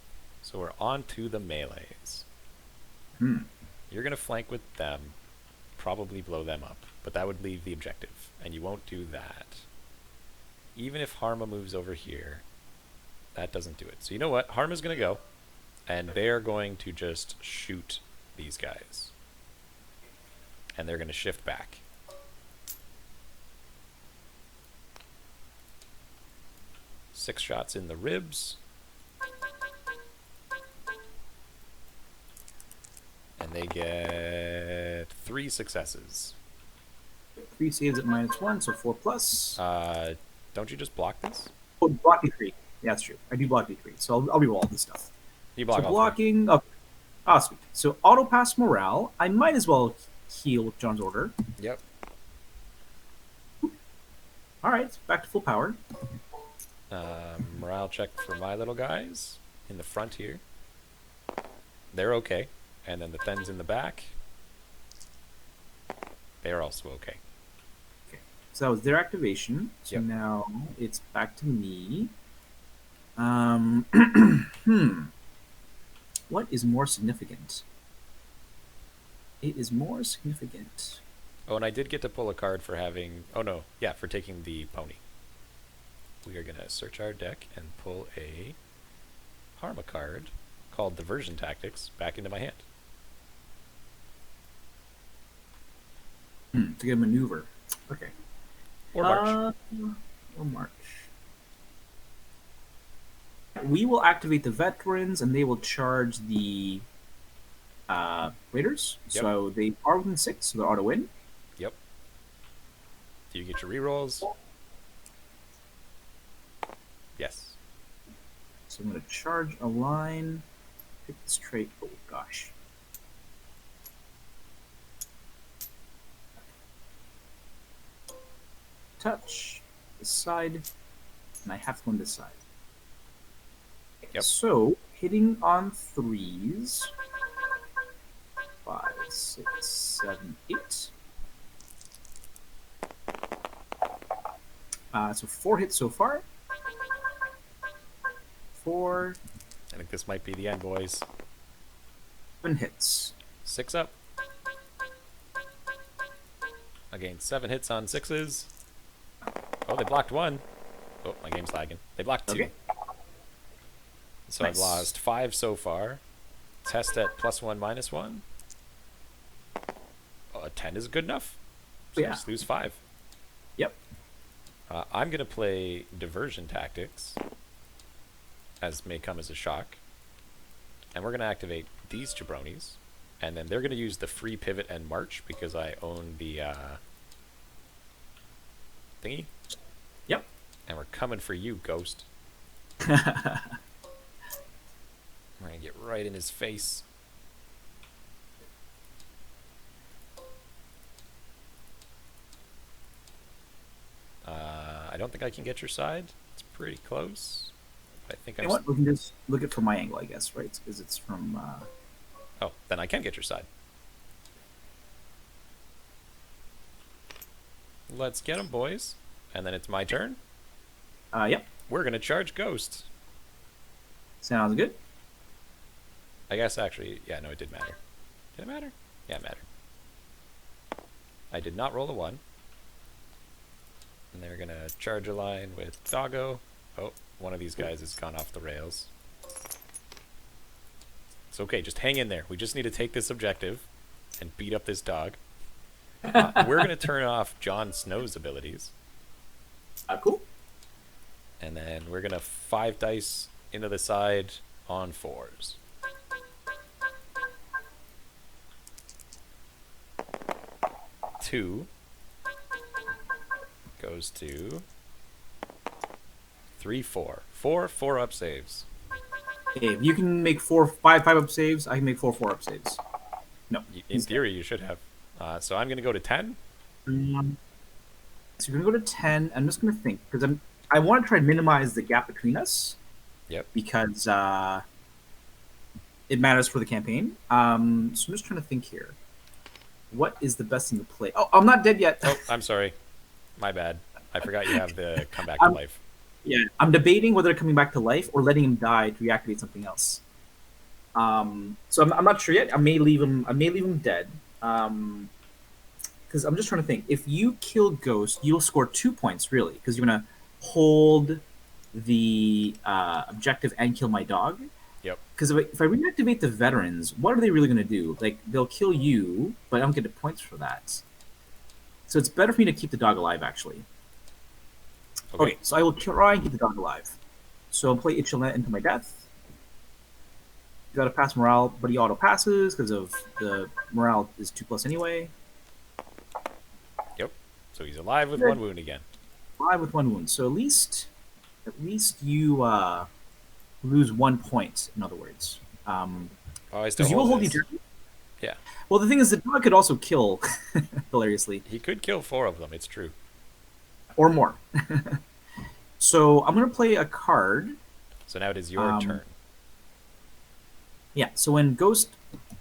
[SPEAKER 1] So we're on to the melees. You're going to flank with them, probably blow them up, but that would leave the objective, and you won't do that. Even if Harma moves over here, that doesn't do it. So you know what? Harma's going to go, and they're going to just shoot these guys. And they're going to shift back. Six shots in the ribs. And they get 3 successes.
[SPEAKER 2] 3 saves at -1, so 4 plus.
[SPEAKER 1] Don't you just block this?
[SPEAKER 2] Oh, block D3. Yeah, that's true. I do block D3, so I'll reroll all this stuff.
[SPEAKER 1] You block
[SPEAKER 2] So
[SPEAKER 1] all 3.
[SPEAKER 2] blocking. Okay. Ah, sweet. So auto pass morale. I might as well heal with John's order.
[SPEAKER 1] Yep.
[SPEAKER 2] All right, back to full power.
[SPEAKER 1] Morale check for my little guys in the front here. They're okay. And then the Thens in the back. They're also okay.
[SPEAKER 2] So that was their activation. So
[SPEAKER 1] Yep.
[SPEAKER 2] now it's back to me. What is more significant? It is more significant.
[SPEAKER 1] Oh, and I did get to pull a card for having... Oh, no. Yeah, for taking the pony. We are going to search our deck and pull a Harma card called Diversion Tactics back into my hand.
[SPEAKER 2] To get a maneuver. Okay.
[SPEAKER 1] Or March.
[SPEAKER 2] Or March. We will activate the veterans, and they will charge the raiders.
[SPEAKER 1] Yep.
[SPEAKER 2] So they are within 6, so they're auto win.
[SPEAKER 1] Yep. Do you get your rerolls? Yes.
[SPEAKER 2] So I'm going to charge a line. Pick this trait. Oh gosh. Touch this side, and I have to go on this side.
[SPEAKER 1] Yep.
[SPEAKER 2] So hitting on 3s. 5, 6, 7, 8. So 4 hits so far. 4,
[SPEAKER 1] I think this might be the end, boys.
[SPEAKER 2] 7 hits.
[SPEAKER 1] 6 up. I gained 7 hits on 6s. Oh, they blocked 1. Oh, my game's lagging. They blocked 2.
[SPEAKER 2] Okay.
[SPEAKER 1] So
[SPEAKER 2] Nice.
[SPEAKER 1] I've lost 5 so far. Test at +1, -1. A 10 is good enough. So
[SPEAKER 2] Yeah.
[SPEAKER 1] just lose 5.
[SPEAKER 2] Yep.
[SPEAKER 1] I'm going to play Diversion Tactics, as may come as a shock. And we're going to activate these jabronis. And then they're going to use the free pivot and march because I own the thingy.
[SPEAKER 2] Yep.
[SPEAKER 1] And we're coming for you, Ghost. We're going to get right in his face. I don't think I can get your side. It's pretty close. I think
[SPEAKER 2] You
[SPEAKER 1] I'm.
[SPEAKER 2] know what? We can just look at from my angle, I guess, right? Because it's from.
[SPEAKER 1] Oh, then I can get your side. Let's get him, boys. And then it's my turn.
[SPEAKER 2] Yep.
[SPEAKER 1] We're going to charge Ghost.
[SPEAKER 2] Sounds good.
[SPEAKER 1] I guess actually, yeah, no, it did matter. Did it matter? Yeah, it mattered. I did not roll a 1. And they're going to charge a line with Doggo. Oh, one of these guys has gone off the rails. It's okay, just hang in there. We just need to take this objective and beat up this dog. We're going to turn off Jon Snow's abilities.
[SPEAKER 2] Cool.
[SPEAKER 1] And then we're going to 5 dice into the side on 4s. Two goes to 3, 4. 4 up saves.
[SPEAKER 2] Okay, if you can make 5 up saves, I can make 4 up saves. No.
[SPEAKER 1] In theory, you should have. So I'm going to go to 10.
[SPEAKER 2] So we're gonna go to 10. I'm just gonna think because I want to try and minimize the gap between us.
[SPEAKER 1] Yep.
[SPEAKER 2] Because it matters for the campaign. So I'm just trying to think here. What is the best thing to play? Oh, I'm not dead yet.
[SPEAKER 1] Oh, I'm sorry. My bad. I forgot you have the come back to life.
[SPEAKER 2] Yeah, I'm debating whether coming back to life or letting him die to reactivate something else. So I'm not sure yet. I may leave him dead. Because I'm just trying to think. If you kill Ghost, you'll score 2 points really, because you're gonna hold the objective and kill my dog.
[SPEAKER 1] Yep.
[SPEAKER 2] Because if I reactivate the veterans, what are they really gonna do? Like they'll kill you, but I don't get the points for that. So it's better for me to keep the dog alive, actually. Okay, so I will try and keep the dog alive. So I'll play Ichilnet into my death. You gotta pass morale, but he auto passes because of the morale is 2+ anyway.
[SPEAKER 1] Yep. So he's alive with
[SPEAKER 2] Good.
[SPEAKER 1] 1 wound again.
[SPEAKER 2] 5 with 1 wound. So at least you lose 1 point. In other words,
[SPEAKER 1] Oh, I still
[SPEAKER 2] because you will hold the
[SPEAKER 1] this.
[SPEAKER 2] objective.
[SPEAKER 1] Yeah.
[SPEAKER 2] Well, the thing is, the dog could also kill hilariously,
[SPEAKER 1] He could kill 4 of them. It's true.
[SPEAKER 2] or more. So I'm gonna play a card.
[SPEAKER 1] So now it is your turn.
[SPEAKER 2] Yeah. So when Ghost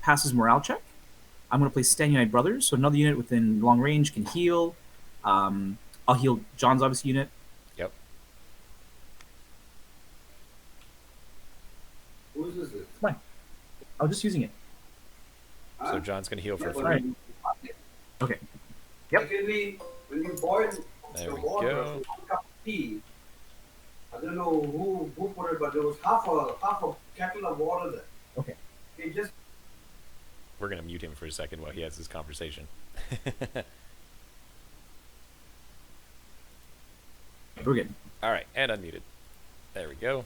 [SPEAKER 2] passes morale check, I'm gonna play Stand United Brothers. So another unit within long range can heal. I'll heal John's obvious unit.
[SPEAKER 1] Yep.
[SPEAKER 4] Whose is it?
[SPEAKER 2] Fine. I was just using it.
[SPEAKER 1] So John's going to heal for
[SPEAKER 4] Yeah,
[SPEAKER 1] free.
[SPEAKER 2] Alright. Okay. Yep.
[SPEAKER 4] Secondly, when you boil
[SPEAKER 1] There
[SPEAKER 4] the
[SPEAKER 1] we
[SPEAKER 4] water
[SPEAKER 1] go.
[SPEAKER 4] for 1 cup of tea, I don't know who put it, but there was half a kettle of water there.
[SPEAKER 2] Okay.
[SPEAKER 4] It just
[SPEAKER 1] We're going to mute him for a second while he has this conversation.
[SPEAKER 2] We're good.
[SPEAKER 1] All right, and unmuted. There we go.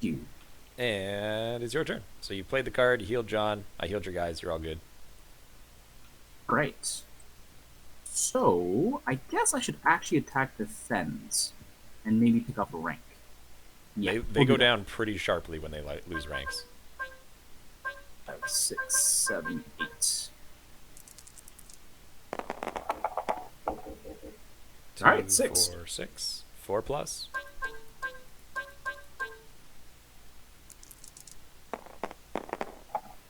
[SPEAKER 2] You.
[SPEAKER 1] And it's your turn. So you played the card, you healed John, I healed your guys, you're all good.
[SPEAKER 2] Great. So I guess I should actually attack the Fens and maybe pick up a rank. Yeah,
[SPEAKER 1] They
[SPEAKER 2] we'll
[SPEAKER 1] go
[SPEAKER 2] do that.
[SPEAKER 1] down pretty sharply when they lose ranks.
[SPEAKER 2] 5, 6, 7, 8.
[SPEAKER 1] Two,
[SPEAKER 2] All right, 6.
[SPEAKER 1] 4, 6. 4 plus.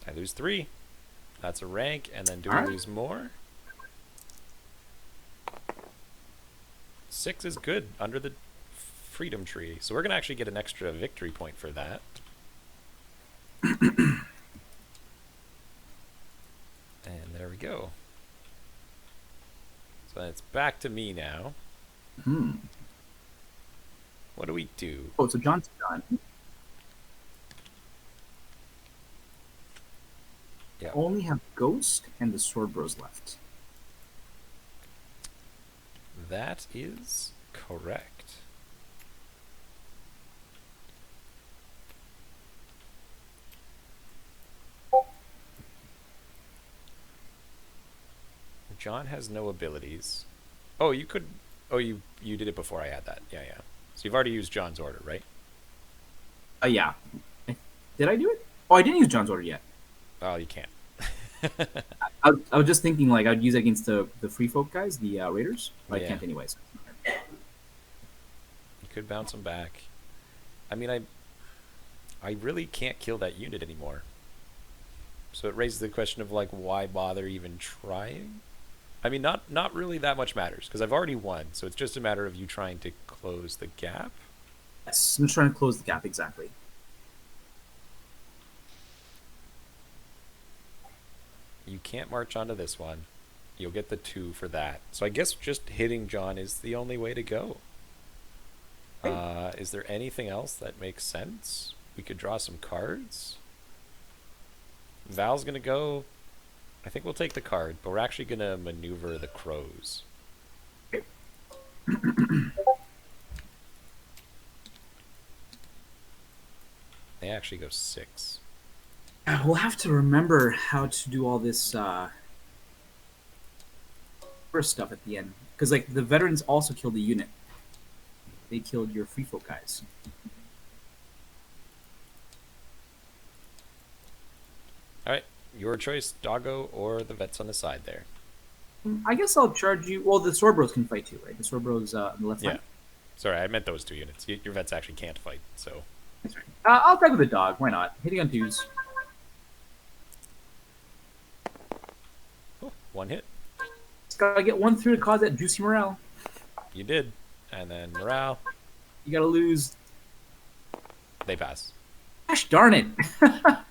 [SPEAKER 1] I lose 3. That's a rank, and then do
[SPEAKER 2] All
[SPEAKER 1] we
[SPEAKER 2] right.
[SPEAKER 1] lose more? 6 is good, under the freedom tree. So we're going to actually get an extra victory point for that. And there we go. So it's back to me now.
[SPEAKER 2] Hmm.
[SPEAKER 1] What do we do?
[SPEAKER 2] Oh, so John's done.
[SPEAKER 1] Yeah.
[SPEAKER 2] Only have Ghost and the Sword Bros left.
[SPEAKER 1] That is correct. John has no abilities. Oh, you could. Oh, you did it before I had that. Yeah, yeah. So you've already used John's order, right?
[SPEAKER 2] Yeah. Did I do it? Oh, I didn't use John's order yet.
[SPEAKER 1] Oh, you can't.
[SPEAKER 2] I was just thinking like I'd use it against the free folk guys, the raiders, but
[SPEAKER 1] Yeah.
[SPEAKER 2] I can't anyways.
[SPEAKER 1] You could bounce him back. I mean, I really can't kill that unit anymore. So it raises the question of like, why bother even trying? I mean, not really that much matters because I've already won. So it's just a matter of you trying to close the gap.
[SPEAKER 2] Yes, I'm trying to close the gap exactly.
[SPEAKER 1] You can't march onto this one. You'll get the 2 for that. So I guess just hitting John is the only way to go. Is there anything else that makes sense? We could draw some cards. Val's gonna go. I think we'll take the card, but we're actually gonna maneuver the crows. They actually go 6.
[SPEAKER 2] We'll have to remember how to do all this first stuff at the end, because like the veterans also killed the unit. They killed your free folk guys.
[SPEAKER 1] Alright, your choice, Doggo or the vets on the side there.
[SPEAKER 2] I guess I'll charge you. Well, the Sword Bros can fight too, right? The Sword Bros on the left
[SPEAKER 1] Yeah.
[SPEAKER 2] flank.
[SPEAKER 1] Sorry, I meant those 2 units. Your vets actually can't fight, so.
[SPEAKER 2] That's right. I'll attack with the dog. Why not? Hitting on 2s.
[SPEAKER 1] Oh, 1 hit.
[SPEAKER 2] Just gotta get 1 through to cause that juicy morale.
[SPEAKER 1] You did. And then morale,
[SPEAKER 2] You gotta lose.
[SPEAKER 1] they pass.
[SPEAKER 2] Gosh darn it!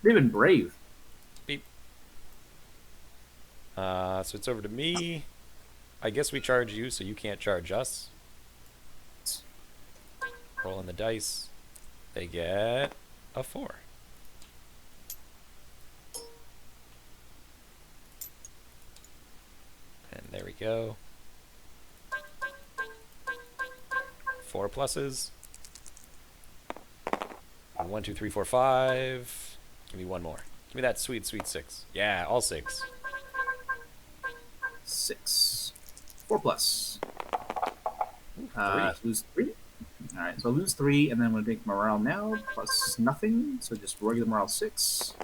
[SPEAKER 2] They've been brave.
[SPEAKER 1] Beep. So it's over to me. I guess we charge you, so you can't charge us. Rolling the dice. They get a 4. And there we go. 4 pluses. 1, 2, 3, 4, 5. Give me one more. Give me that sweet, sweet 6. Yeah, all 6.
[SPEAKER 2] 6. 4 plus.
[SPEAKER 1] 3.
[SPEAKER 2] Lose 3. Alright, so I lose 3, and then I'm going to make morale now, plus nothing, so just regular morale 6.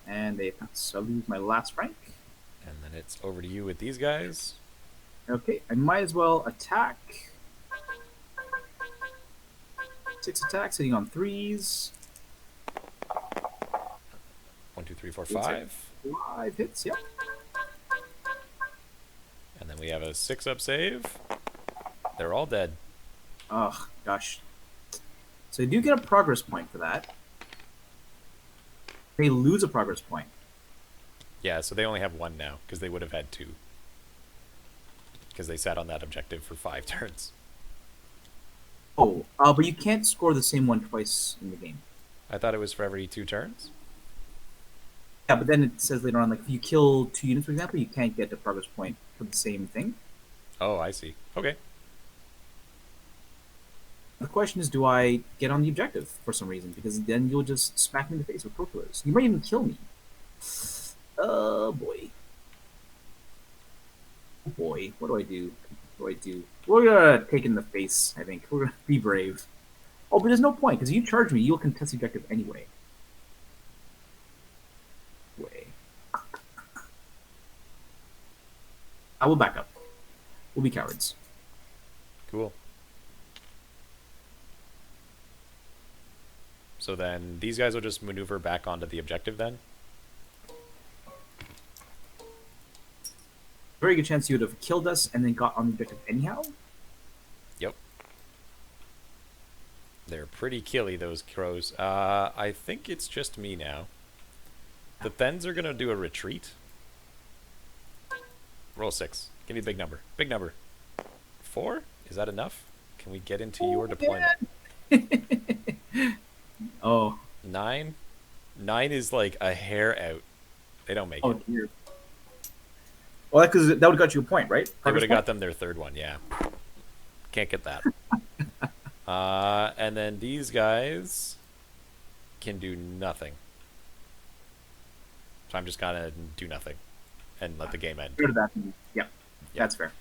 [SPEAKER 2] And they pass. So I lose my last rank.
[SPEAKER 1] And then it's over to you with these guys.
[SPEAKER 2] Okay, I might as well attack. 6 attacks, hitting on 3s.
[SPEAKER 1] 1, 2, 3, 4,
[SPEAKER 2] Hits it.
[SPEAKER 1] 5.
[SPEAKER 2] 5 hits, yep.
[SPEAKER 1] And then we have a 6-up save. They're all dead.
[SPEAKER 2] Oh, gosh. So you do get a progress point for that. They lose a progress point.
[SPEAKER 1] Yeah, so they only have 1 now, because they would have had 2. Because they sat on that objective for 5 turns.
[SPEAKER 2] Oh, but you can't score the same one twice in the game.
[SPEAKER 1] I thought it was for every 2 turns.
[SPEAKER 2] Yeah, but then it says later on, like, if you kill 2 units, for example, you can't get a progress point for the same thing.
[SPEAKER 1] Oh, I see. Okay.
[SPEAKER 2] The question is, do I get on the objective for some reason? Because then you'll just smack me in the face with Pro-Killers. You might even kill me. Oh, boy. Oh, boy. What do I do? What do I do? We're gonna take it in the face, I think. We're gonna be brave. Oh, but there's no point, because if you charge me, you'll contest the objective anyway. Way. I will back up. We'll be cowards.
[SPEAKER 1] Cool. So then these guys will just maneuver back onto the objective then?
[SPEAKER 2] Very good chance you would have killed us and then got on the objective anyhow.
[SPEAKER 1] Yep. They're pretty killy, those crows. I think it's just me now. The Thens are going to do a retreat. Roll 6. Give me a big number. Big number. 4? Is that enough? Can we get into your deployment?
[SPEAKER 2] Oh,
[SPEAKER 1] 9? 9 is like a hair out. They don't make
[SPEAKER 2] oh
[SPEAKER 1] it.
[SPEAKER 2] dear. Well, because that would have got you a point, right?
[SPEAKER 1] They would
[SPEAKER 2] Progress
[SPEAKER 1] have
[SPEAKER 2] point?
[SPEAKER 1] got them their third one, yeah. Can't get that. And then these guys can do nothing. So I'm just gonna do nothing and let the game end.
[SPEAKER 2] Go to that. Yep, that's fair.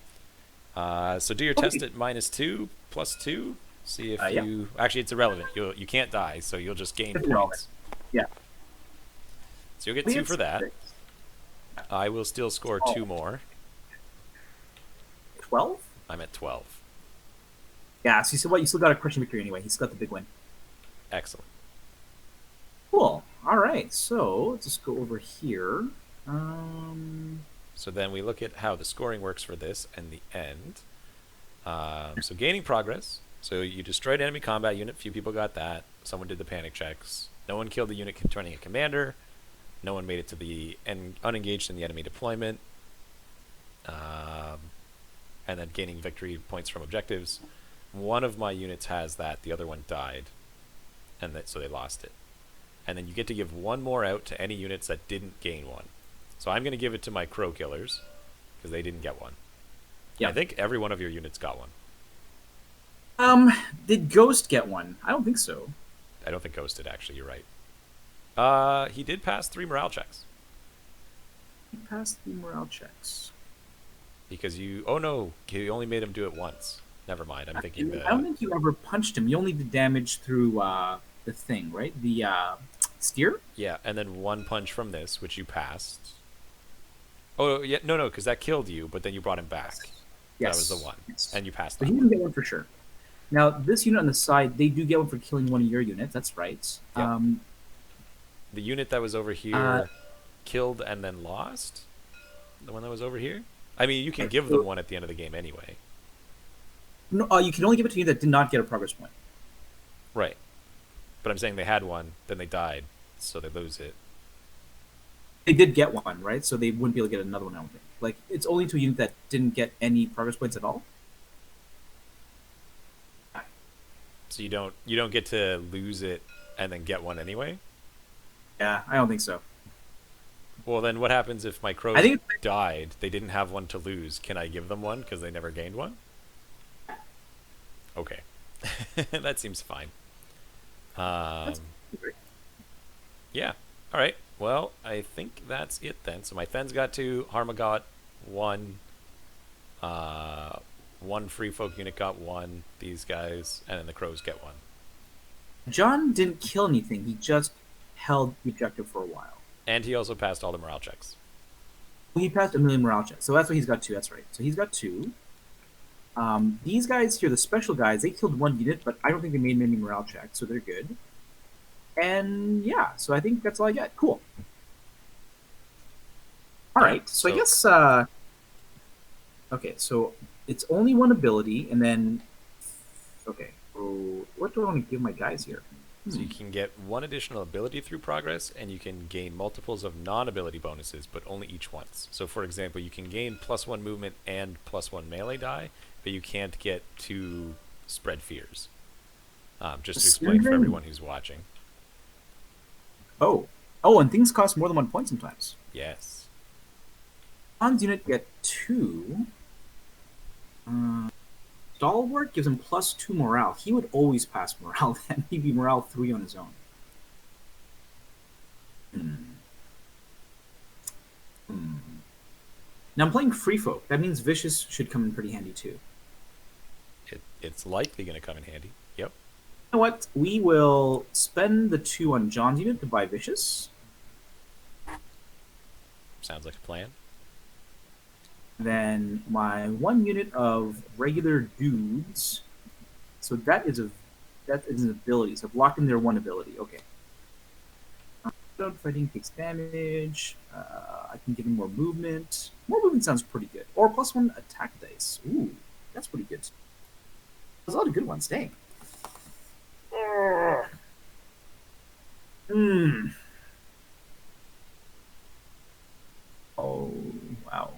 [SPEAKER 1] So do your
[SPEAKER 2] Okay.
[SPEAKER 1] test at -2, +2. See if
[SPEAKER 2] Yeah.
[SPEAKER 1] you actually it's irrelevant. You can't die, so you'll just gain
[SPEAKER 2] It's
[SPEAKER 1] points.
[SPEAKER 2] irrelevant. Yeah.
[SPEAKER 1] So you'll get
[SPEAKER 2] We
[SPEAKER 1] 2
[SPEAKER 2] had
[SPEAKER 1] for that.
[SPEAKER 2] 6.
[SPEAKER 1] I will still score
[SPEAKER 2] Oh.
[SPEAKER 1] 2 more.
[SPEAKER 2] 12?
[SPEAKER 1] I'm at 12.
[SPEAKER 2] Yeah, so you said what? You still got a crushing victory anyway. He's got the big win.
[SPEAKER 1] Excellent.
[SPEAKER 2] Cool. All right, so let's just go over here.
[SPEAKER 1] So then we look at how the scoring works for this and the end. So gaining progress. So you destroyed enemy combat unit. Few people got that. Someone did the panic checks. No one killed the unit containing a commander. No one made it to the unengaged in the enemy deployment. And then gaining victory points from objectives. One of my units has that. The other one died, and so they lost it. And then you get to give one more out to any units that didn't gain one. So I'm going to give it to my crow killers because they didn't get one.
[SPEAKER 2] Yeah.
[SPEAKER 1] I think every one of your units got one.
[SPEAKER 2] Did Ghost get one? I don't think so.
[SPEAKER 1] I don't think Ghost did, actually. You're right. He did pass 3 morale checks.
[SPEAKER 2] He passed the morale checks.
[SPEAKER 1] Because you... Oh, no. You only made him do it once. Never mind. I'm thinking
[SPEAKER 2] I don't think you ever punched him. You only did damage through the thing, right? The steer?
[SPEAKER 1] Yeah, and then 1 punch from this, which you passed. Oh, yeah. No, because that killed you, but then you brought him back.
[SPEAKER 2] Yes.
[SPEAKER 1] That was the one.
[SPEAKER 2] Yes.
[SPEAKER 1] And you passed
[SPEAKER 2] But
[SPEAKER 1] that
[SPEAKER 2] he
[SPEAKER 1] one.
[SPEAKER 2] didn't get one for sure. Now, this unit on the side, they do get one for killing one of your units. That's right.
[SPEAKER 1] Yep. The unit that was over here killed and then lost? The one that was over here? I mean, you can give them one at the end of the game anyway.
[SPEAKER 2] No, you can only give it to you that did not get a progress point.
[SPEAKER 1] Right. But I'm saying they had one, then they died, so they lose it.
[SPEAKER 2] They did get one, right? So they wouldn't be able to get another one, I don't think. Like, it's only to a unit that didn't get any progress points at all.
[SPEAKER 1] So you don't get to lose it and then get one anyway?
[SPEAKER 2] Yeah, I don't think so.
[SPEAKER 1] Well, then what happens if my crows
[SPEAKER 2] I think
[SPEAKER 1] died? They didn't have one to lose. Can I give them one because they never gained one? Okay. That seems fine. Yeah. All right. Well, I think that's it then. So my Then's got 2, Harma got 1, 1 free folk unit got 1, these guys, and then the crows get 1.
[SPEAKER 2] John didn't kill anything. He just held the objective for a while.
[SPEAKER 1] And he also passed all the morale checks.
[SPEAKER 2] He passed a million morale checks, so that's why he's got 2. That's right. So he's got 2. These guys here, the special guys, they killed 1 unit, but I don't think they made many morale checks, so they're good. And yeah, so I think that's all I got. Cool. All right. So I guess. Okay, so it's only 1 ability, and then. Okay. So what do I want to give my guys here?
[SPEAKER 1] So you can get 1 additional ability through progress, and you can gain multiples of non-ability bonuses, but only each once. So for example, you can gain +1 movement and +1 melee die, but you can't get 2 spread fears. Just to explain for everyone who's watching.
[SPEAKER 2] Oh, and things cost more than 1 point sometimes.
[SPEAKER 1] Yes.
[SPEAKER 2] John's unit get 2. Stalwart gives him +2 morale. He would always pass morale then. He'd be morale 3 on his own. Now I'm playing Free Folk. That means Vicious should come in pretty handy too.
[SPEAKER 1] It's likely going to come in handy. Yep.
[SPEAKER 2] You know what? We will spend the 2 on John's unit to buy Vicious.
[SPEAKER 1] Sounds like a plan.
[SPEAKER 2] Then my 1 unit of regular dudes. So that is an ability. So I've locked in their 1 ability. Okay. Fighting takes damage. I can give him more movement. More movement sounds pretty good. Or +1 attack dice. Ooh, that's pretty good. There's a lot of good ones. Dang. Oh, wow.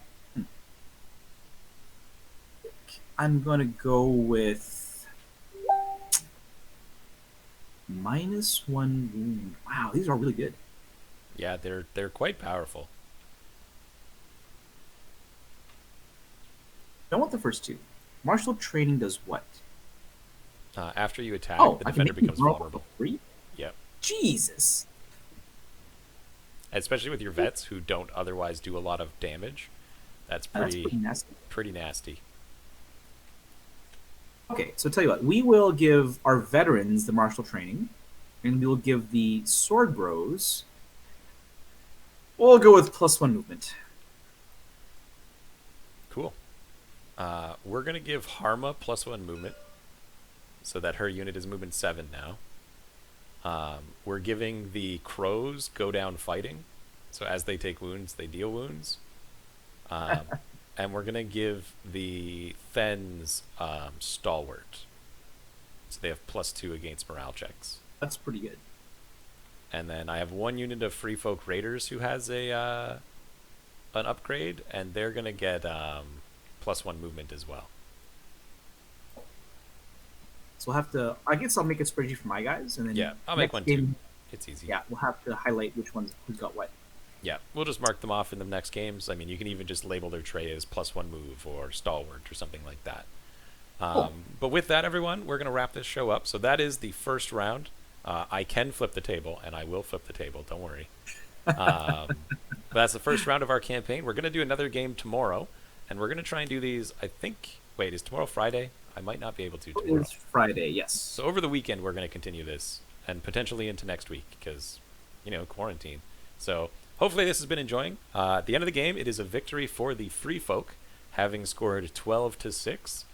[SPEAKER 2] I'm gonna go with -1 wound. Wow, these are really good.
[SPEAKER 1] Yeah, they're quite powerful.
[SPEAKER 2] Don't want the first two. Martial training does what?
[SPEAKER 1] After you attack,
[SPEAKER 2] Oh,
[SPEAKER 1] the
[SPEAKER 2] I can
[SPEAKER 1] defender
[SPEAKER 2] make you
[SPEAKER 1] becomes
[SPEAKER 2] vulnerable
[SPEAKER 1] vulnerable.
[SPEAKER 2] for free?
[SPEAKER 1] Yep.
[SPEAKER 2] Jesus.
[SPEAKER 1] Especially with your vets who don't otherwise do a lot of damage. That's
[SPEAKER 2] That's pretty nasty.
[SPEAKER 1] pretty nasty.
[SPEAKER 2] Okay, so tell you what, we will give our veterans the martial training, and we will give the sword bros. We'll go with +1 movement.
[SPEAKER 1] Cool. We're gonna give Harma +1 movement, so that her unit is movement 7 now. We're giving the crows go down fighting, so as they take wounds, they deal wounds. And we're gonna give the Thens stalwart, so they have +2 against morale checks.
[SPEAKER 2] That's pretty good.
[SPEAKER 1] And then I have one unit of Free Folk Raiders who has a an upgrade, and they're gonna get +1 movement as well.
[SPEAKER 2] So we'll have to. I guess I'll make a spreadsheet for my guys, and then
[SPEAKER 1] Yeah, I'll make
[SPEAKER 2] next
[SPEAKER 1] one
[SPEAKER 2] game,
[SPEAKER 1] too. It's easy.
[SPEAKER 2] Yeah, we'll have to highlight which ones who's got what.
[SPEAKER 1] Yeah, we'll just mark them off in the next games. I mean, you can even just label their tray as +1 move or stalwart or something like that.
[SPEAKER 2] Cool.
[SPEAKER 1] But with that, everyone, we're going to wrap this show up. So that is the first round. I can flip the table, and I will flip the table. Don't worry. But that's the first round of our campaign. We're going to do another game tomorrow, and we're going to try and do these, I think... Wait, is tomorrow Friday? I might not be able to tomorrow.
[SPEAKER 2] It's Friday, yes.
[SPEAKER 1] So over the weekend, we're going to continue this, and potentially into next week, because, quarantine. So hopefully this has been enjoying. At the end of the game, it is a victory for the Free Folk, having scored 12-6.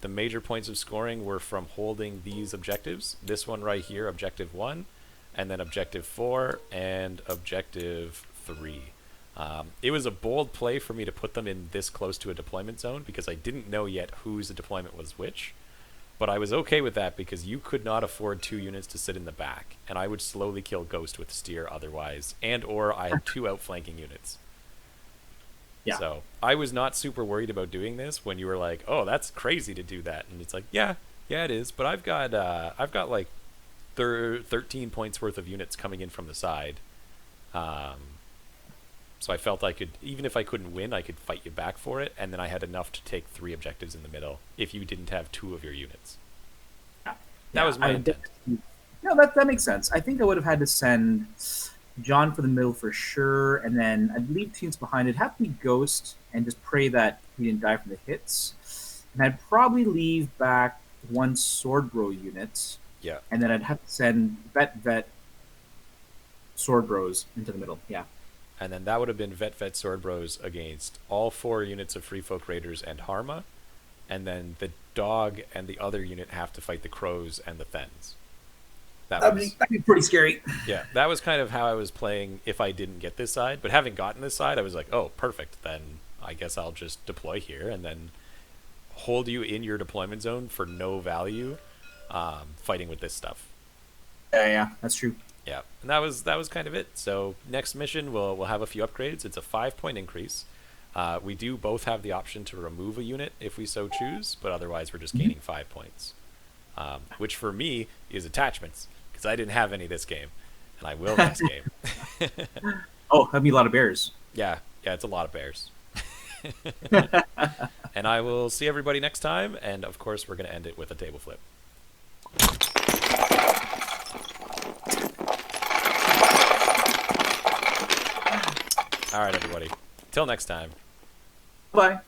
[SPEAKER 1] The major points of scoring were from holding these objectives. This one right here, Objective 1, and then Objective 4, and Objective 3. It was a bold play for me to put them in this close to a deployment zone because I didn't know yet whose deployment was which. But I was okay with that because you could not afford 2 units to sit in the back, and I would slowly kill Ghost with Steer otherwise, and/or I had 2 outflanking units.
[SPEAKER 2] Yeah.
[SPEAKER 1] So I was not super worried about doing this when you were like, "Oh, that's crazy to do that," and it's like, yeah, it is. But I've got like 13 points worth of units coming in from the side. So I felt I could, even if I couldn't win, I could fight you back for it, and then I had enough to take 3 objectives in the middle if you didn't have 2 of your units. That was my intent.
[SPEAKER 2] No, that makes sense. I think I would have had to send John for the middle for sure, and then I'd leave teams behind. It'd have to be Ghost, and just pray that he didn't die from the hits. And I'd probably leave back 1 Sword Bro unit.
[SPEAKER 1] Yeah.
[SPEAKER 2] And then I'd have to send Vet Sword Bros into the middle. Yeah.
[SPEAKER 1] And then that would have been Vet Sword Bros against all 4 units of Free Folk Raiders and Harma. And then the dog and the other unit have to fight the crows and the Thens.
[SPEAKER 2] That'd be pretty scary.
[SPEAKER 1] Yeah, that was kind of how I was playing if I didn't get this side. But having gotten this side, I was like, oh, perfect. Then I guess I'll just deploy here and then hold you in your deployment zone for no value, fighting with this stuff.
[SPEAKER 2] Yeah, that's true.
[SPEAKER 1] Yeah, and that was kind of it. So next mission, we'll have a few upgrades. It's a 5-point increase. We do both have the option to remove a unit if we so choose, but otherwise we're just gaining 5 points. Which for me is attachments, because I didn't have any this game, and I will next game.
[SPEAKER 2] Oh, that'd be a lot of bears.
[SPEAKER 1] Yeah, it's a lot of bears. And I will see everybody next time, and of course we're going to end it with a table flip. All right, everybody. Till next time.
[SPEAKER 2] Bye.